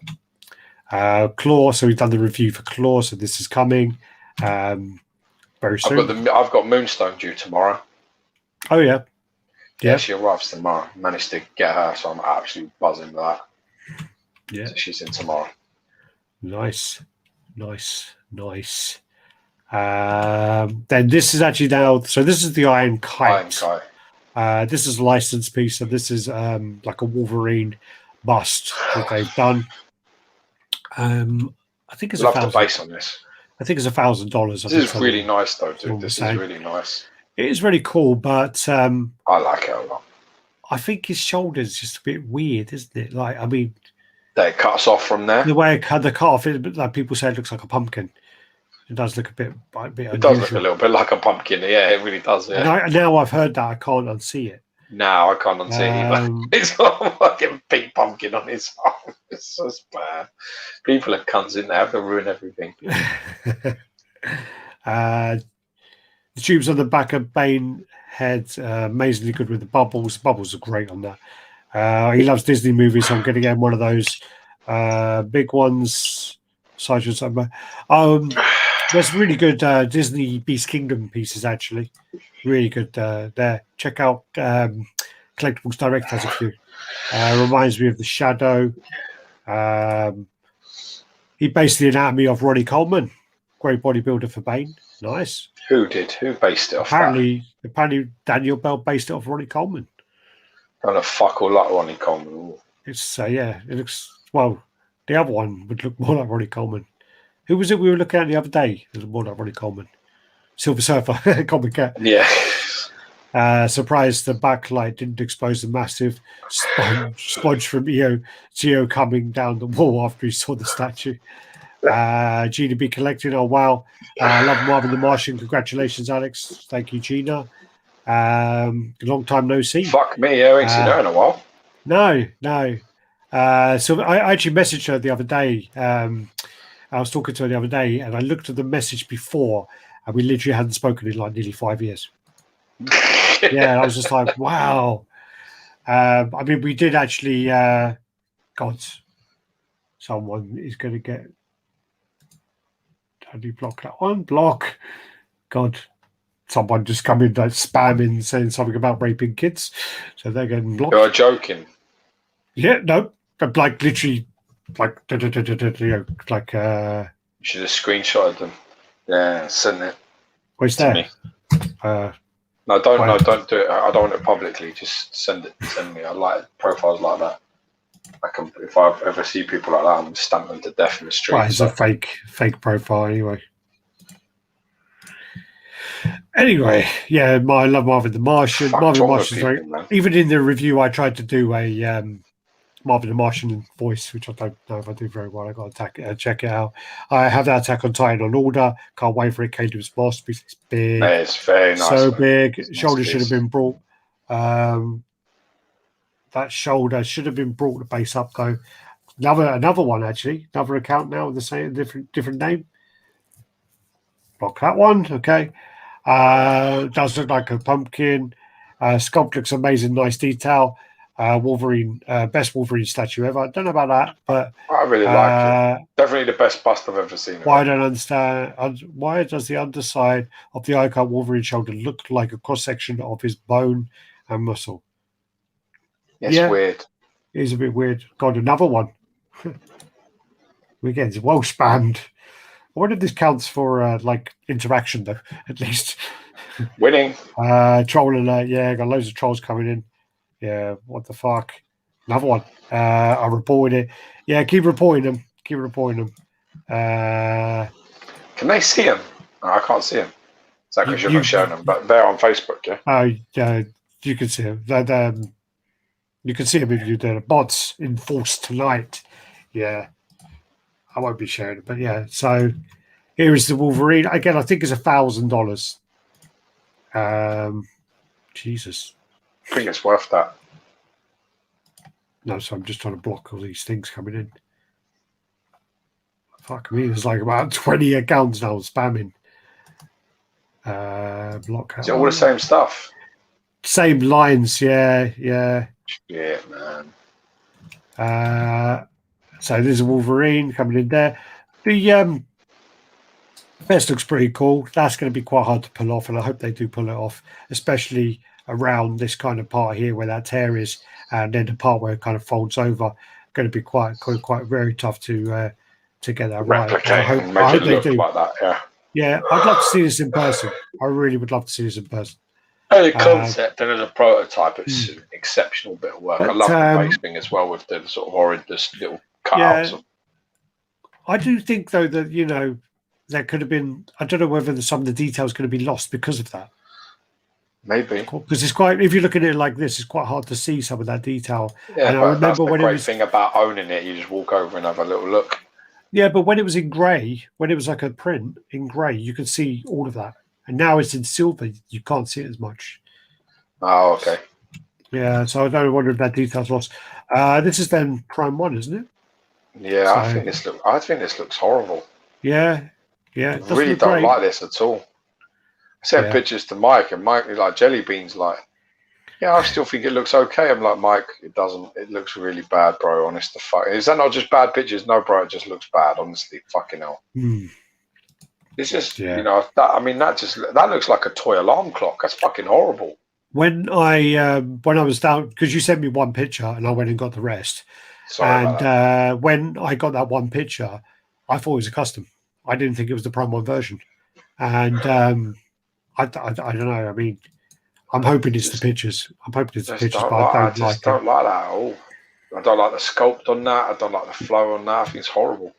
Claw. So we've done the review for Claw. So this is coming very soon. I've got Moonstone due tomorrow. Oh yeah. Yeah, she arrives tomorrow. Managed to get her, so I'm absolutely buzzing with that. Yeah, so she's in tomorrow. Nice. Then this is actually now. So this is the Iron Kite. This is a licensed piece, so this is like a Wolverine bust that they've done. I think it's love the base on this. I think it's $1,000. This is really nice, though, dude. This is really nice. It is really cool, but I like it a lot. I think his shoulder's just a bit weird, isn't it? Like, I mean, that it cuts off from there. The way the cut off, like people say, it looks like a pumpkin. It does look a bit It does look a little bit like a pumpkin. Yeah, it really does. Yeah. And now I've heard that, I can't unsee it. No, I can't unsee it either. It's got a fucking big pumpkin on his arm. It's so bad. People are cunts in there. They ruin everything. The tubes on the back of Bane head, amazingly good with the bubbles. Bubbles are great on that. He loves Disney movies, so I'm going to get him one of those big ones. Sideshow. There's really good Disney Beast Kingdom pieces, actually. Really good there. Check out Collectibles Direct has a few. Reminds me of the Shadow. He based the anatomy of Ronnie Coleman, great bodybuilder for Bane. Nice. Who did? Who based it off? Apparently Daniel Bell based it off Ronnie Coleman. Kind of fuck all like Ronnie Coleman. It's yeah, it looks well. The other one would look more like Ronnie Coleman. Who was it we were looking at the other day? It was more like Ronnie Coleman. Silver Surfer, Common Cat. Yeah. Surprised the backlight didn't expose the massive sponge from Geo coming down the wall after he saw the statue. Gina B collecting. Oh wow. Love Marvin the Martian. Congratulations, Alex. Thank you, Gina. Long time no see. Fuck me, I ain't seen her in a while. No. So I actually messaged her the other day. I was talking to her the other day, and I looked at the message before, and we literally hadn't spoken in like nearly 5 years. Yeah, I was just like, wow. I mean, we did actually. God, someone is going to get. How do you block that one? Block. God, someone just come in like spamming, saying something about raping kids, so they're getting blocked. You're joking. Yeah, no, like literally. Like, like, you should have screenshotted them. Yeah, send it. Where's that? Me. No, don't do it. I don't want it publicly. Just send it. Send me. I like profiles like that. If I ever see people like that, I'm stamp them to death in the street. Well, it's a fake profile anyway. Anyway, yeah, I love Marvin the Martian. Marvin the Martian's very. Even in the review, I tried to do a. Marvin the Martian voice, which I don't know if I do very well. I got to check it out. I have that Attack on Titan on order. Can't wait for it. Kingdom's boss. It's big. It's very nice. So big. Shoulder should have been brought. That shoulder should have been brought the base up though. Another one actually. Another account now with the same different name. Block that one. Okay. Does look like a pumpkin. Sculpt looks amazing. Nice detail. Wolverine, best Wolverine statue ever. I don't know about that, but I really like it. Definitely the best bust I've ever seen. I don't understand. Why does the underside of the icon Wolverine shoulder look like a cross section of his bone and muscle? It's weird. It is a bit weird. God, another one. Weekend is well spammed. I wonder if this counts for like interaction though. At least winning. Troll alert. Yeah, got loads of trolls coming in. Yeah, what the fuck? Another one. I reported it. Yeah, keep reporting them. Keep reporting them. Can they see him? Oh, I can't see him. Is that because you're not showing them? But they're on Facebook, yeah? You can see them. You can see them if you do the mods enforced tonight. Yeah. I won't be sharing it, but yeah. So here is the Wolverine. Again, I think it's $1,000. Jesus. I think it's worth that. No, so I'm just trying to block all these things coming in. Fuck me, there's like about 20 accounts now spamming. Block. Is it all the same stuff? Same lines, yeah. Yeah, man. So there's a Wolverine coming in there. The vest looks pretty cool. That's going to be quite hard to pull off, and I hope they do pull it off, especially around this kind of part here where that tear is, and then the part where it kind of folds over. Going to be quite very tough to get that replicate right. And make it look like that. Yeah. Yeah, I'd love to see this in person. I really would love to see this in person. As a concept and as a prototype, it's an exceptional bit of work. I love the base thing as well with the sort of horrendous little cutouts. Yeah. I do think, though, that, there could have been, I don't know whether some of the details going to be lost because of that. Maybe. Because it's quite, if you look at it like this, it's quite hard to see some of that detail. Yeah, and I remember that's the great thing about owning it. You just walk over and have a little look. Yeah, but when it was in grey, when it was like a print in grey, you could see all of that. And now it's in silver, you can't see it as much. Oh, okay. Yeah, so I don't wonder if that detail's lost. This is then Prime 1, isn't it? Yeah, so, I think this looks horrible. Yeah. I really don't like this at all. I sent pictures to Mike, and Mike is like, Jelly Bean's like, yeah, I still think it looks okay. I'm like, Mike, it doesn't. It looks really bad, bro. Honest to fuck. Is that not just bad pictures? No, bro, it just looks bad. Honestly, fucking hell. It's just, that looks like a toy alarm clock. That's fucking horrible. When I was down, because you sent me one picture and I went and got the rest. And when I got that one picture, I thought it was a custom. I didn't think it was the Prime 1 version. And I don't know. I mean, I'm hoping it's the pictures. But I don't like that at all. I don't like the sculpt on that. I don't like the flow on that. I think it's horrible.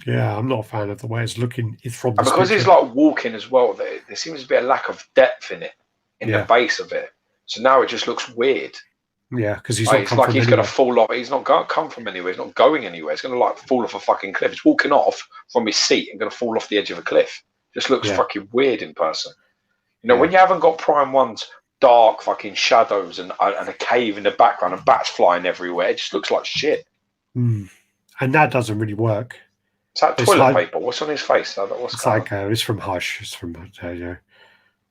Yeah, I'm not a fan of the way it's looking. It's from and because he's like walking as well. There seems to be a lack of depth in it, in the base of it. So now it just looks weird. Yeah, because he's like he's going to fall off. He's not going to come from anywhere. He's not going anywhere. He's going to like fall off a fucking cliff. He's walking off from his seat and going to fall off the edge of a cliff. Just looks fucking weird in person. When you haven't got Prime 1's dark fucking shadows and a cave in the background and bats flying everywhere, it just looks like shit. And that doesn't really work. It's that toilet paper. What's on his face? It's from Hush. It's from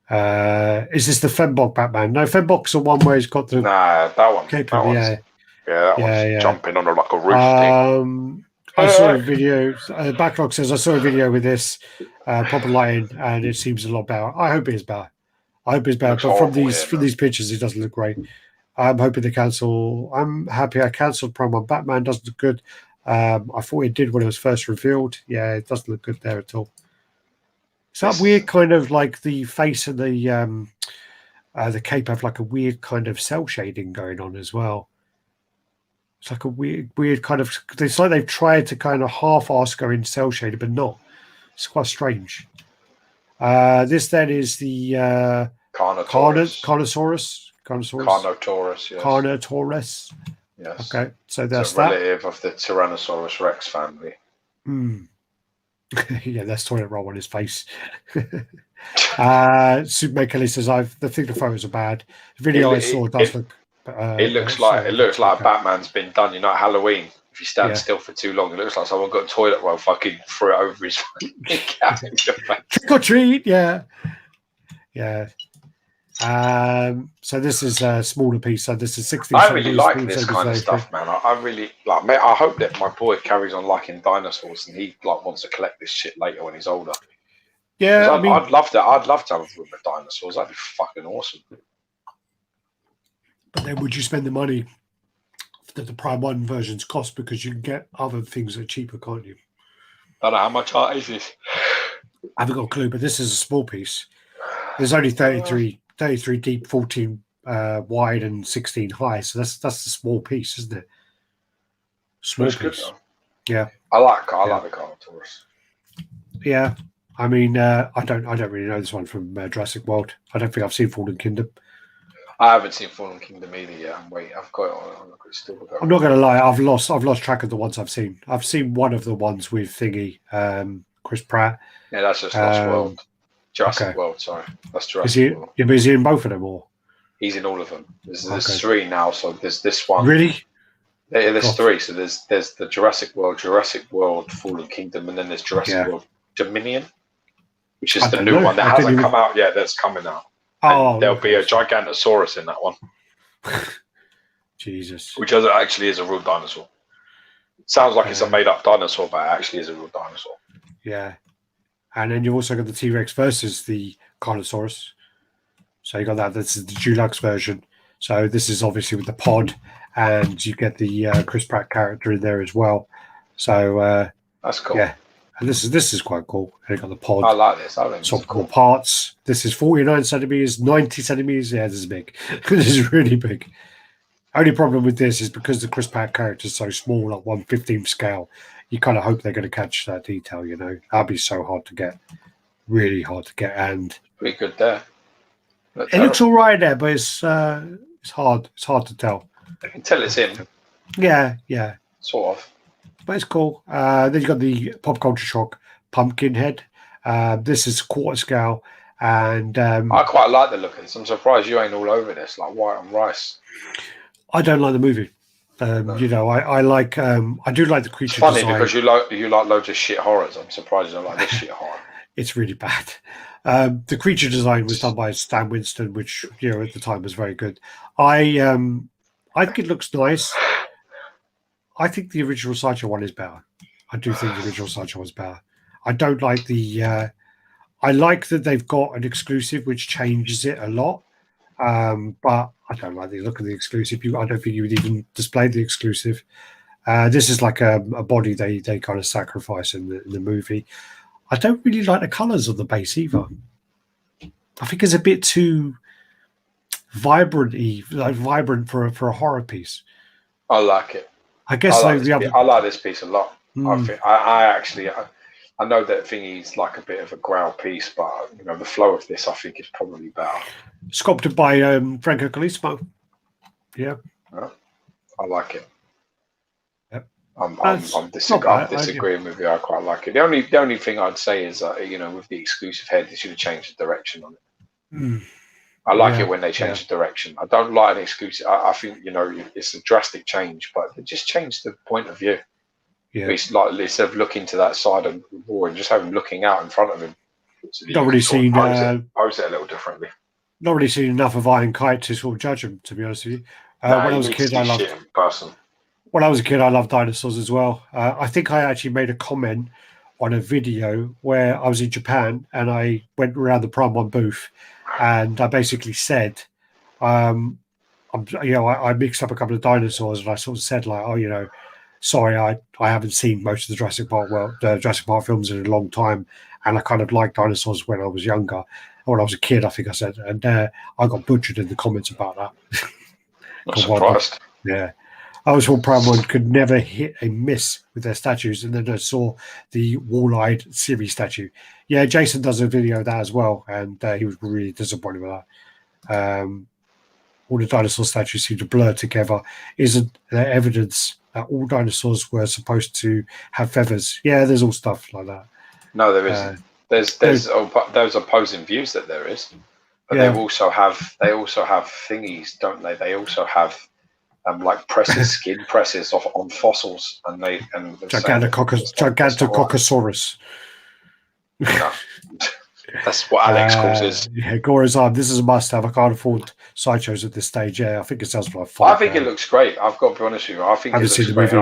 is this the Fembok Batman? No, Fembok's the one where he's got the that one. That one's jumping on like a roof thing. I saw a video. Backlog says I saw a video with this proper lighting, and it seems a lot better. I hope it is better. But from these pictures, it doesn't look great. I'm hoping they cancel. I'm happy I cancelled Prime 1 Batman. Doesn't look good. I thought it did when it was first revealed. Yeah, it doesn't look good there at all. It's that weird kind of like the face and the cape have like a weird kind of cell shading going on as well. It's like a weird kind of. It's like they've tried to kind of half-ass go in cell shading, but not. It's quite strange. This then is the Carnotaurus. Yes. Carnotaurus. Yes. Okay, so that's a relative of the Tyrannosaurus Rex family. Yeah, that's toilet roll on his face. Superman Kelly says, "I think the photos are bad. The video I saw does look. It looks like Batman's been done. You know, at Halloween. If you stand still for too long, it looks like someone got a toilet roll, fucking threw it over his cat. Trick or treat, yeah. So this is a smaller piece. So this is 16. I really like this kind of stuff, man. I really like. Mate, I hope that my boy carries on liking dinosaurs and he like wants to collect this shit later when he's older. Yeah, I'd love to. I'd love to have a room of dinosaurs. That'd be fucking awesome. But then, would you spend the money that the Prime 1 versions cost because you can get other things that are cheaper, can't you? I don't know how much art is this. I haven't got a clue, but this is a small piece. There's only 33 deep, 14 wide, and 16 high. So that's a small piece, isn't it? Small piece. Good, yeah. I like the Carnotaurus. Yeah. I mean, I don't really know this one from Jurassic World. I don't think I've seen Fallen Kingdom. I haven't seen Fallen Kingdom either yet. Wait, I've got it on. I'm not going to lie. I've lost track of the ones I've seen. I've seen one of the ones with Thingy, Chris Pratt. Yeah, that's just Lost World. Jurassic World, sorry. That's Jurassic World. Is he in both of them, or? He's in all of them. There's 3 now, so there's this one. Really? There's 3. So there's the Jurassic World, Fallen Kingdom, and then there's Jurassic World Dominion, which is the new one that hasn't come out yet. That's coming out. And there'll be a Gigantosaurus in that one. Jesus. Which actually is a real dinosaur. Sounds like it's a made-up dinosaur, but it actually is a real dinosaur. Yeah. And then you've also got the T-Rex versus the Carnosaurus. So you got that. This is the Dulux version. So this is obviously with the pod, and you get the Chris Pratt character in there as well. So that's cool. Yeah. And this is quite cool. And you got the pod. I like this. I think some cool parts. This is 49 centimeters, 90 centimeters. Yeah, this is big. This is really big. Only problem with this is because the Chris Pratt character is so small, like 1/15 scale, you kind of hope they're going to catch that detail, you know. That'd be so hard to get. Really hard to get. And pretty good there. It looks all right there, but it's hard. It's hard to tell. I can tell it's him. Yeah. Sort of. But it's cool. Then you've got the Pop Culture Shock pumpkin head. This is quarter scale. And I quite like the look of this. I'm surprised you ain't all over this, like white on rice. I don't like the movie. You know, I like. I do like the creature. It's funny design. because you like loads of shit horrors. I'm surprised you don't like this shit horror. It's really bad. The creature design was done by Stan Winston, which at the time was very good. I think it looks nice. I think the original Sideshow one is better. I do think the original Sideshow was better. I don't like the. I like that they've got an exclusive, which changes it a lot. But I don't like the look of the exclusive. I don't think you would even display the exclusive. This is like a body they kind of sacrifice in the movie. I don't really like the colours of the base either. I think it's a bit too vibrant for a horror piece. I like it. I guess I like this piece a lot. I know that thingy's like a bit of a growl piece, but the flow of this I think is probably better. Sculpted by Franco Collismo. Yeah. I like it. Yep. I'm disagreeing with you. I quite like it. The only thing I'd say is with the exclusive head, they should have changed the direction on it. I like it when they change the direction. I don't like an exclusive. I think it's a drastic change, but they just change the point of view. Yeah. It's like instead of looking to that side of the wall and just have him looking out in front of him. So not really seen pose it a little differently. Not really seen enough of Iron Kite to sort of judge him, to be honest with you. When I was a kid, When I was a kid, I loved dinosaurs as well. I think I actually made a comment on a video where I was in Japan and I went around the Prime One booth, and I basically said, I mixed up a couple of dinosaurs, and I sort of said like, sorry, I haven't seen most of the Jurassic Park films in a long time, and I kind of liked dinosaurs when I was younger. When I was a kid, I think I said, and I got butchered in the comments about that. Not surprised. Yeah. I was told Prime One could never hit a miss with their statues, and then I saw the wall-eyed Siri statue. Yeah, Jason does a video of that as well, and he was really disappointed with that. All the dinosaur statues seem to blur together. Isn't there evidence that all dinosaurs were supposed to have feathers? Yeah, there's all stuff like that. No, there isn't. There's those opposing views that there is, but they also have thingies, don't they? They also have like skin presses on fossils, and Gigantococosaurus. No. That's what Alex calls it. Yeah, Gora's arm. This is a must-have. I can't afford sideshows at this stage. Yeah, I think it sounds like fun. I think it looks great. I've got to be honest with you. I think it looks great.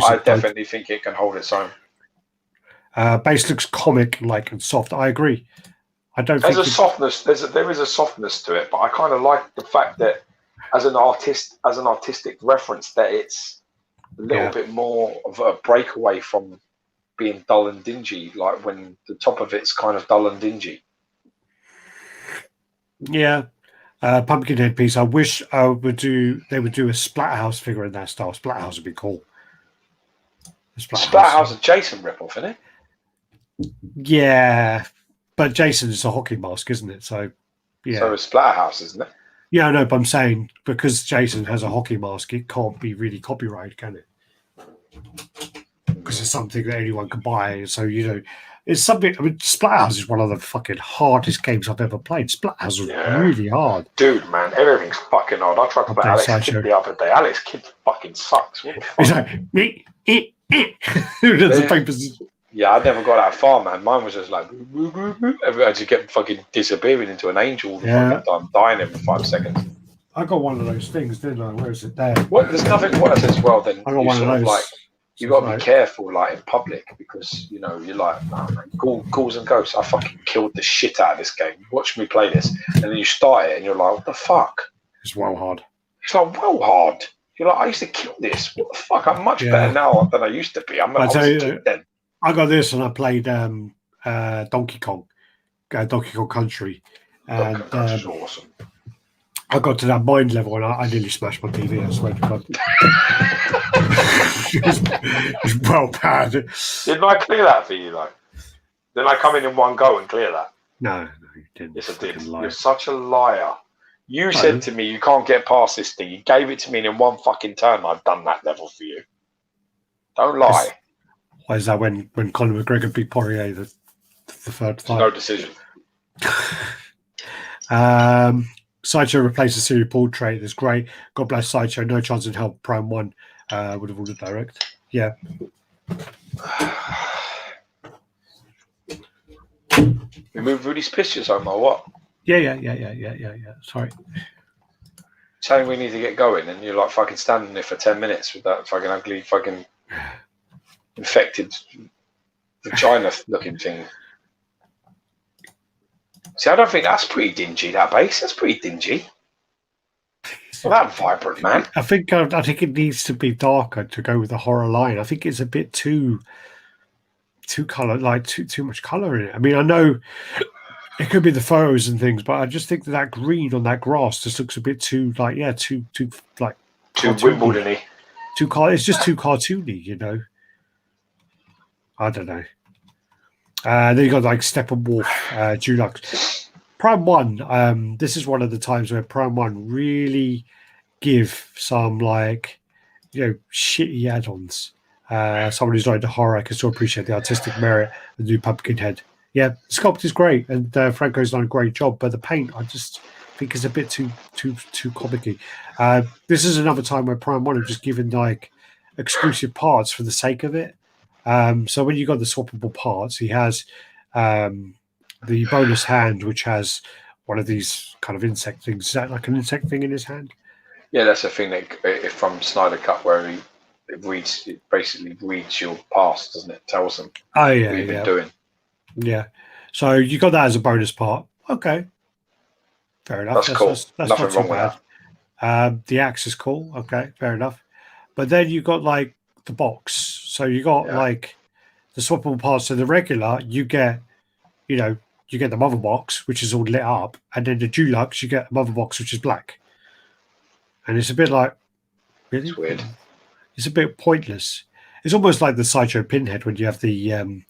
I definitely think it can hold its own. Base looks comic-like and soft. I agree. I don't. There's a softness. There is a softness to it, but I kind of like the fact that as an artistic reference, that it's a little bit more of a breakaway from being dull and dingy, like when the top of it's kind of dull and dingy. Yeah. Pumpkinhead piece. I wish they would do a Splatterhouse figure in that style. Splatterhouse would be cool. Splatterhouse a Jason ripoff, isn't it? Yeah. But Jason is a hockey mask, isn't it? So, yeah. So it's Splatterhouse, isn't it? Yeah, I know, but I'm saying because Jason has a hockey mask, it can't be really copyrighted, can it? Because it's something that anyone can buy. So, it's something. I mean, Splatterhouse is one of the fucking hardest games I've ever played. Splatterhouse was really hard. Dude, man, everything's fucking hard. I tried to play Alex Kidd the other day. Alex Kidd fucking sucks. What the fuck? It's like, papers. Yeah, I never got that far, man. Mine was just like, I just kept fucking disappearing into an angel all the fucking time, dying every 5 seconds. I got one of those things, didn't I? Where is it there? What? There's nothing worse as well than I got one of those. Like, you got to be careful, like in public, because you're like, oh, man, ghouls and ghosts. I fucking killed the shit out of this game. Watch me play this, and then you start it, and you're like, what the fuck? It's well hard. It's like well hard. You're like, I used to kill this. What the fuck? I'm much better now than I used to be. I was a kid then. I got this, and I played Donkey Kong Country, and that's awesome. I got to that mind level, and I nearly smashed my TV. I swear to God. It's well bad. Didn't I clear that for you, though? Didn't I come in one go and clear that? No, you didn't. Yes, I did. You're such a liar. You said to me, you can't get past this thing. You gave it to me, and in one fucking turn, I've done that level for you. Don't lie. Why is that when Conor McGregor beat Poirier the third fight? No decision. Sideshow replaced the serial portrait. That's great. God bless Sideshow. No chance in hell Prime 1 would have ordered direct. Yeah. We moved Rudy's pictures home or what? Yeah. Sorry. Telling we need to get going, and you're like fucking standing there for 10 minutes with that fucking ugly fucking infected vagina looking thing. See, I don't think that's pretty dingy, that base. That's pretty dingy. It's not that vibrant, man. I think it needs to be darker to go with the horror line. I think it's a bit too color, like too much color in it. I mean, I know it could be the photos and things, but I just think that green on that grass just looks a bit too Wimbledon-y. It's just too cartoony, I don't know. Then you got like Steppenwolf, Dulux. Prime 1, this is one of the times where Prime 1 really give some shitty add-ons. Someone who's not into horror can still appreciate the artistic merit of the new Pumpkinhead. Yeah, the sculpt is great, and Franco's done a great job, but the paint I just think is a bit too comic-y. This is another time where Prime 1 have just given exclusive parts for the sake of it. So when you got the swappable parts, he has the bonus hand, which has one of these kind of insect things. Is that like an insect thing in his hand? Yeah, that's a thing that from Snyder Cut where it basically reads your past, doesn't it? Tells them what you've been doing. Yeah. So you got that as a bonus part. Okay. Fair enough. That's cool. That's nothing not too wrong bad. with that. The axe is cool. Okay, fair enough. But then you got the box. So you got the swappable parts. So the regular, you get, you get the mother box, which is all lit up, and then the Dulux, you get a mother box, which is black. And it's a bit like, really? It's weird. It's a bit pointless. It's almost like the Sideshow Pinhead when you have the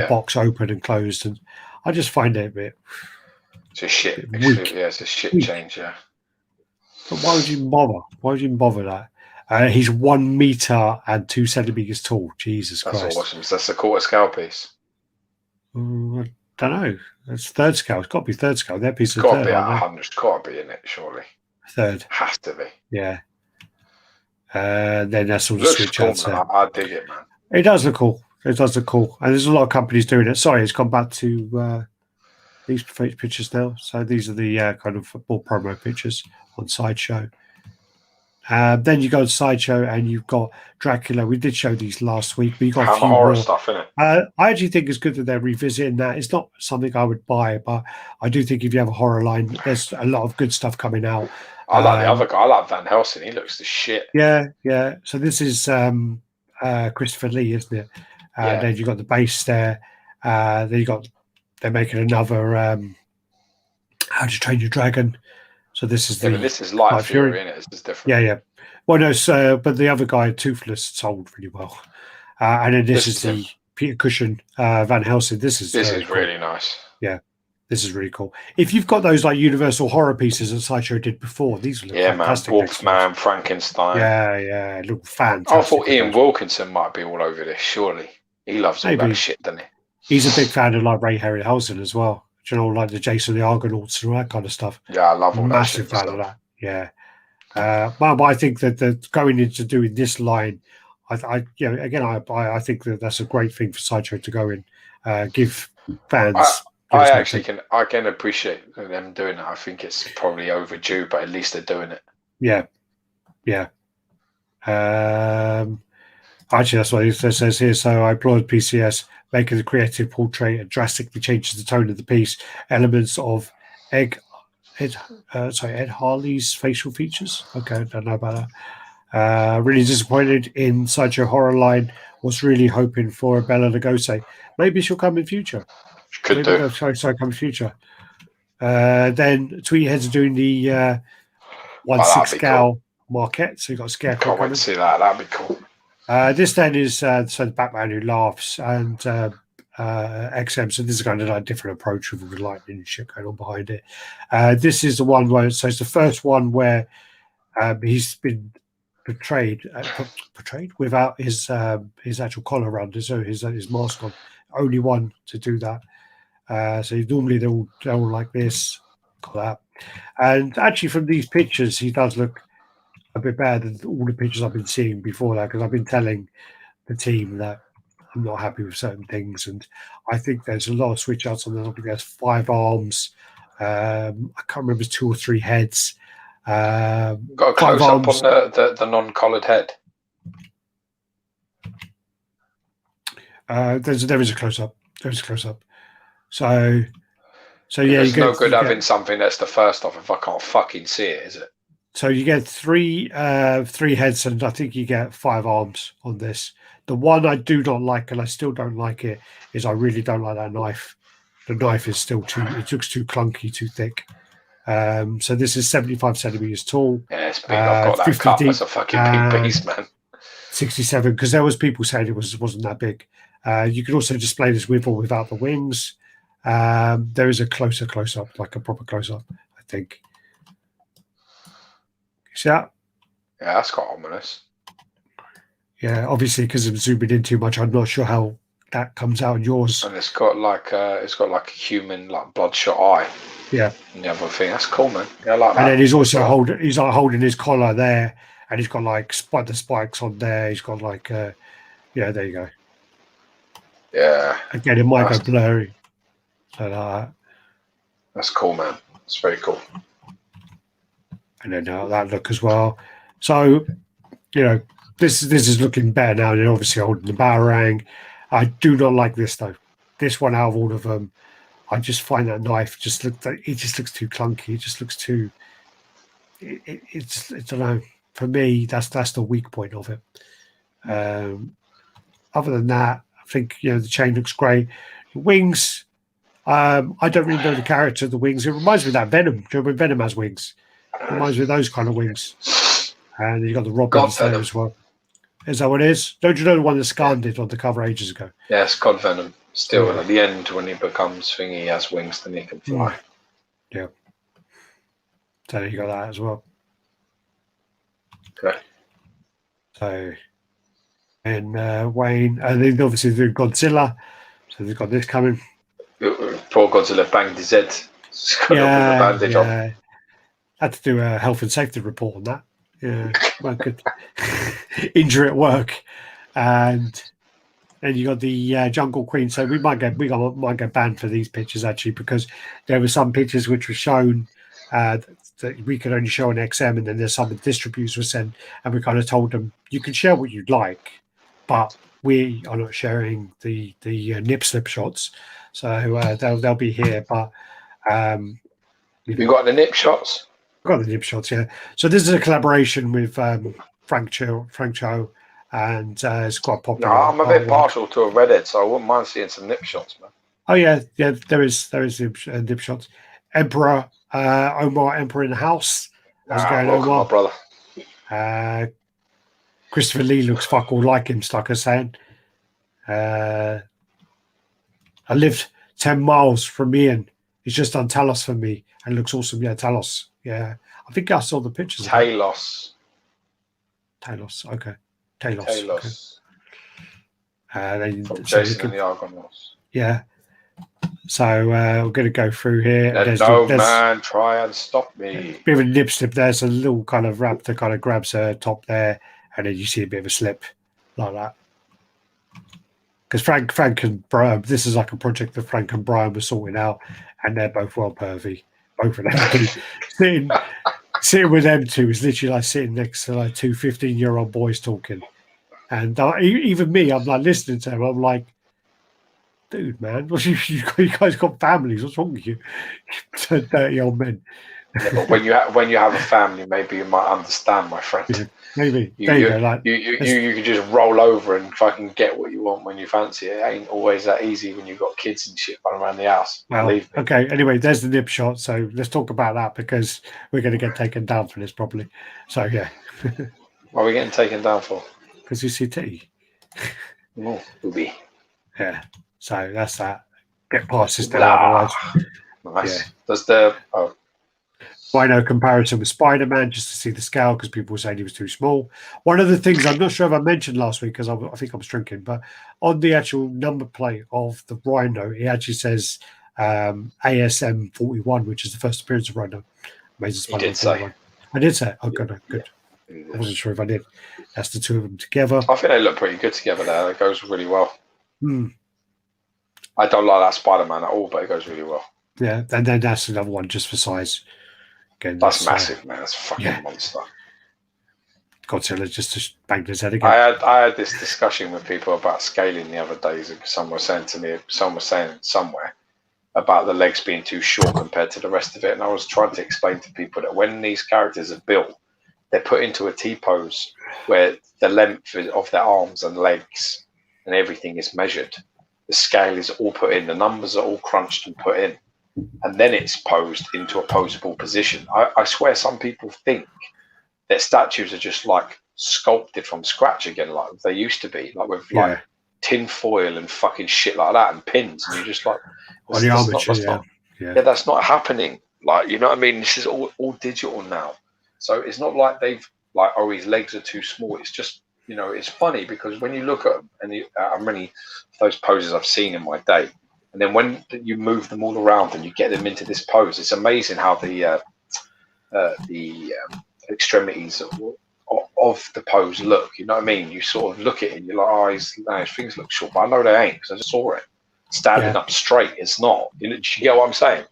box open and closed, and I just find it a bit. It's a shit. It's a shit change. Yeah. But why would you bother? Why would you bother that? He's 1 meter and 2 centimeters tall. Jesus Christ. That's awesome. So that's a quarter scale piece. I don't know. It's third scale. It's got to be third scale. That piece is got to third. Be at 100. It's got to be in it, surely. Third. Has to be. Yeah. Then that's all the switch cool, outs. I dig it, man. It does look cool. It does look cool. And there's a lot of companies doing it. Sorry, it's gone back to these pictures now. So these are the kind of football promo pictures on Sideshow. Then you go to Sideshow and you've got Dracula. We did show these last week, but you got a few horror more stuff in it. I actually think it's good that they're revisiting that. It's not something I would buy, but I do think if you have a horror line, there's a lot of good stuff coming out. I like the other guy. I like Van Helsing. He looks the shit. Yeah. So this is Christopher Lee, isn't it? Then you got the base there. Then they're making another How to Train Your Dragon. So this is this is Light Fury, isn't it? This is different. Yeah. Well, no, but the other guy, Toothless, sold really well. And then this is Peter Cushing, Van Helsing. This is cool. Really nice. Yeah, this is really cool. If you've got those like Universal horror pieces that Sideshow did before, these look fantastic. Wolfman, Frankenstein. Yeah, look fantastic. I thought Ian Wilkinson might be all over this. Surely he loves all that shit, doesn't he? He's a big fan of like Ray Harryhausen as well. Do you know, like the Jason the Argonauts and all that kind of stuff. Yeah, I love all massive that shit. Massive fan of that. Yeah. But I think that going into doing this line, I think that's a great thing for Sideshow to go in, give fans. I can appreciate them doing it. I think it's probably overdue, but at least they're doing it. Yeah. Actually, that's what it says here. So I applaud PCS making the creative portrait and drastically changes the tone of the piece. Elements of Ed Harley's facial features. Okay, I don't know about that. Really disappointed in Sideshow horror line. Was really hoping for a Bela Lugosi. Maybe she'll come in future. Could do. Come in future. Then Tweety Heads are doing the 1/6 scale market. So you've got a Scarecrow. Can't wait to see that. That'd be cool. This then is the Batman Who Laughs and XM. So this is kind of like a different approach with the lightning and shit going on behind it. This is the one where it's the first one where he's been portrayed without his actual collar around his mask on. Only one to do that. So normally they're all like this, got that. And actually, from these pictures, he does look a bit better than all the pictures I've been seeing before that, because I've been telling the team that I'm not happy with certain things, and I think there's a lot of switch outs on there. I think there's 5 arms. I can't remember, 2 or 3 heads. Got a close up on the non-collared head. There is a close up. There is a close up. So yeah, it's no good having something that's the first off if I can't fucking see it, is it? So you get 3 heads, and I think you get 5 arms on this. The one I do not like, and I still don't like it, is I really don't like that knife. The knife is still it looks too clunky, too thick. So this is 75 centimeters tall. Yeah, it's big. I've got that cut. That's a fucking big piece, man. 67, because there was people saying it wasn't that big. You can also display this with or without the wings. There is a close up, like a proper close up, I think. See that? Yeah, that's quite ominous. Yeah, obviously, because I'm zooming in too much, I'm not sure how that comes out on yours. And it's got like a human bloodshot eye. Yeah. And the other thing, that's cool, man. Yeah, I like that. And then he's also holding his collar there, and he's got like the spikes on there. He's got like there you go. Yeah. Again, it might go blurry. So that's cool, man. It's very cool. And then that look as well. So, this is looking better now. They're obviously holding the Batarang. I do not like this though. This one out of all of them, I just find that knife just looks too clunky. It just looks too. I don't know. For me, that's the weak point of it. Other than that, I think the chain looks great. The wings. I don't really know the character of the wings. It reminds me of that Venom. Do you remember when Venom has wings? It reminds me of those kind of wings. And you got the Robins there as well. Is that what it is? Don't you know the one that Scan did on the cover ages ago? Yes, God Venom. Still, at the end, when he becomes thingy, he has wings, then he can fly. Yeah. So you got that as well. Okay. So, and Wayne, and then obviously they've Godzilla. So they've got this coming. Poor Godzilla banged his head. Yeah. Had to do a health and safety report on that. Yeah, well, good. Injury at work, and then you got the Jungle Queen. So we might get banned for these pictures actually, because there were some pictures which were shown that we could only show on XM, and then there's some distributors were sent, and we kind of told them you can share what you'd like, but we are not sharing the nip slip shots. So they'll be here, but you got the nip shots. Got the nip shots, yeah. So this is a collaboration with Frank Cho, and it's quite popular. No, I'm a bit partial to a Reddit, so I wouldn't mind seeing some nip shots, man. Oh yeah, there is nip shots. Emperor Omar, Emperor in the house. How's it going, Omar? My brother. Christopher Lee looks fuck all like him, Stucker's saying. I lived 10 miles from Ian. He's just done Talos for me and looks awesome. Yeah, Talos. Yeah, I think I saw the pictures. Talos. Okay. Talos. Okay. From Jason and the Argonauts. Yeah. So we're going to go through here. Let no man try and stop me. A bit of a nip slip. There's a little kind of raptor kind of grabs her top there, and then you see a bit of a slip like that. Because Frank and Brian, this is like a project that Frank and Brian were sorting out, and they're both well pervy. Both of them. sitting with them two is literally like sitting next to like two 15-year-old boys talking. And even me, I'm like listening to them. I'm like, dude, man, you guys got families. What's wrong with you? Dirty old men. Yeah, but when you have a family, maybe you might understand, my friend. Yeah, maybe. You can just roll over and fucking get what you want when you fancy it. It ain't always that easy when you've got kids and shit running around the house. Well, okay. Anyway, there's the nip shot. So let's talk about that because we're going to get taken down for this probably. So yeah. What are we getting taken down for? Because you see T. Oh, booby. Yeah. So that's that. Get past this now. Nice. Yeah. Does the Rhino comparison with Spider-Man just to see the scale because people were saying he was too small. One of the things I'm not sure if I mentioned last week because I think I was drinking, but on the actual number plate of the Rhino, it actually says ASM 41, which is the first appearance of Rhino. Amazing Spider-Man 41. I did say. Oh, good. Good. Yeah. I wasn't sure if I did. That's the two of them together. I think they look pretty good together there. It goes really well. Hmm. I don't like that Spider-Man at all, but it goes really well. Yeah, and then that's another one just for size. Again, that's massive, man. That's a fucking monster. Godzilla just banged his head again. I had this discussion with people about scaling the other days. Someone was saying somewhere about the legs being too short compared to the rest of it, and I was trying to explain to people that when these characters are built, they're put into a T-pose where the length of their arms and legs and everything is measured. The scale is all put in. The numbers are all crunched and put in. And then it's posed into a posable position. I swear some people think that statues are just like sculpted from scratch again, like they used to be, like with like tin foil and fucking shit like that and pins. And you're just like, that's not happening. Like, you know what I mean? This is all digital now. So it's not like they've like, oh, his legs are too small. It's just, you know, it's funny because when you look at how many of those poses I've seen in my day, and then when you move them all around and you get them into this pose, it's amazing how the extremities of the pose look. You know what I mean? You sort of look at it and you're like, oh, his fingers look short, but I know they ain't because I just saw it standing up straight. It's not. You get what I'm saying?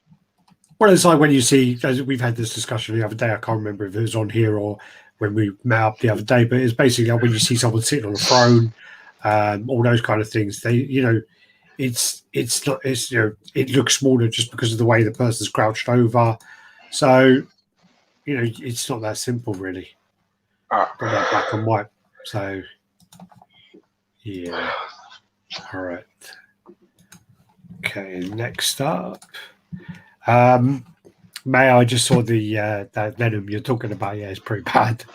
Well, it's like when you see, we've had this discussion the other day. I can't remember if it was on here or when we met up the other day, but it's basically like when you see someone sitting on a throne, all those kind of things. They, you know, it's not, it's, you know, it looks smaller just because of the way the person's crouched over. So, you know, it's not that simple, really. Got that black and white. So, yeah. All right. Okay, next up. May I just saw the that Venom you're talking about? Yeah, it's pretty bad.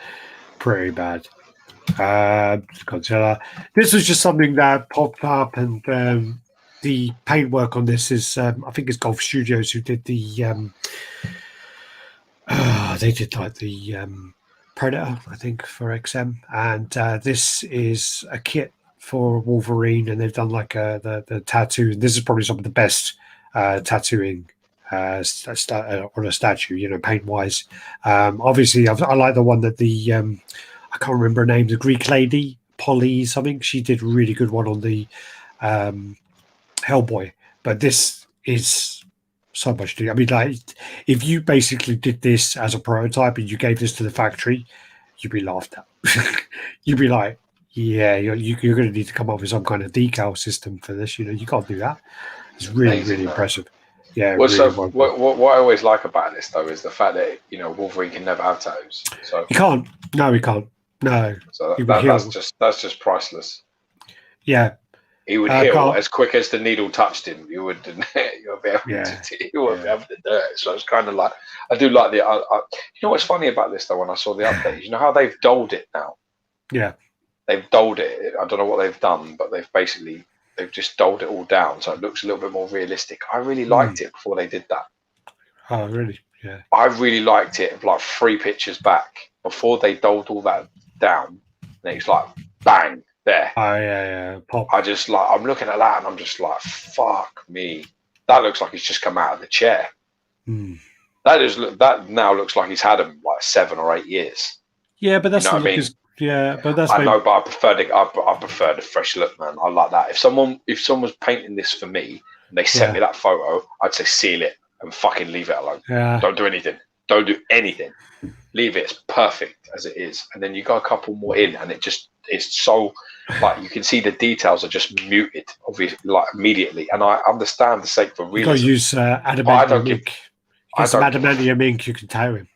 Pretty bad. Godzilla. This was just something that popped up, and the paintwork on this is I think it's Golf Studios who did the they did like the Predator, I think, for XM, and this is a kit for Wolverine, and they've done like the tattoo. This is probably some of the best tattooing on a statue, you know, paint wise. Obviously, I like the one that the I can't remember her name, the Greek lady, Polly something. She did a really good one on the Hellboy. But this is so much. I mean, like, if you basically did this as a prototype and you gave this to the factory, you'd be laughed at. You'd be like, yeah, you're going to need to come up with some kind of decal system for this. You know, you can't do that. It's really, really impressive. Yeah. Well, really what I always like about this, though, is the fact that, you know, Wolverine can never have tattoos. So he can't. No, he can't. No. So that's just priceless. Yeah. He would heal as quick as the needle touched him. You would be able to be able to do it. So it's kind of like, I do like the. You know what's funny about this though? When I saw the update, you know how they've doled it now. Yeah. They've doled it. I don't know what they've done, but they've basically they've just doled it all down, so it looks a little bit more realistic. I really liked it before they did that. Oh, really? Yeah. I really liked it like 3 pictures back before they doled all that down. And it's like bang there. Oh yeah, pop. I just like I'm looking at that and I'm just like, fuck me. That looks like he's just come out of the chair. That now looks like he's had him like 7 or 8 years. Yeah, but that's you know what I mean. Yeah, but that's. I know, but I prefer the fresh look, man. I like that. If someone was painting this for me and they sent me that photo, I'd say seal it and fucking leave it alone. Yeah. Don't do anything. Don't do anything. Leave it. It's perfect as it is. And then you got a couple more in, and it's so like you can see the details are just muted, obviously, like immediately. And I understand the sake for realism. You got to use adamantium ink. Get some adamantium ink, you can tear him.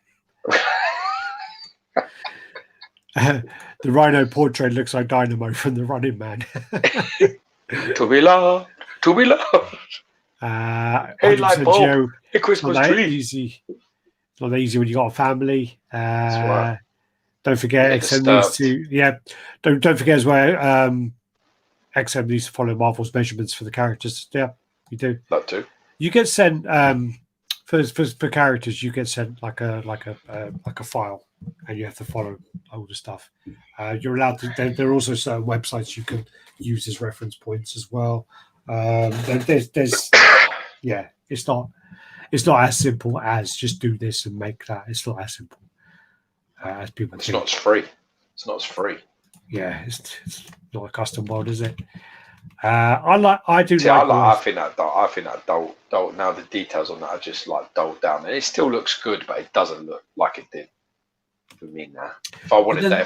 The rhino portrait looks like Dynamo from the Running Man. To be loved. Hey, like Bob, a Christmas tree. Easy. It's not easy when you got a family. Right. Don't forget XM needs to Don't forget as well. XM needs to follow Marvel's measurements for the characters. Yeah, you do. That too. You get sent for characters. You get sent like a file, and you have to follow all the stuff. You're allowed to. There are also certain websites you can use as reference points as well. There's it's not as simple as just do this and make that. It's not as simple as people think. It's not as free. Yeah, it's not a custom world, is it? I think that dull. Now the details on that are just like dulled down, and it still looks good, but it doesn't look like it did for me now. If I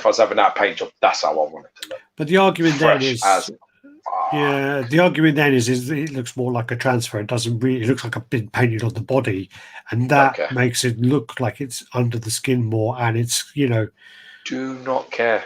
was having that paint job, that's how I want it to look. But the argument then is, the argument then is it looks more like a transfer. It doesn't really. It looks like it's been painted on the body, and that makes it look like it's under the skin more. And it's do not care.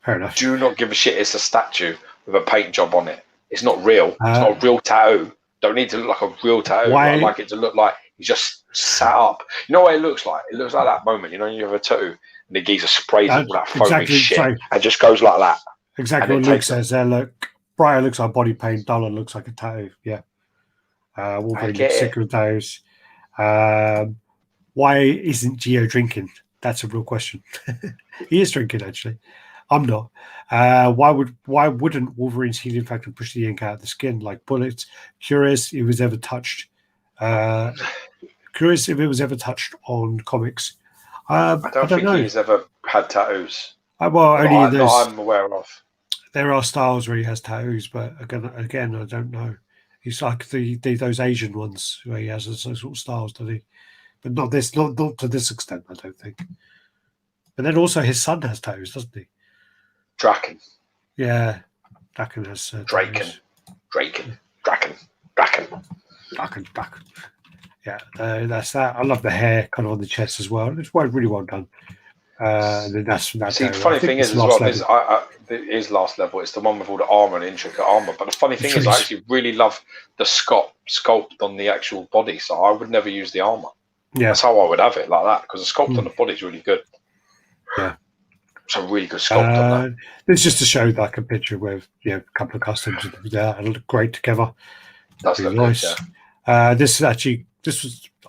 Fair enough. Do not give a shit. It's a statue with a paint job on it. It's not real. It's not a real tattoo. Don't need to look like a real tattoo. I like it to look like he's just sat up. You know what it looks like? It looks like that moment. You have a tattoo and the geezer sprays all that foamy shit and just goes like that. Exactly what Luke says there. Look, brighter looks like body paint. Duller looks like a tattoo. Yeah. Wolverine looks sick with those. Why isn't Gio drinking? That's a real question. He is drinking, actually. I'm not. Why wouldn't Wolverine's healing factor push the ink out of the skin like bullets? Curious if it was ever touched. Curious if it was ever touched on comics. I don't think know. He's ever had tattoos. Only I'm aware of. There are styles where he has tattoos, but again, I don't know. He's like those Asian ones where he has those sort of styles, doesn't he? But not to this extent, I don't think. But then also his son has tattoos, doesn't he? Draken. Yeah, Draken has Draken. Yeah, that's that. I love the hair kind of on the chest as well. It's really well done. And then that's from that. See, the funny thing is as well, it is last level. It's the one with all the armor and intricate armor. But the funny thing is, I actually really love the sculpt on the actual body. So I would never use the armor. Yeah, that's how I would have it like that because the sculpt on the body is really good. Yeah. It's a really good sculpt on that. It's just to show like a picture with a couple of customs that look great together. That's really nice. Good, yeah.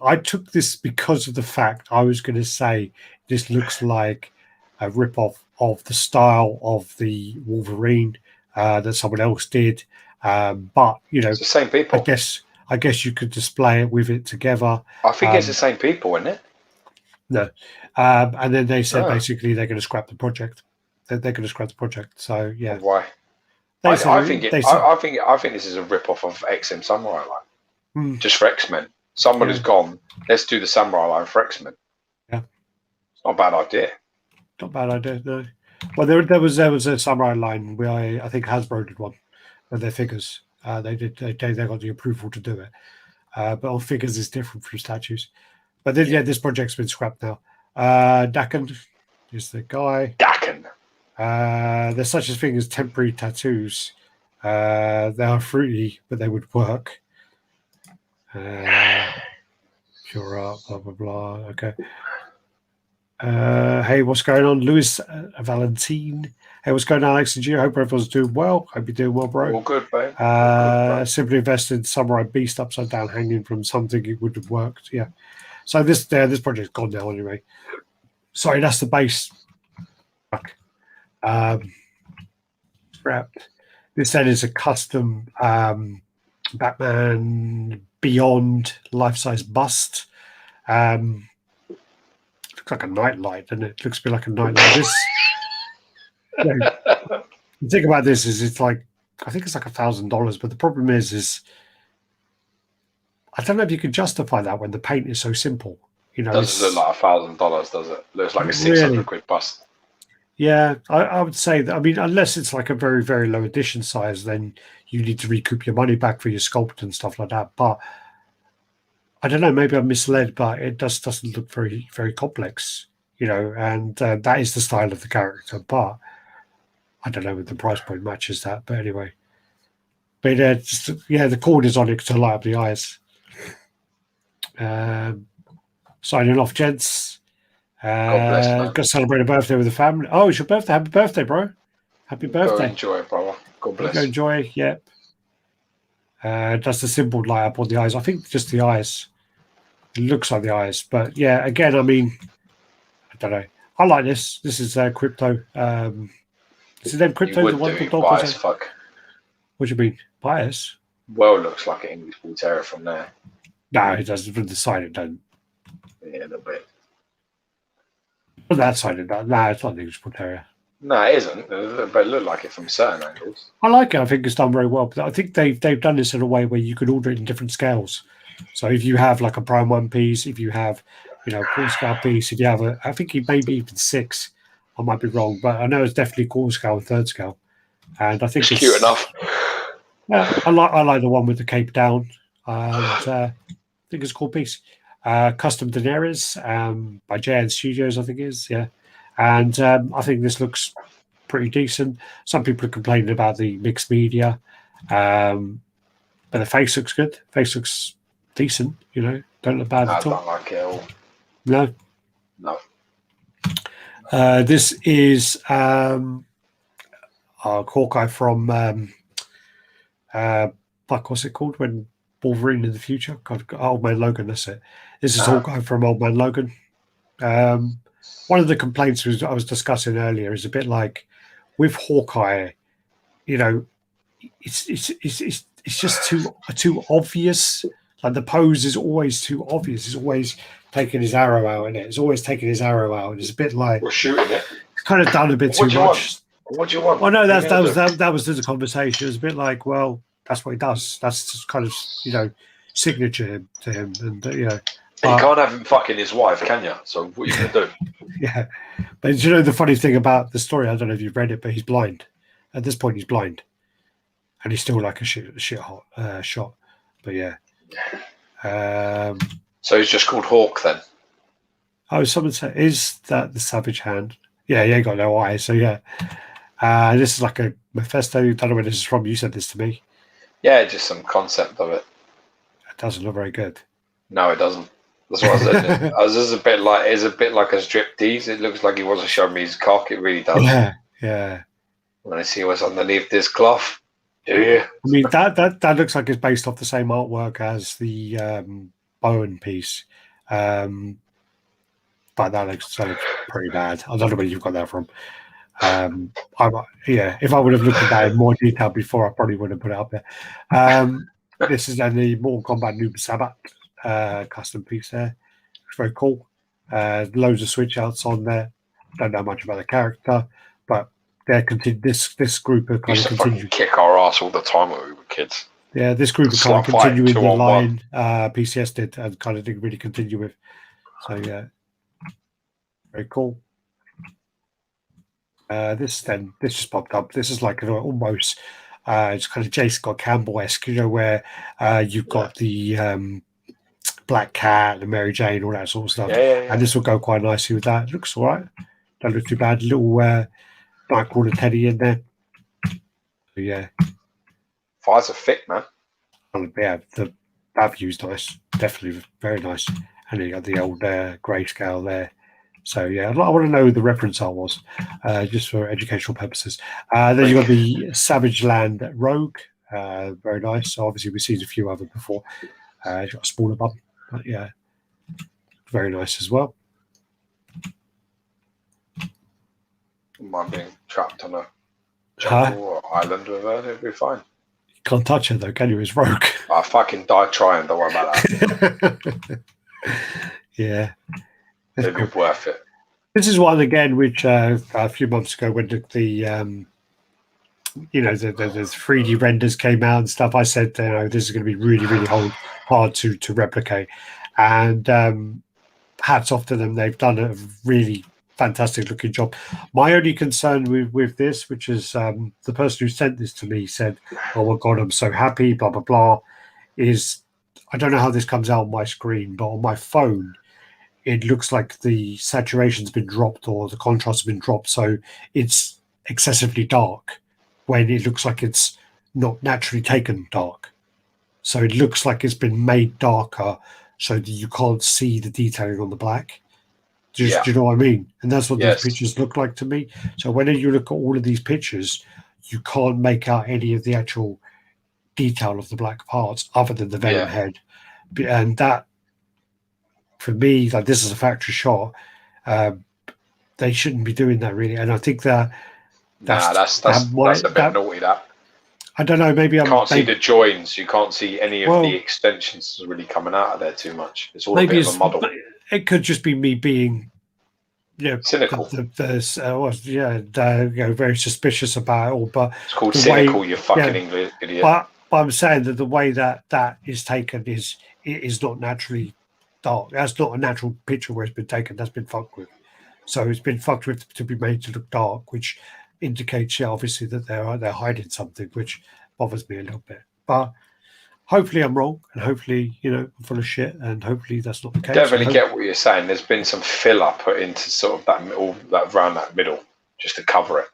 I took this because of the fact I was going to say this looks like a rip-off of the style of the Wolverine that someone else did. But it's the same people. I guess you could display it with it together. I think it's the same people, isn't it? No. And then they said basically they're going to scrap the project. They're going to scrap the project. So yeah. Why? I think this is a rip-off of XM Samurai line. Just for X-Men. Someone has gone, let's do the Samurai line for X-Men. Yeah. It's not a bad idea. Not a bad idea, no. Well, there was a Samurai line where I think Hasbro did one with their figures. They got the approval to do it. But on figures it's different from statues. But then, this project's been scrapped now. Daken is the guy. Daken. There's such a thing as temporary tattoos. They are fruity, but they would work. Pure art, blah, blah, blah. Okay. Hey, what's going on, Louis Valentine? Hey, what's going on, Alex and Gio? Hope everyone's doing well. Hope you're doing well, bro. All good, babe. Simply invested in Samurai Beast upside down, hanging from something. It would have worked. Yeah. So this project's gone now anyway. Sorry, that's the base. Scrapped. This then is a custom Batman Beyond life-size bust. Looks like a nightlight, doesn't it? Looks a bit like a nightlight. This. The thing about this is, it's like, I think it's like $1,000, but the problem is I don't know if you can justify that when the paint is so simple. You know, doesn't look like $1,000, does it? Looks like a 600 quid bust. Yeah, I would say that. I mean, unless it's like a very, very low edition size, then you need to recoup your money back for your sculpt and stuff like that. But I don't know, maybe I'm misled, but it doesn't look very, very complex, you know, and that is the style of the character. But I don't know if the price point matches that. But anyway, but the cord is on it to light up the eyes. Signing off, gents. God bless, man. Got to celebrate a birthday with the family. Oh, it's your birthday. Happy birthday, bro. Happy birthday. Go enjoy it, brother. God bless. Go enjoy, yep. That's the symbol light up on the eyes. I think just the eyes. It looks like the eyes. But yeah, again, I mean, I don't know. I like this. This is Crypto. Is it then Crypto? The one dog bias, fuck. What do you mean? Bias? Well, looks like an English Bull Terrier from there. No, it doesn't. From the side, it doesn't. Yeah, a little bit. From that side, it doesn't. No, it's not an English Bull Terrier. No, it isn't. But it looked like it from certain angles. I like it. I think it's done very well. But I think they've done this in a way where you can order it in different scales. So if you have like a Prime 1 piece, if you have, you know, quarter scale piece, if you have I think it may be even 6. I might be wrong, but I know it's definitely quarter scale and third scale. And I think it's cute enough. Yeah, I like the one with the cape down. And I think it's a cool piece. Custom Daenerys by JN Studios, I think it is, yeah. And I think this looks pretty decent. Some people are complaining about the mixed media, but the face looks good. Face looks decent, you know. Don't look bad at all. I don't like it at all. No. This is Hawkeye from what's it called when Wolverine in the future? God, Old Man Logan, that's it. This is Hawkeye from Old Man Logan. One of the complaints I was discussing earlier is a bit like with Hawkeye, you know, it's just too obvious. Like the pose is always too obvious. It's always taking his arrow out in it. It's always taking his arrow out. It's a bit like we're shooting it. It's kind of done a bit too much. What do you want? Well, no, that was the conversation. It was a bit like, well, that's what he does. That's just kind of, you know, signature to him, and you know. You can't have him fucking his wife, can you? So what are you gonna do? Yeah, but you know the funny thing about the story, I don't know if you've read it, but he's blind. At this point, he's blind, and he's still like a shit hot shot. But yeah. So he's just called Hawk then. Oh, someone said, is that the Savage Hand? Yeah, he ain't got no eyes. So yeah, this is like a Mephisto. I don't know where this is from. You said this to me. Yeah, just some concept of it. It doesn't look very good. No, it doesn't. That's what I said. It's a bit like a striptease. It looks like he wants to show me his cock. It really does. Yeah. When I see what's underneath this cloth, do you? I mean that looks like it's based off the same artwork as the Bowen piece, but that looks pretty bad. I don't know where you've got that from. If I would have looked at that in more detail before, I probably would have put it up there. This is then the Mortal Kombat Noob Sabat custom piece there. It's very cool. Loads of switch outs on there. Don't know much about the character, but this group are kind of continuing. Kick our ass all the time when we were kids. Yeah, this group are kind of continuing the line PCS did and kind of didn't really continue with. So yeah, very cool. This just popped up. This is like almost it's kind of Jason Scott Campbell-esque, you know, where you've got the Black Cat, the Mary Jane, all that sort of stuff. Yeah. And this will go quite nicely with that. It looks all right. Don't look too bad. Little Nightcrawler Teddy in there. So, yeah. Fires are thick, man. Yeah, the that view's nice. Definitely very nice. And then you got the old grayscale there. So yeah, I want to know who the reference art was, just for educational purposes. Then you got the Savage Land Rogue, very nice. So obviously we've seen a few other before. It's got a smaller bum, but yeah, very nice as well. Mine being trapped on a jungle or island with her, it'd be fine. You can't touch her though, can you? It's Rogue. I fucking die trying. Don't worry about that. Yeah, it'd be worth it. This is one again, which a few months ago when the 3D renders came out and stuff, I said, this is going to be really, really hard to replicate. And hats off to them; they've done a really fantastic looking job. My only concern with this, which is the person who sent this to me said, "Oh my god, I'm so happy," blah blah blah, is I don't know how this comes out on my screen, but on my phone, it looks like the saturation's been dropped or the contrast has been dropped, so it's excessively dark when it looks like it's not naturally taken dark. So it looks like it's been made darker so that you can't see the detailing on the black. Do you know what I mean? And that's what these pictures look like to me. So whenever you look at all of these pictures, you can't make out any of the actual detail of the black parts other than the Venom head. And that, for me, like, this is a factory shot. They shouldn't be doing that, really. And I think that's a bit naughty, that. I don't know, maybe you can't see the joins. You can't see any of the extensions really coming out of there too much. It's all a bit of a muddle. It could just be me being, cynical. Very suspicious about it all. But it's called cynical, you fucking English idiot. But I'm saying that the way that is taken is not naturally dark. That's not a natural picture where it's been taken. That's been fucked with. So it's been fucked with to be made to look dark, which indicates, obviously, that they're hiding something, which bothers me a little bit. But hopefully I'm wrong, and hopefully, I'm full of shit, and hopefully that's not the case. Definitely get what you're saying. There's been some filler put into sort of that around that middle, just to cover it.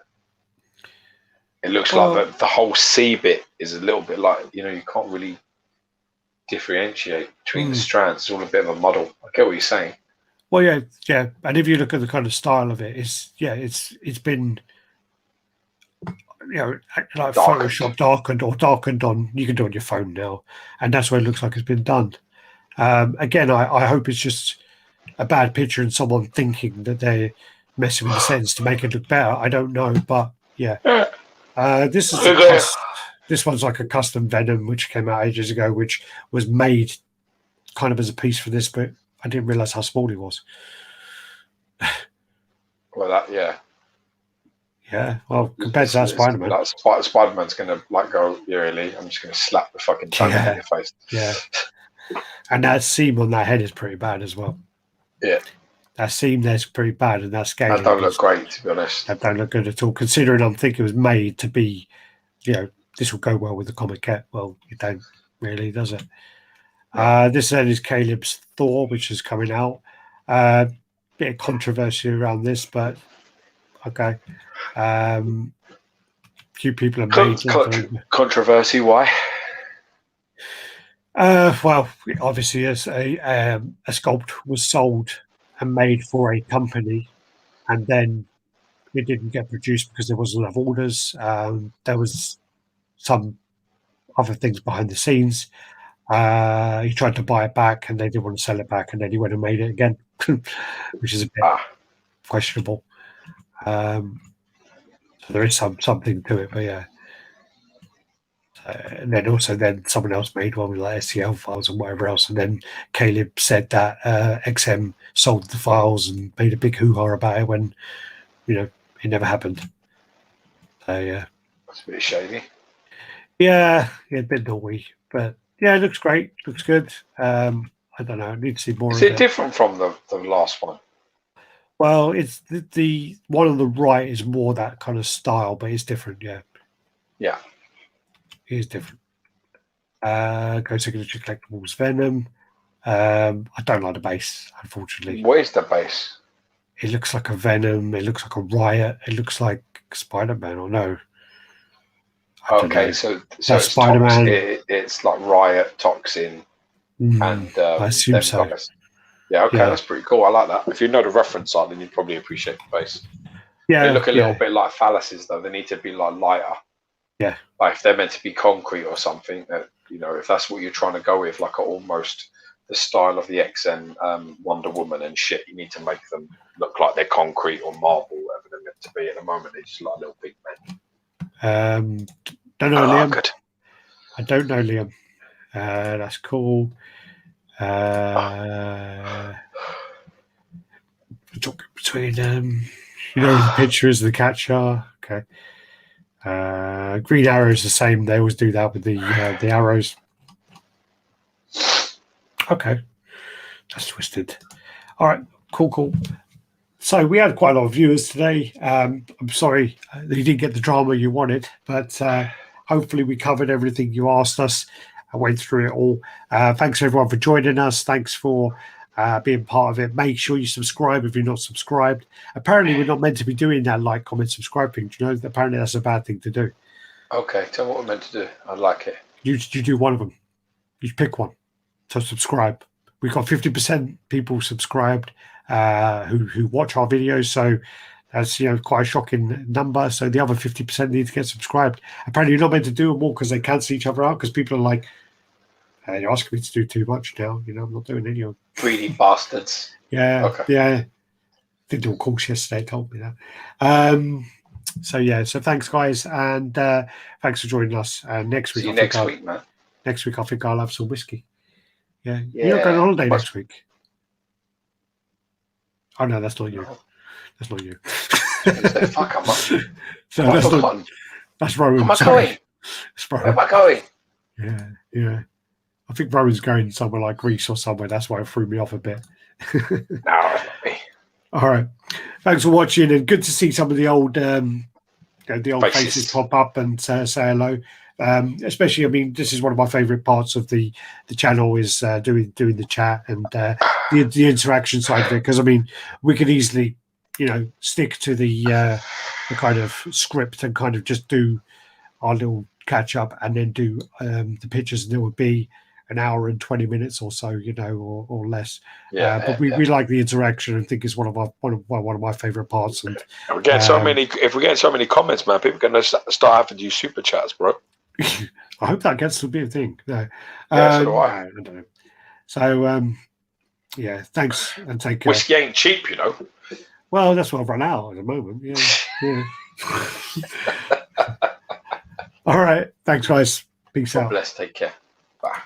It looks like the whole C bit is a little bit like, you can't really differentiate between the strands. It's all a bit of a muddle. I get what you're saying. Well, yeah. And if you look at the kind of style of it, it's been, like Photoshop darkened on. You can do it on your phone now, and that's what it looks like it's been done. Again, I hope it's just a bad picture and someone thinking that they're messing with the settings to make it look better. I don't know, but yeah. This one's like a custom Venom which came out ages ago, which was made kind of as a piece for this, but I didn't realize how small he was. Well, yeah. Well, compared to that Spider-Man, Spider-Man's gonna go, really. I'm just gonna slap the fucking tongue in your face. Yeah. And that seam on that head is pretty bad as well. Yeah. That seam there's pretty bad, and that scaling. That don't look great, to be honest. That don't look good at all, considering I'm thinking it was made to be, this will go well with the comic cat. Well, it don't really, does it? This then is Caleb's Thor, which is coming out. Bit of controversy around this, but okay. Few people have made controversy. Why? Well, obviously, as a sculpt was sold and made for a company, and then it didn't get produced because there wasn't enough orders. There was some other things behind the scenes. He tried to buy it back, and they didn't want to sell it back, and then he went and made it again, which is a bit questionable. So there is something to it, but yeah. And then someone else made one with like STL files and whatever else, and then Caleb said that XM sold the files and made a big hoo-ha about it when, it never happened. So yeah, that's a bit shady. Yeah, a bit naughty, but yeah, it looks great, looks good. I don't know, I need to see more. Is it different from the last one? Well, it's the one on the right is more that kind of style, but it's different. Yeah. It is different. Go Signature Collectibles Venom. I don't like the base, unfortunately. What is the base? It looks like a Venom. It looks like a Riot. It looks like Spider-Man, or no? Okay, so it's Spider-Man. It's like Riot, Toxin, and I assume so. Guys. Yeah, okay, that's pretty cool. I like that. If you know the reference art, then you'd probably appreciate the base. Yeah, they look a little bit like phalluses, though. They need to be like lighter. Yeah, like if they're meant to be concrete or something, if that's what you're trying to go with, like almost the style of the XN Wonder Woman and shit, you need to make them look like they're concrete or marble, whatever they're meant to be. At the moment, they're just like little big men. Don't know, Liam. Good. I don't know, Liam. That's cool. Between the pictures of the catcher. Okay. Green Arrow is the same. They always do that with the arrows. Okay, that's twisted. All right, cool. So we had quite a lot of viewers today. I'm sorry that you didn't get the drama you wanted, but hopefully we covered everything you asked us. I went through it all. Thanks everyone for joining us. Thanks for being part of it. Make sure you subscribe if you're not subscribed. Apparently we're not meant to be doing that like, comment, subscribe thing. Do you know? Apparently that's a bad thing to do. Okay, tell me what we're meant to do. I like it. You do one of them. You pick one. So subscribe. We've got 50% people subscribed who watch our videos. So that's quite a shocking number. So the other 50% need to get subscribed. Apparently you're not meant to do them all because they cancel each other out because people are like, you're asking me to do too much now. I'm not doing any of them. Greedy bastards. Yeah. Okay. Yeah. Did do a course yesterday, told me that. So thanks guys, and thanks for joining us. Next week, man. Next week I think I'll have some whiskey. Yeah. Yeah. You're not going on holiday next week. Oh no, that's not you. No. That's not you. Fuck, I'm not. So that's Rowan. Am I going? Where am I going? Yeah. I think Rowan's going somewhere like Greece or somewhere. That's why it threw me off a bit. No, that's not me. All right. Thanks for watching, and good to see some of the old faces pop up and say hello. Especially, I mean, this is one of my favorite parts of the channel is doing the chat and the interaction side of it, because I mean, we could easily stick to the kind of script and kind of just do our little catch up and then do the pictures, and it would be an hour and 20 minutes or so, or less. But we like the interaction and think it's one of my favorite parts. And we're getting so many. If we're getting so many comments, man, people are going to start having to use super chats, bro. I hope that gets to be a thing. No. So do I. I don't know. So thanks and take care. Whiskey ain't cheap, Well, that's what I've run out at the moment. Yeah. All right. Thanks, guys. Peace out. God bless. Take care. Bye.